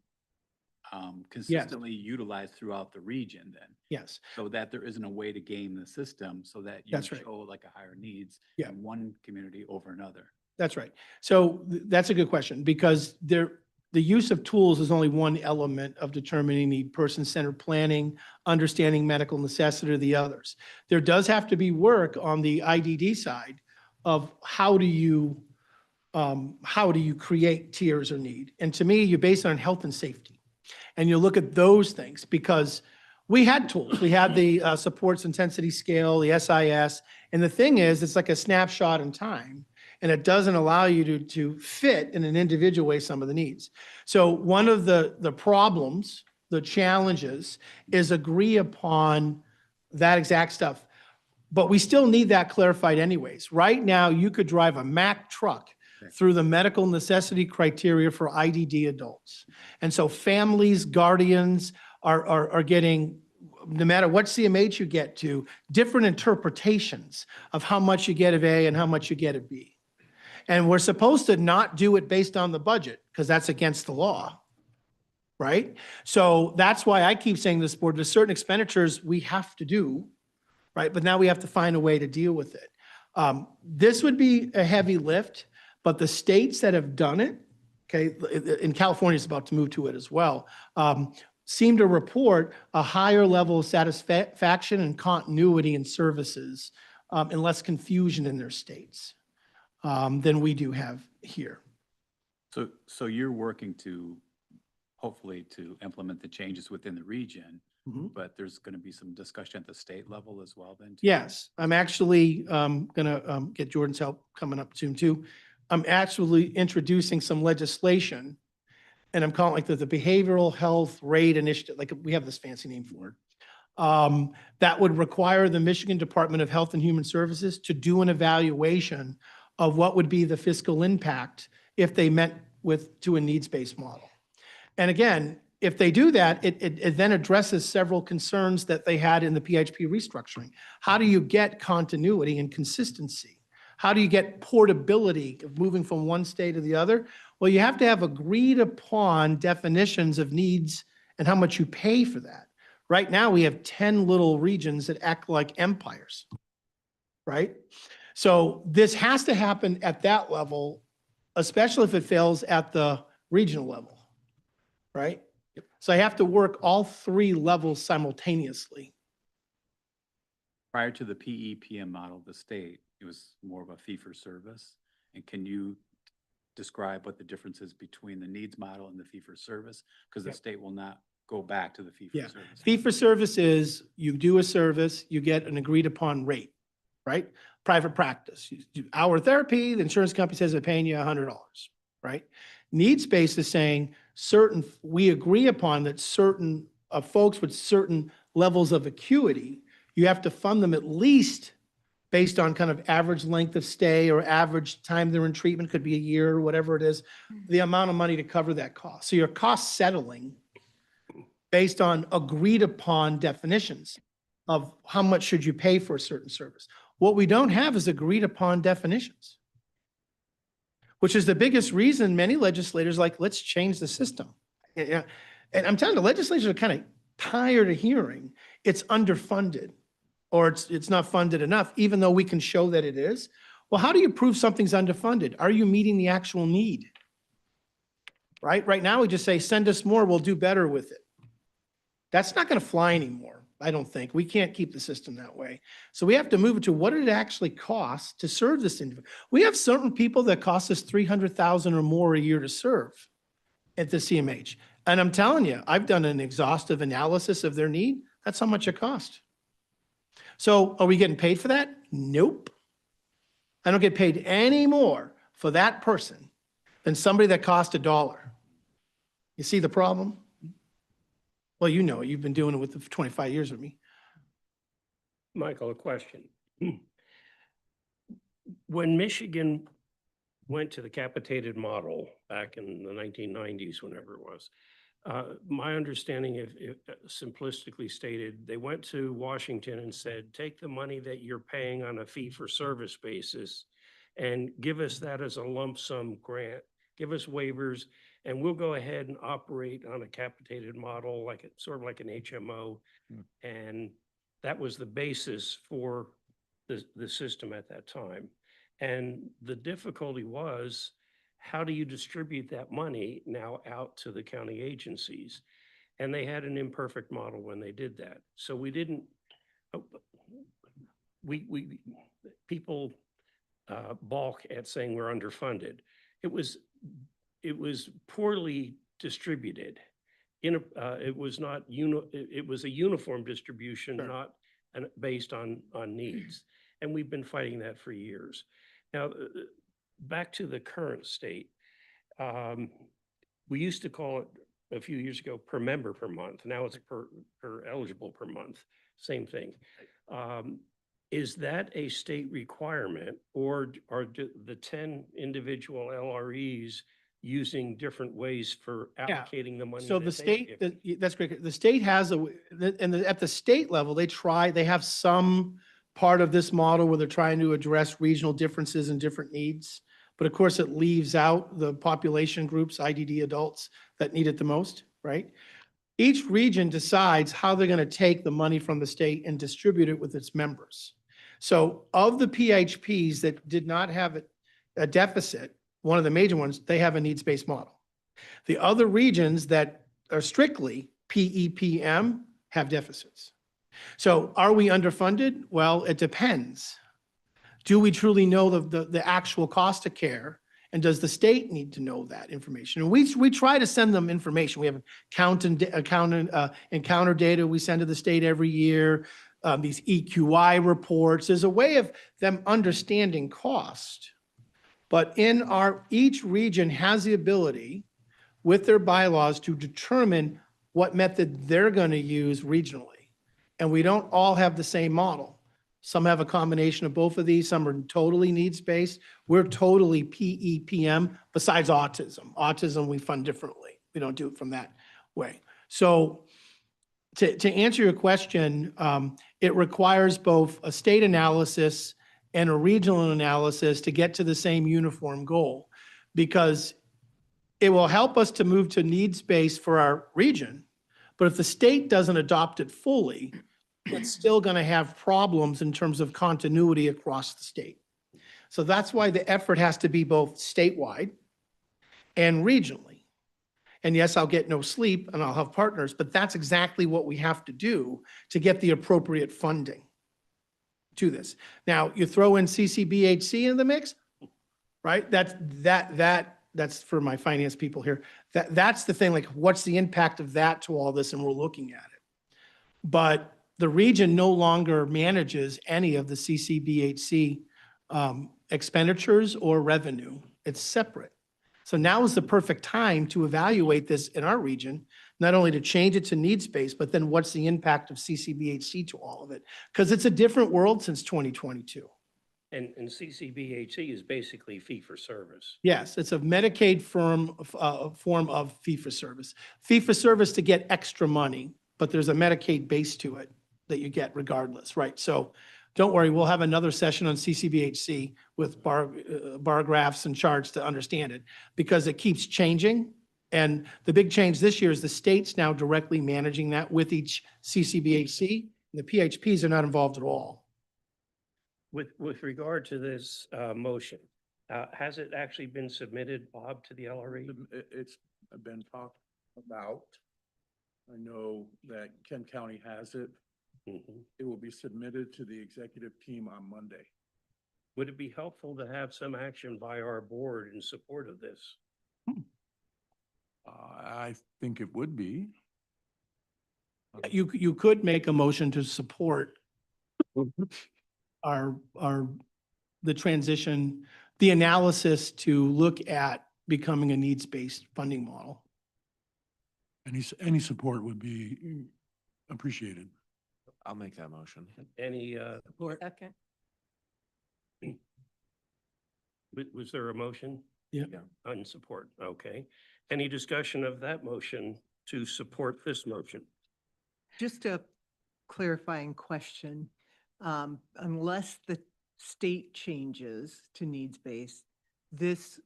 consistently utilized throughout the region then? Yes. So that there isn't a way to game the system so that you That's right. show like a higher needs Yeah. in one community over another? That's right. So that's a good question because the use of tools is only one element of determining need. Person-centered planning, understanding medical necessity are the others. There does have to be work on the IDD side of how do you create tiers or need? And to me, you base it on health and safety. And you look at those things because we had tools. We had the supports intensity scale, the SIS. And the thing is, it's like a snapshot in time. And it doesn't allow you to fit in an individual way some of the needs. So one of the problems, the challenges, is agree upon that exact stuff. But we still need that clarified anyways. Right now, you could drive a Mack truck through the medical necessity criteria for IDD adults. And so families, guardians are getting, no matter what CMH you get to, different interpretations of how much you get of A and how much you get of B. And we're supposed to not do it based on the budget because that's against the law, right? So that's why I keep saying this board, there's certain expenditures we have to do, right? But now we have to find a way to deal with it. This would be a heavy lift, but the states that have done it, okay, in California is about to move to it as well, seem to report a higher level of satisfaction and continuity in services and less confusion in their states than we do have here. So you're working to hopefully to implement the changes within the region, but there's going to be some discussion at the state level as well then? Too? Yes, I'm actually going to get Jordan's help coming up soon too. I'm actually introducing some legislation and I'm calling it like the Behavioral Health Rate Initiative, like we have this fancy name for it. That would require the Michigan Department of Health and Human Services to do an evaluation of what would be the fiscal impact if they met to a needs-based model. And again, if they do that, it then addresses several concerns that they had in the PHP restructuring. How do you get continuity and consistency? How do you get portability of moving from one state to the other? Well, you have to have agreed upon definitions of needs and how much you pay for that. Right now, we have 10 little regions that act like empires, right? So this has to happen at that level, especially if it fails at the regional level, right? So I have to work all three levels simultaneously. Prior to the PEPM model of the state, it was more of a fee-for-service. And can you describe what the difference is between the needs model and the fee-for-service? Because the state will not go back to the fee-for-service. Fee-for-service is you do a service, you get an agreed-upon rate, right? Private practice, you do hour therapy, the insurance company says they're paying you $100, right? Needs-based is saying we agree upon that certain folks with certain levels of acuity, you have to fund them at least based on kind of average length of stay or average time they're in treatment, could be a year or whatever it is, the amount of money to cover that cost. So your cost settling based on agreed upon definitions of how much should you pay for a certain service. What we don't have is agreed upon definitions, which is the biggest reason many legislators like, let's change the system. Yeah. And I'm telling you, the legislators are kind of tired of hearing it's underfunded or it's not funded enough, even though we can show that it is. Well, how do you prove something's underfunded? Are you meeting the actual need? Right now, we just say, send us more, we'll do better with it. That's not going to fly anymore, I don't think. We can't keep the system that way. So we have to move it to what did it actually cost to serve this individual? We have certain people that cost us $300,000 or more a year to serve at the CMH. And I'm telling you, I've done an exhaustive analysis of their need. That's how much it cost. So are we getting paid for that? Nope. I don't get paid any more for that person than somebody that cost $1. You see the problem? Well, you know, it. You've been doing it with for 25 years with me. Michael, a question. When Michigan went to the capitated model back in the 1990s, whenever it was, my understanding, if simplistically stated, they went to Washington and said, take the money that you're paying on a fee-for-service basis and give us that as a lump sum grant, give us waivers, and we'll go ahead and operate on a capitated model, like sort of like an HMO. And that was the basis for the system at that time. And the difficulty was, how do you distribute that money now out to the county agencies? And they had an imperfect model when they did that. So we didn't, people balk at saying we're underfunded. It was poorly distributed. It was not, it was a uniform distribution, Sure. not based on needs. And we've been fighting that for years. Now, back to the current state. We used to call it a few years ago per member per month. Now it's per eligible per month. Same thing. Is that a state requirement, or are the 10 individual LREs using different ways for allocating the money? So that the they state, give? that's great. The state has at the state level, they have some part of this model where they're trying to address regional differences and different needs. But of course, it leaves out the population groups, IDD adults, that need it the most, right? Each region decides how they're going to take the money from the state and distribute it with its members. So of the PHPs that did not have a deficit, one of the major ones, they have a needs-based model. The other regions that are strictly PEPM have deficits. So are we underfunded? Well, it depends. Do we truly know the actual cost of care? And does the state need to know that information? And we try to send them information. We have encounter data we send to the state every year, these EQI reports. There's a way of them understanding cost. But each region has the ability with their bylaws to determine what method they're going to use regionally. And we don't all have the same model. Some have a combination of both of these. Some are totally needs-based. We're totally PEPM, besides autism. Autism, we fund differently. We don't do it from that way. So to answer your question, it requires both a state analysis and a regional analysis to get to the same uniform goal, because it will help us to move to needs-based for our region. But if the state doesn't adopt it fully, it's still going to have problems in terms of continuity across the state. So that's why the effort has to be both statewide and regionally. And yes, I'll get no sleep and I'll have partners, but that's exactly what we have to do to get the appropriate funding to this. Now, you throw in CCBHC in the mix, right? That's for my finance people here. That's the thing, like, what's the impact of that to all this? And we're looking at it. But the region no longer manages any of the CCBHC expenditures or revenue. It's separate. So now is the perfect time to evaluate this in our region, not only to change it to needs-based, but then what's the impact of CCBHC to all of it? Because it's a different world since 2022. And CCBHC is basically fee-for-service. Yes, it's a Medicaid form of fee-for-service. Fee-for-service to get extra money, but there's a Medicaid base to it that you get regardless, right? So don't worry, we'll have another session on CCBHC with bar graphs and charts to understand it, because it keeps changing. And the big change this year is the state's now directly managing that with each CCBHC. The PHPs are not involved at all. With regard to this motion, has it actually been submitted, Bob, to the LRE? It's been talked about. I know that Kent County has it. Mhm. It will be submitted to the executive team on Monday. Would it be helpful to have some action by our board in support of this? I think it would be. You could make a motion to support our the transition, the analysis to look at becoming a needs-based funding model. Any support would be appreciated. I'll make that motion. Any, Second. was there a motion? Yeah. On support, okay. Any discussion of that motion to support this motion? Just a clarifying question. Unless the state changes to needs-based, this,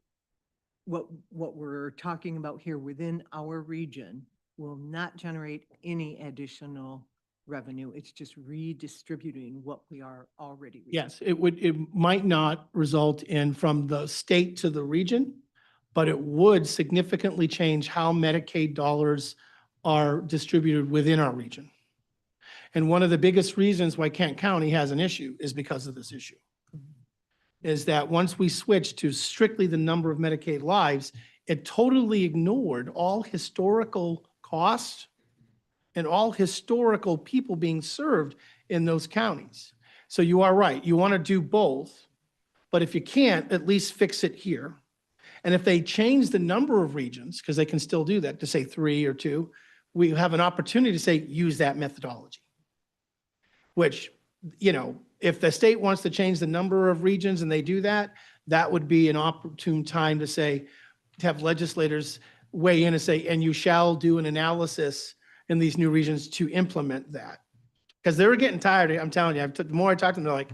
what we're talking about here within our region will not generate any additional revenue. It's just redistributing what we are already. Yes, it might not result in from the state to the region, but it would significantly change how Medicaid dollars are distributed within our region. And one of the biggest reasons why Kent County has an issue is because of this issue. Is that once we switched to strictly the number of Medicaid lives, it totally ignored all historical costs and all historical people being served in those counties. So you are right, you want to do both, but if you can't, at least fix it here. And if they change the number of regions, because they can still do that, to say 3 or 2, we have an opportunity to say, use that methodology. Which, you know, if the state wants to change the number of regions and they do that, that would be an opportune time to say, to have legislators weigh in and say, and you shall do an analysis in these new regions to implement that. Because they were getting tired. I'm telling you, the more I talk to them, they're like,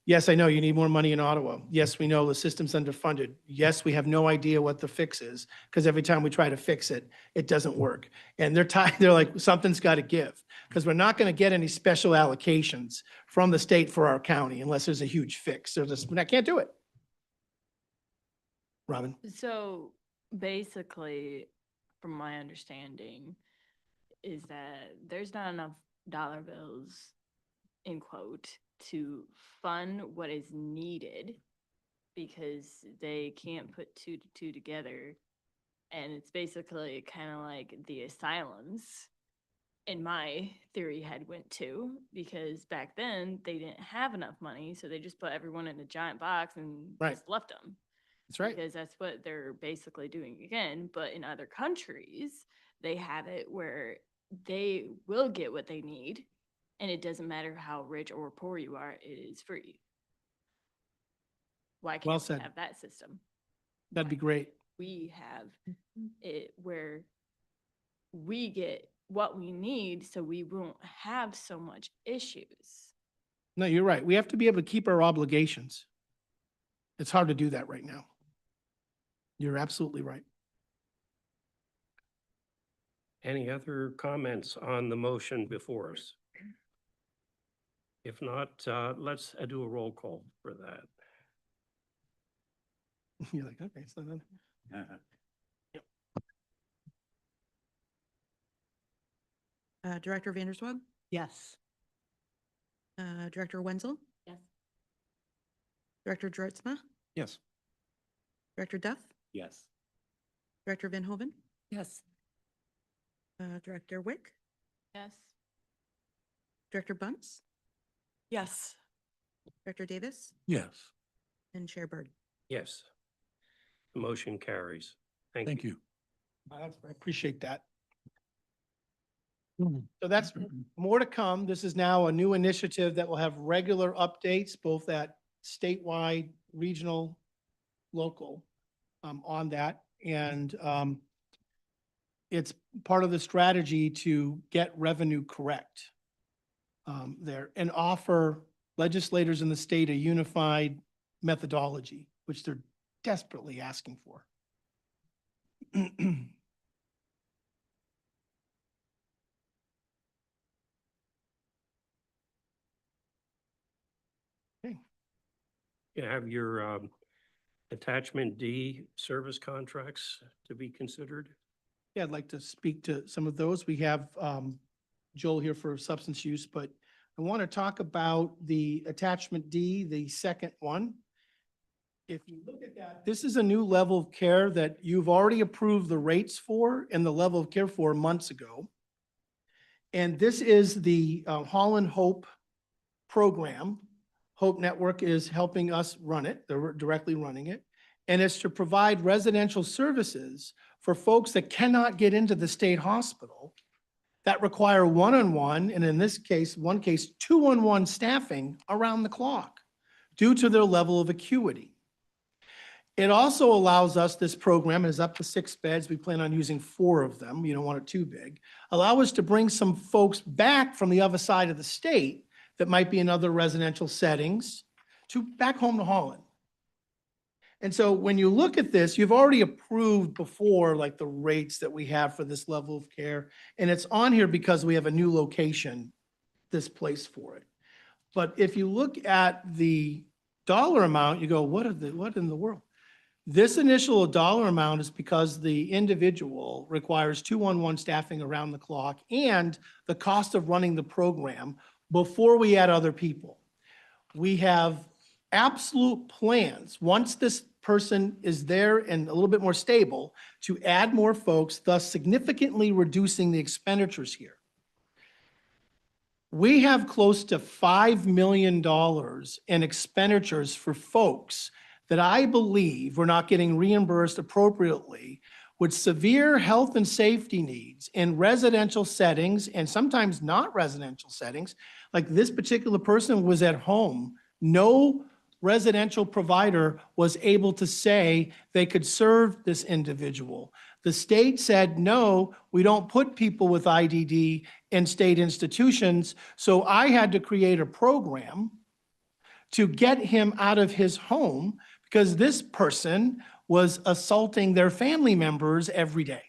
yes, I know you need more money in Ottawa. Yes, we know the system's underfunded. Yes, we have no idea what the fix is, because every time we try to fix it, it doesn't work. And they're tired. They're like, something's got to give, because we're not going to get any special allocations from the state for our county unless there's a huge fix. There's just, I can't do it. Robin? So basically, from my understanding, is that there's not enough dollar bills, in quote, to fund what is needed because they can't put 2 to 2 together. And it's basically kind of like the asylums, in my theory, head went to, because back then they didn't have enough money. So they just put everyone in a giant box and Right. just left them. That's right. Because that's what they're basically doing again. But in other countries, they have it where they will get what they need, and it doesn't matter how rich or poor you are, it is free. Why Well can't we said. have that system? That'd be great. We have it where we get what we need, so we won't have so much issues. No, you're right. We have to be able to keep our obligations. It's hard to do that right now. You're absolutely right. Any other comments on the motion before us? If not, let's do a roll call for that. You're like, okay, so then. Director Vanderswag, Yes. Director Wenzel, Yes. Director Drortsma, Yes. Director Duff, Yes. Director Van Hoven, Yes. Director Wick, Yes. Director Bunce, Yes. Director Davis, Yes, and Chair Bird. Yes. The motion carries. thank you. I appreciate that. So that's more to come. This is now a new initiative that will have regular updates, both at statewide, regional, local, on that. And it's part of the strategy to get revenue correct there and offer legislators in the state a unified methodology, which they're desperately asking for. You have your attachment D service contracts to be considered. Yeah, I'd like to speak to some of those. We have Joel here for substance use, but I want to talk about the attachment D, the second one. If you look at that, this is a new level of care that you've already approved the rates for and the level of care for months ago. And this is the Holland Hope program, Hope Network is helping us run it. They're directly running it. And it's to provide residential services for folks that cannot get into the state hospital that require one-on-one, and in this case, one case, two-on-one staffing around the clock due to their level of acuity. It also allows us, this program is up to 6 beds. We plan on using 4 of them. You don't want it too big. Allow us to bring some folks back from the other side of the state that might be in other residential settings to back home to Holland. And so when you look at this, you've already approved before, like the rates that we have for this level of care. And it's on here because we have a new location, this place for it. But if you look at the dollar amount, you go, what in the world? This initial dollar amount is because the individual requires two-on-one staffing around the clock and the cost of running the program before we add other people. We have absolute plans, once this person is there and a little bit more stable, to add more folks, thus significantly reducing the expenditures here. We have close to $5 million in expenditures for folks that I believe we're not getting reimbursed appropriately with severe health and safety needs in residential settings and sometimes not residential settings. Like this particular person was at home. No residential provider was able to say they could serve this individual. The state said, no, we don't put people with IDD in state institutions. So I had to create a program to get him out of his home because this person was assaulting their family members every day.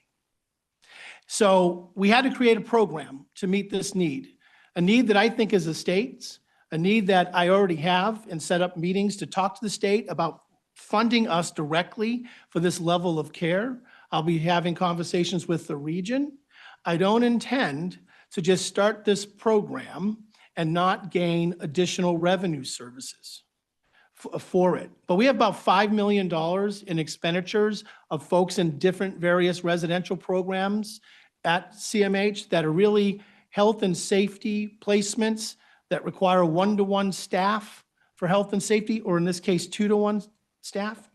So we had to create a program to meet this need, a need that I think is the state's, a need that I already have and set up meetings to talk to the state about funding us directly for this level of care. I'll be having conversations with the region. I don't intend to just start this program and not gain additional revenue services for it. But we have about $5 million in expenditures of folks in different various residential programs at CMH that are really health and safety placements that require one-to-one staff for health and safety, or in this case, 2-to-1 staff.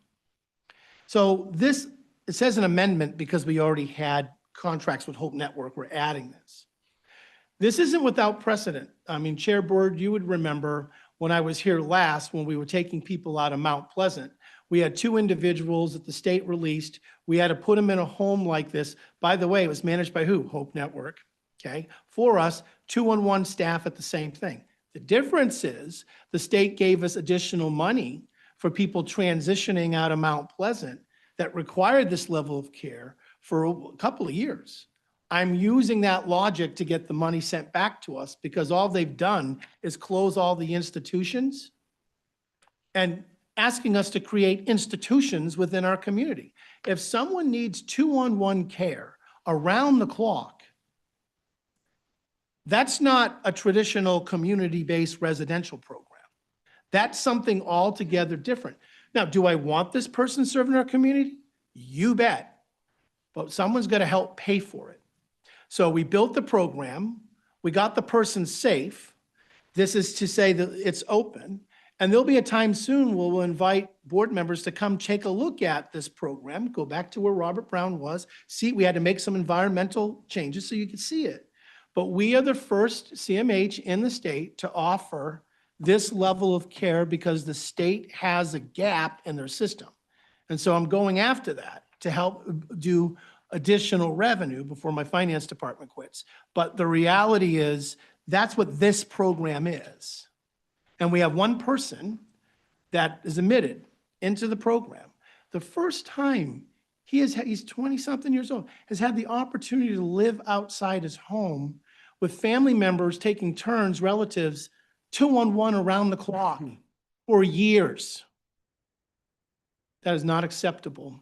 So this, it says an amendment because we already had contracts with Hope Network. We're adding this. This isn't without precedent. I mean, Chair Board, you would remember when I was here last, when we were taking people out of Mount Pleasant, we had 2 individuals that the state released. We had to put them in a home like this. By the way, it was managed by who? Hope Network, okay? For us, 2-on-1 staff at the same thing. The difference is the state gave us additional money for people transitioning out of Mount Pleasant that required this level of care for a couple of years. I'm using that logic to get the money sent back to us because all they've done is close all the institutions and asking us to create institutions within our community. If someone needs 2-on-1 care around the clock, that's not a traditional community-based residential program. That's something altogether different. Now, do I want this person serving our community? You bet. But someone's got to help pay for it. So we built the program, we got the person safe. This is to say that it's open, and there'll be a time soon where we'll invite board members to come take a look at this program, go back to where Robert Brown was. See, we had to make some environmental changes so you could see it. But we are the first CMH in the state to offer this level of care because the state has a gap in their system. And so I'm going after that to help do additional revenue before my finance department quits. But the reality is that's what this program is. And we have one person that is admitted into the program. The first time he's 20-something years old, has had the opportunity to live outside his home with family members taking turns, relatives, 2-on-1 around the clock for years. That is not acceptable.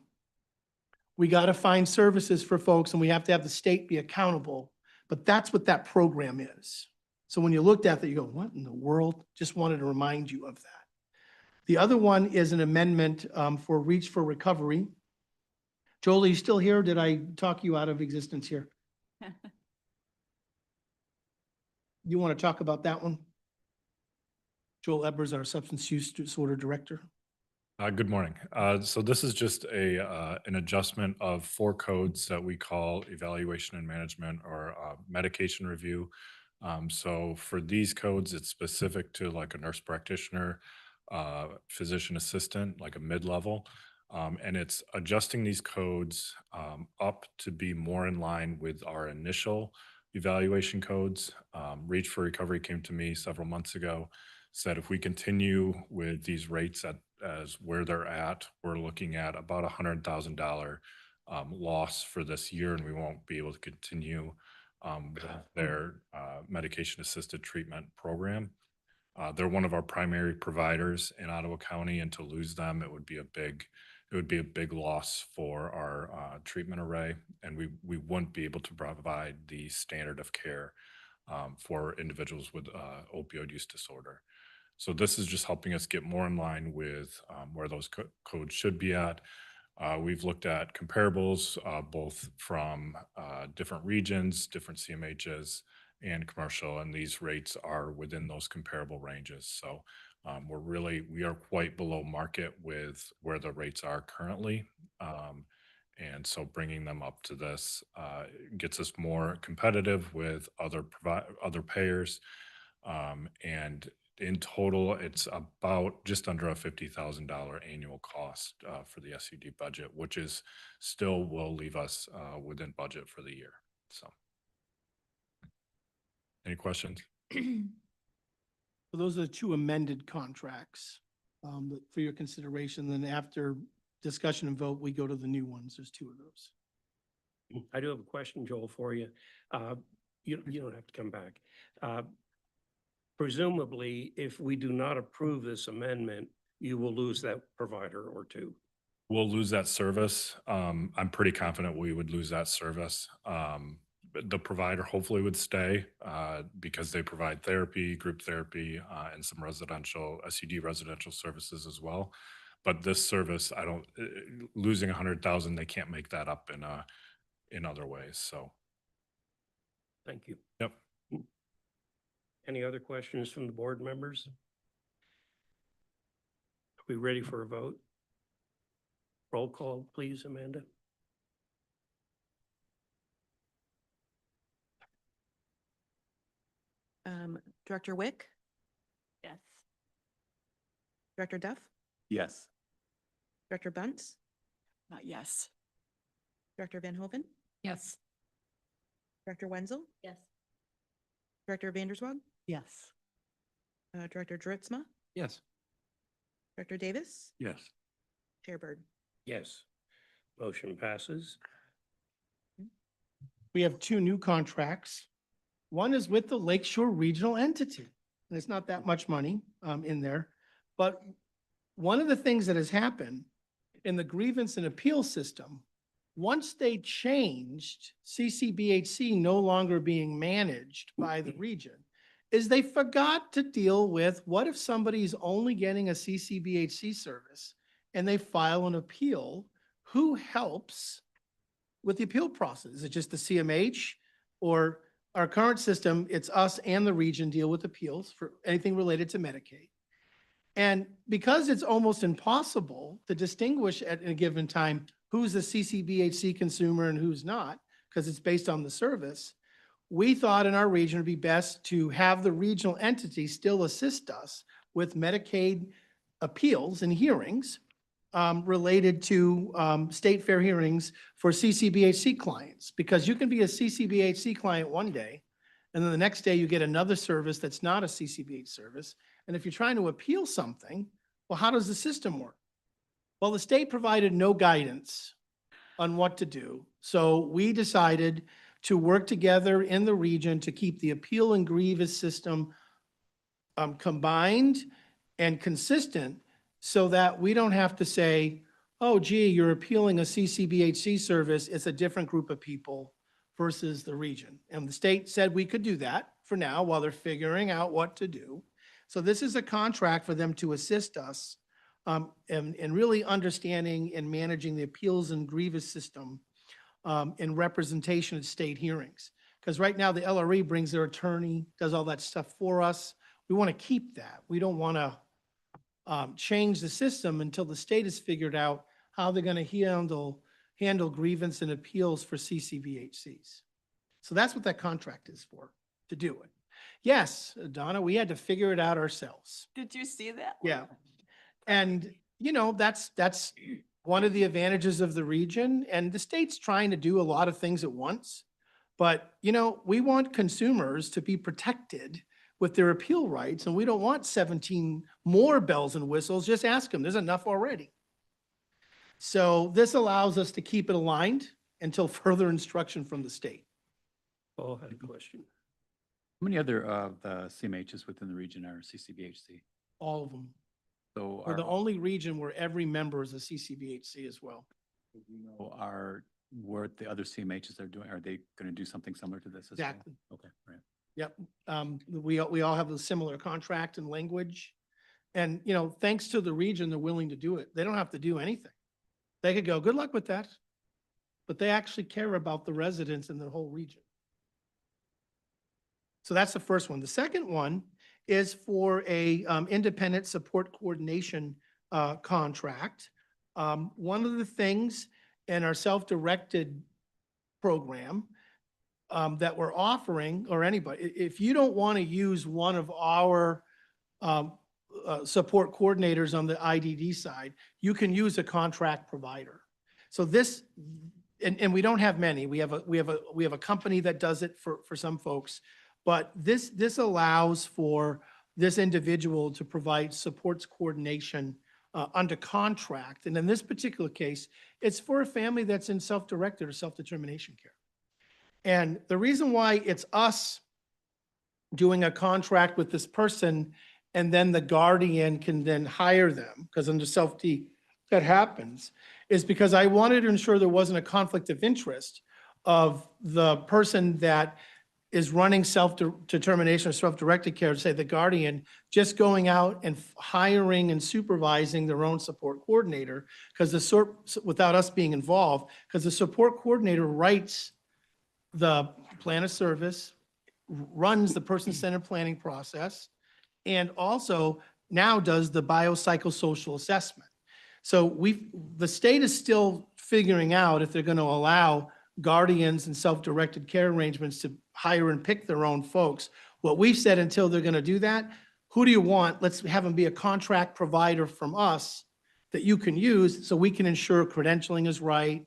We got to find services for folks and we have to have the state be accountable. But that's what that program is. So when you looked at that, you go, what in the world? Just wanted to remind you of that. The other one is an amendment for Reach for Recovery. Joel, are you still here? Did I talk you out of existence here? You want to talk about that one? Joel Ebbers, our Substance Use Disorder Director. Good morning. So this is just an adjustment of 4 codes that we call evaluation and management or medication review. So for these codes, it's specific to like a nurse practitioner, physician assistant, like a mid-level. And it's adjusting these codes up to be more in line with our initial evaluation codes. Reach for Recovery came to me several months ago, said if we continue with these rates as where they're at, we're looking at about $100,000 loss for this year, and we won't be able to continue with their medication-assisted treatment program. They're one of our primary providers in Ottawa County, and to lose them, it would be a big loss for our treatment array, and we wouldn't be able to provide the standard of care for individuals with opioid use disorder. So this is just helping us get more in line with where those codes should be at. We've looked at comparables both from different regions, different CMHs, and commercial, and these rates are within those comparable ranges. So we are quite below market with where the rates are currently. And so bringing them up to this gets us more competitive with other payers. And in total, it's about just under a $50,000 annual cost for the SUD budget, which is still will leave us within budget for the year. So, any questions? So those are the 2 amended contracts for your consideration. Then after discussion and vote, we go to the new ones. There's 2 of those. I do have a question, Joel, for you. You don't have to come back. Presumably, if we do not approve this amendment, you will lose that provider or 2. We'll lose that service. I'm pretty confident we would lose that service. But the provider hopefully would stay because they provide therapy, group therapy, and some SUD residential services as well. But this service, losing 100,000, they can't make that up in other ways. So, Thank you. yep. Any other questions from the board members? Are we ready for a vote? Roll call, please, Amanda. Director Wick, Yes. Director Duff, Yes. Director Bunce, Yes. Director Van Hoven, Yes. Director Wenzel, Yes. Director Vanderswag, Yes. Director Dritzma, Yes. Director Davis, Yes. Chair Bird. Yes. Motion passes. We have 2 new contracts. One is with the Lakeshore Regional Entity. And it's not that much money in there. But one of the things that has happened in the grievance and appeal system, once they changed CCBHC no longer being managed by the region, is they forgot to deal with what if somebody's only getting a CCBHC service and they file an appeal, who helps with the appeal process? Is it just the CMH, or our current system, it's us and the region deal with appeals for anything related to Medicaid? And because it's almost impossible to distinguish at a given time who's a CCBHC consumer and who's not, because it's based on the service, we thought in our region it'd be best to have the regional entity still assist us with Medicaid appeals and hearings related to state fair hearings for CCBHC clients, because you can be a CCBHC client one day, and then the next day you get another service that's not a CCBH service. And if you're trying to appeal something, well, how does the system work? Well, the state provided no guidance on what to do. So we decided to work together in the region to keep the appeal and grievance system combined and consistent, so that we don't have to say, oh, gee, you're appealing a CCBHC service, it's a different group of people versus the region. And the state said we could do that for now while they're figuring out what to do. So this is a contract for them to assist us in really understanding and managing the appeals and grievance system in representation at state hearings. Because right now the LRE brings their attorney, does all that stuff for us. We want to keep that. We don't want to change the system until the state has figured out how they're going to handle grievance and appeals for CCVHCs. So that's what that contract is for, to do it. Yes, Donna, we had to figure it out ourselves. Did you see that? Yeah. And, you know, that's one of the advantages of the region, and the state's trying to do a lot of things at once. But, you know, we want consumers to be protected with their appeal rights, and we don't want 17 more bells and whistles. Just ask them. There's enough already. So this allows us to keep it aligned until further instruction from the state. Paul had a question. How many other of the CMHs within the region are CCBHC? All of them. So We're the only region where every member is a CCBHC as well. what the other CMHs are doing, are they going to do something similar to this as well? Exactly. Okay, right. Yep. We all have a similar contract and language. And, you know, thanks to the region, they're willing to do it. They don't have to do anything. They could go, good luck with that. But they actually care about the residents in the whole region. So that's the first one. The second one is for a independent support coordination contract. One of the things in our self-directed program that we're offering, or anybody, if you don't want to use one of our support coordinators on the IDD side, you can use a contract provider. So this, and we don't have many. We have a company that does it for some folks, but this allows for this individual to provide supports coordination under contract. And in this particular case, it's for a family that's in self-directed or self-determination care. And the reason why it's us doing a contract with this person and then the guardian can then hire them, because under self-D that happens, is because I wanted to ensure there wasn't a conflict of interest of the person that is running self-determination or self-directed care, say the guardian, just going out and hiring and supervising their own support coordinator, because without us being involved, because the support coordinator writes the plan of service, runs the person-centered planning process, and also now does the biopsychosocial assessment. So the state is still figuring out if they're going to allow guardians and self-directed care arrangements to hire and pick their own folks. What we've said, until they're going to do that, who do you want? Let's have them be a contract provider from us that you can use so we can ensure credentialing is right.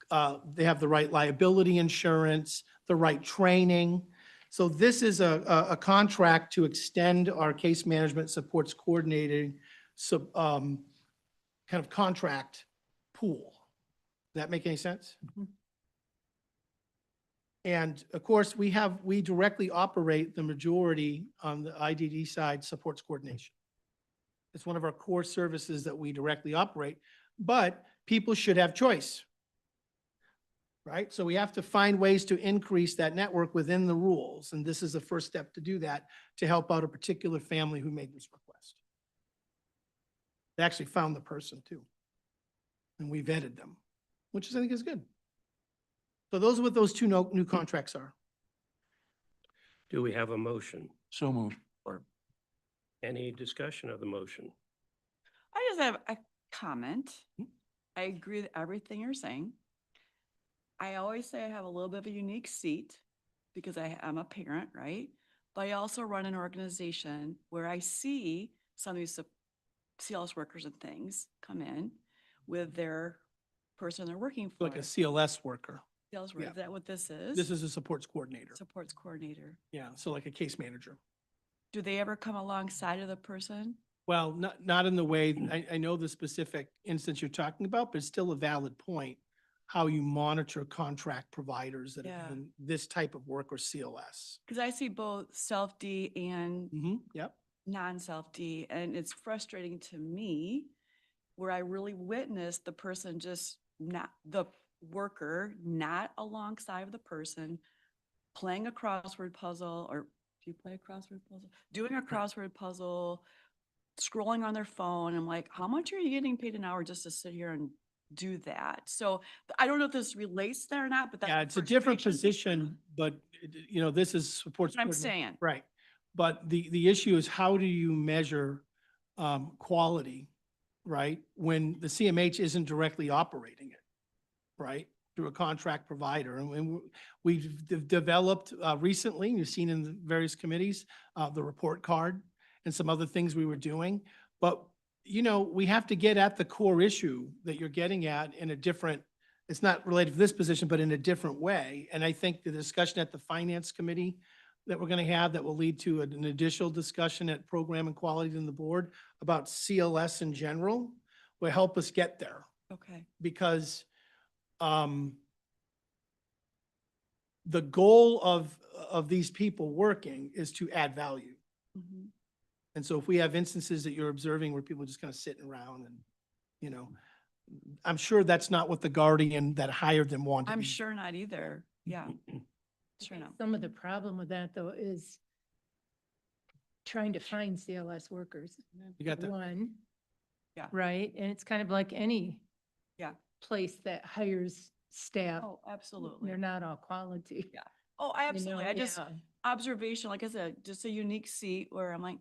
They have the right liability insurance, the right training. So this is a contract to extend our case management supports coordinating kind of contract pool. Does that make any sense? Mm-hmm. And of course, we directly operate the majority on the IDD side, supports coordination. It's one of our core services that we directly operate, but people should have choice, right? So we have to find ways to increase that network within the rules. And this is the first step to do that, to help out a particular family who made this request. They actually found the person too. And we vetted them, which I think is good. So those are what those two new contracts are. Do we have a motion So moved. or any discussion of the motion? I just have a comment. I agree with everything you're saying. I always say I have a little bit of a unique seat because I'm a parent, right? But I also run an organization where I see some of these CLS workers and things come in with their person they're working for. Like a CLS worker. CLS worker, Yeah. is that what this is? This is a supports coordinator. Supports coordinator. Yeah, so like a case manager. Do they ever come alongside of the person? Well, not in the way, I know the specific instance you're talking about, but it's still a valid point, how you monitor contract providers that Yeah. have done this type of work or CLS. Because I see both self-D and Yep. non-self-D, and it's frustrating to me where I really witnessed the person just not, the worker not alongside of the person, playing a crossword puzzle, or do you play a crossword puzzle? Doing a crossword puzzle, scrolling on their phone. I'm like, how much are you getting paid an hour just to sit here and do that? So I don't know if this relates there or not, but that's. Yeah, the it's a different frustration. position, but you know, this is supports. That's what I'm coordinator. saying. Right. But the issue is how do you measure quality, right? When the CMH isn't directly operating it, right? Through a contract provider. And we've developed recently, you've seen in the various committees, the report card and some other things we were doing. But, you know, we have to get at the core issue that you're getting at in a different, it's not related to this position, but in a different way. And I think the discussion at the Finance Committee that we're going to have that will lead to an additional discussion at Program and Quality in the board about CLS in general will help us get there. Okay. Because the goal of these people working is to add value. Mhm. And so if we have instances that you're observing where people are just kind of sitting around and, you know, I'm sure that's not what the guardian that hired them wanted. I'm either. sure not either. Yeah. Sure not. Some of the problem with that though is trying to find CLS workers. You got that? One. Yeah. Right? And it's kind of like any Yeah. place that hires staff. Oh, absolutely. They're not all quality. Yeah. Oh, I you know? absolutely. I just, Yeah. observation, like I said, just a unique seat where I'm like,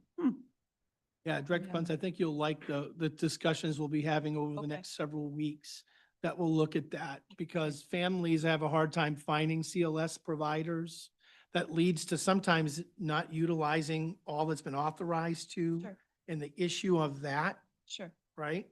Yeah, Director Yeah. Funds, I think you'll like the discussions we'll be having over the Okay. next several weeks that will look at that because families have a hard time finding CLS providers. That leads to sometimes not utilizing all that's been authorized to, Sure. and the issue of that, sure. right?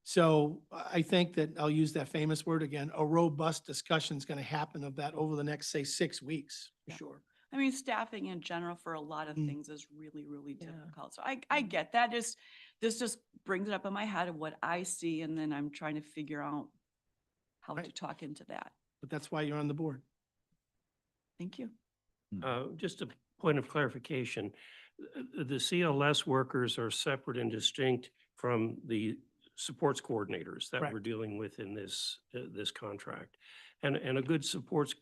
So I think that I'll use that famous word again, a robust discussion is going to happen of that over the next, say, 6 weeks, for Yeah. sure. I mean, staffing in general for a lot of Mm. things is really, really Yeah. difficult. So I get that. This just brings it up in my head of what I see, and then I'm trying to figure out how to Right. talk into that. But that's why you're on the board. Thank you. Just a point of clarification. The CLS workers are separate and distinct from the supports coordinators that we're Correct. dealing with in this contract. And a good supports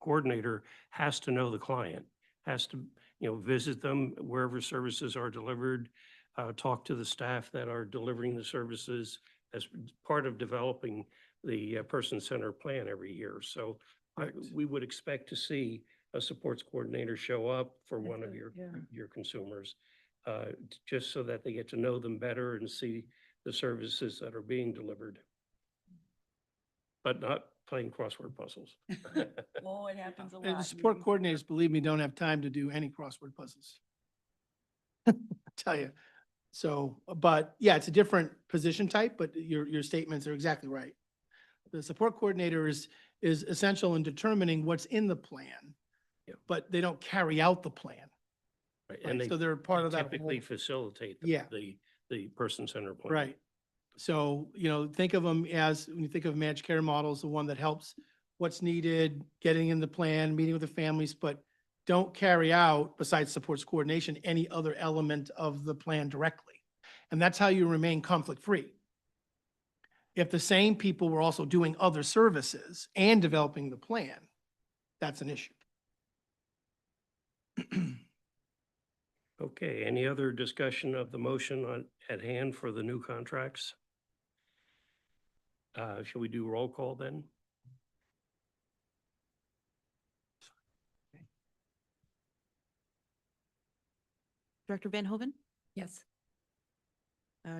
coordinator has to know the client, has to, visit them wherever services are delivered, talk to the staff that are delivering the services as part of developing the person-centered plan every year. So we would expect to see a supports coordinator show up for one of your consumers, just so that they get to know them better and see the services that are being delivered, but not playing crossword puzzles. Oh, it happens a And the lot. support coordinators, believe me, don't have time to do any crossword puzzles. I tell you. So, but yeah, it's a different position type, but your statements are exactly right. The support coordinator is essential in determining what's in the plan, Yep. but they don't carry out the plan. Right, Right? and they So they're part of that whole. typically facilitate Yeah. the person-centered plan. Right. So, think of them as, when you think of managed care models, the one that helps what's needed, getting in the plan, meeting with the families, but don't carry out, besides supports coordination, any other element of the plan directly. And that's how you remain conflict-free. If the same people were also doing other services and developing the plan, that's an issue. Okay, any other discussion of the motion at hand for the new contracts? Shall we do roll call then? Director Van Hoven, Yes.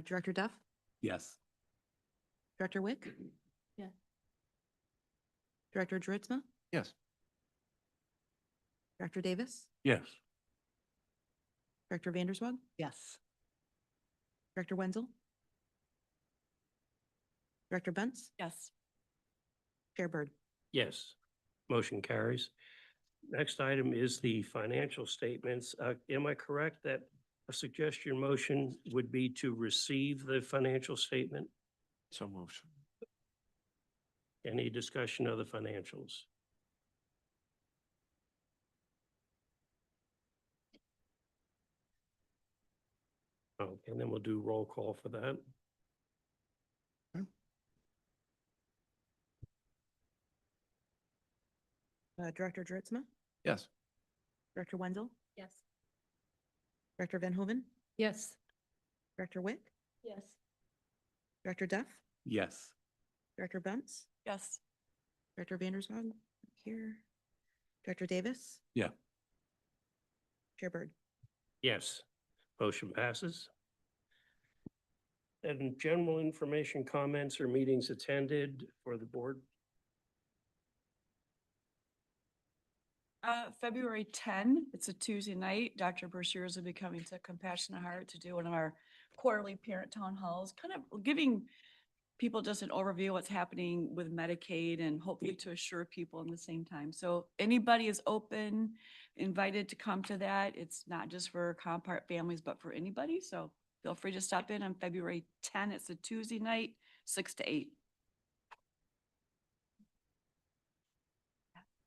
Director Duff, Yes. Director Wick. Yeah. Director Dritzma, Yes. Director Davis, Yes. Director Vanderswag, Yes. Director Wenzel, Director Bunce, Yes. Chair Bird. Yes, motion carries. Next item is the financial statements. Am I correct that a suggestion motion would be to receive the financial statement? So moved. Any discussion of the financials? Okay, and then we'll do roll call for that. Director Dritzma, Yes. Director Wenzel, Yes. Director Van Hoven, Yes. Director Wick, Yes. Director Duff, Yes. Director Bunce, Yes. Director Vanderswag, here, Director Davis. Yeah. Chair Bird. Yes, motion passes. And general information, comments, or meetings attended for the board? February 10, it's a Tuesday night. Dr. Brashears will be coming to Compassionate Heart to do one of our quarterly parent town halls, kind of giving people just an overview of what's happening with Medicaid and hopefully to assure people in the same time. So anybody is open, invited to come to that. It's not just for Compart families, but for anybody. So feel free to stop in on February 10. It's a Tuesday night, 6 to 8.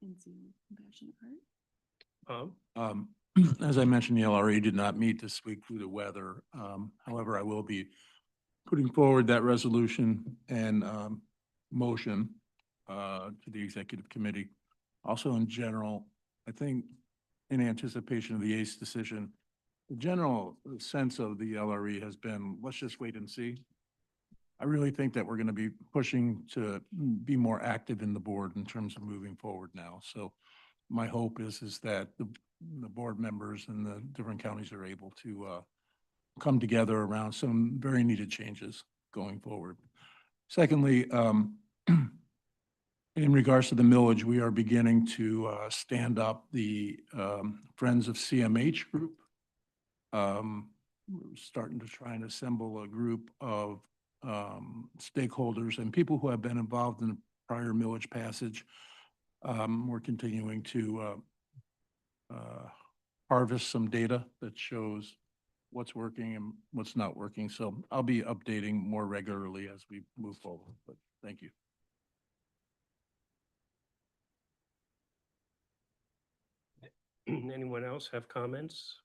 Compassionate Heart. As I mentioned, the LRA did not meet this week due to weather. However, I will be putting forward that resolution and motion to the executive committee. Also in general, I think in anticipation of the ACE decision, the general sense of the LRE has been, let's just wait and see. I really think that we're going to be pushing to be more active in the board in terms of moving forward now. So my hope is that the board members in the different counties are able to come together around some very needed changes going forward. Secondly, in regards to the millage, we are beginning to stand up the Friends of CMH group. We're starting to try and assemble a group of stakeholders and people who have been involved in the prior millage passage. We're continuing to harvest some data that shows what's working and what's not working. So I'll be updating more regularly as we move forward, but thank you. Anyone else have comments?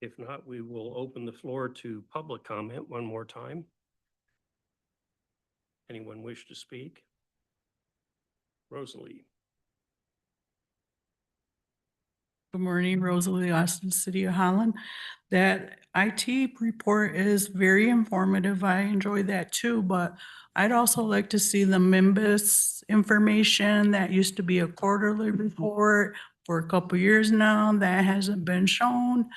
If not, we will open the floor to public comment one more time. Anyone wish to speak? Rosalie. Good morning, Rosalie Austin, City of Holland. That IT report is very informative. I enjoy that too, but I'd also like to see the MIMBUS information. That used to be a quarterly report for a couple years now. That hasn't been shown.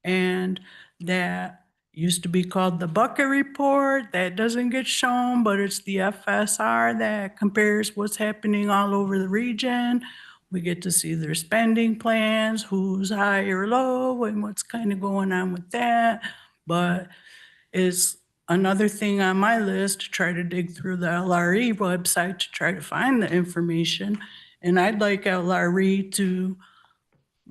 And that used to be called the bucket report. That doesn't get shown, but it's the FSR that compares what's happening all over the region. We get to see their spending plans, who's high or low, and what's kind of going on with that. But it's another thing on my list to try to dig through the LRE website to try to find the information. And I'd like LRE to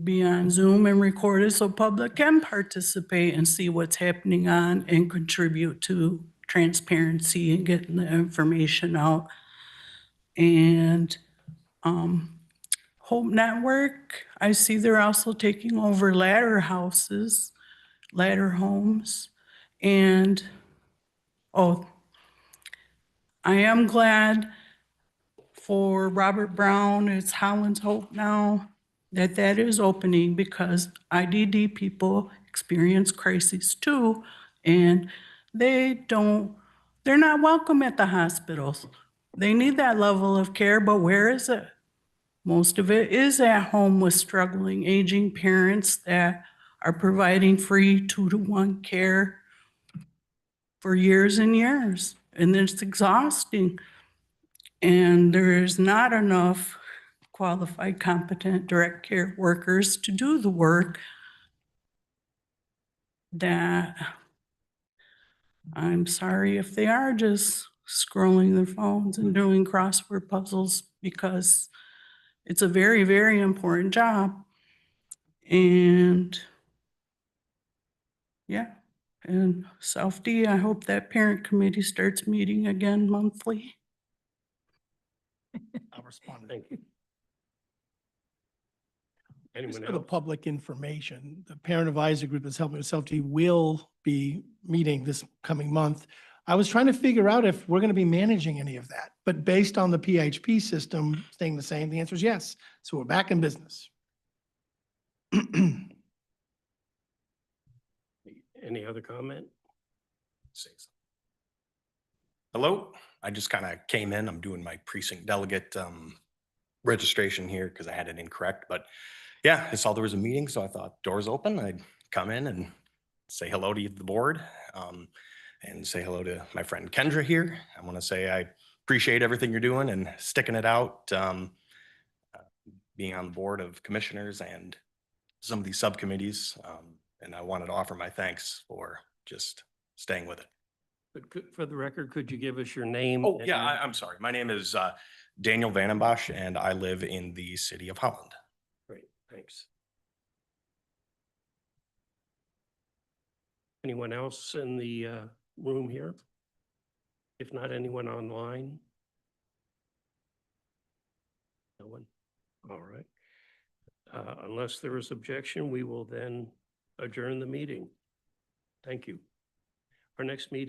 be on Zoom and record it so public can participate and see what's happening on and contribute to transparency and getting the information out. And Hope Network, I see they're also taking over ladder houses, ladder homes. And, I am glad for Robert Brown, it's Holland's Hope now, that is opening because IDD people experience crises too. And they're not welcome at the hospitals. They need that level of care, but where is it? Most of it is at home with struggling, aging parents that are providing free 2-to-1 care for years and years. And it's exhausting. And there is not enough qualified, competent direct care workers to do the work that I'm sorry if they are just scrolling their phones and doing crossword puzzles because it's a very, very important job. And yeah, and South D, I hope that parent committee starts meeting again monthly. I'll respond. Thank you. Just Anyone for the else? public information, the parent advisory group that's helping with Self-T will be meeting this coming month. I was trying to figure out if we're going to be managing any of that, but based on the PHP system staying the same, the answer is yes. So we're back in business. Any other comment? Hello, I just kind of came in. I'm doing my precinct delegate registration here because I had it incorrect. But yeah, I saw there was a meeting, so I thought doors open. I'd come in and say hello to the board, and say hello to my friend Kendra here. I want to say I appreciate everything you're doing and sticking it out, being on the board of commissioners and some of these subcommittees. And I wanted to offer my thanks for just staying with it. But for the record, could you give us your name? Oh, and yeah, your- I'm sorry. My name is Daniel Vandenbosch, and I live in the city of Holland. Great, thanks. Anyone else in the room here? If not, anyone online? No one? All right. Unless there is objection, we will then adjourn the meeting. Thank you. Our next meeting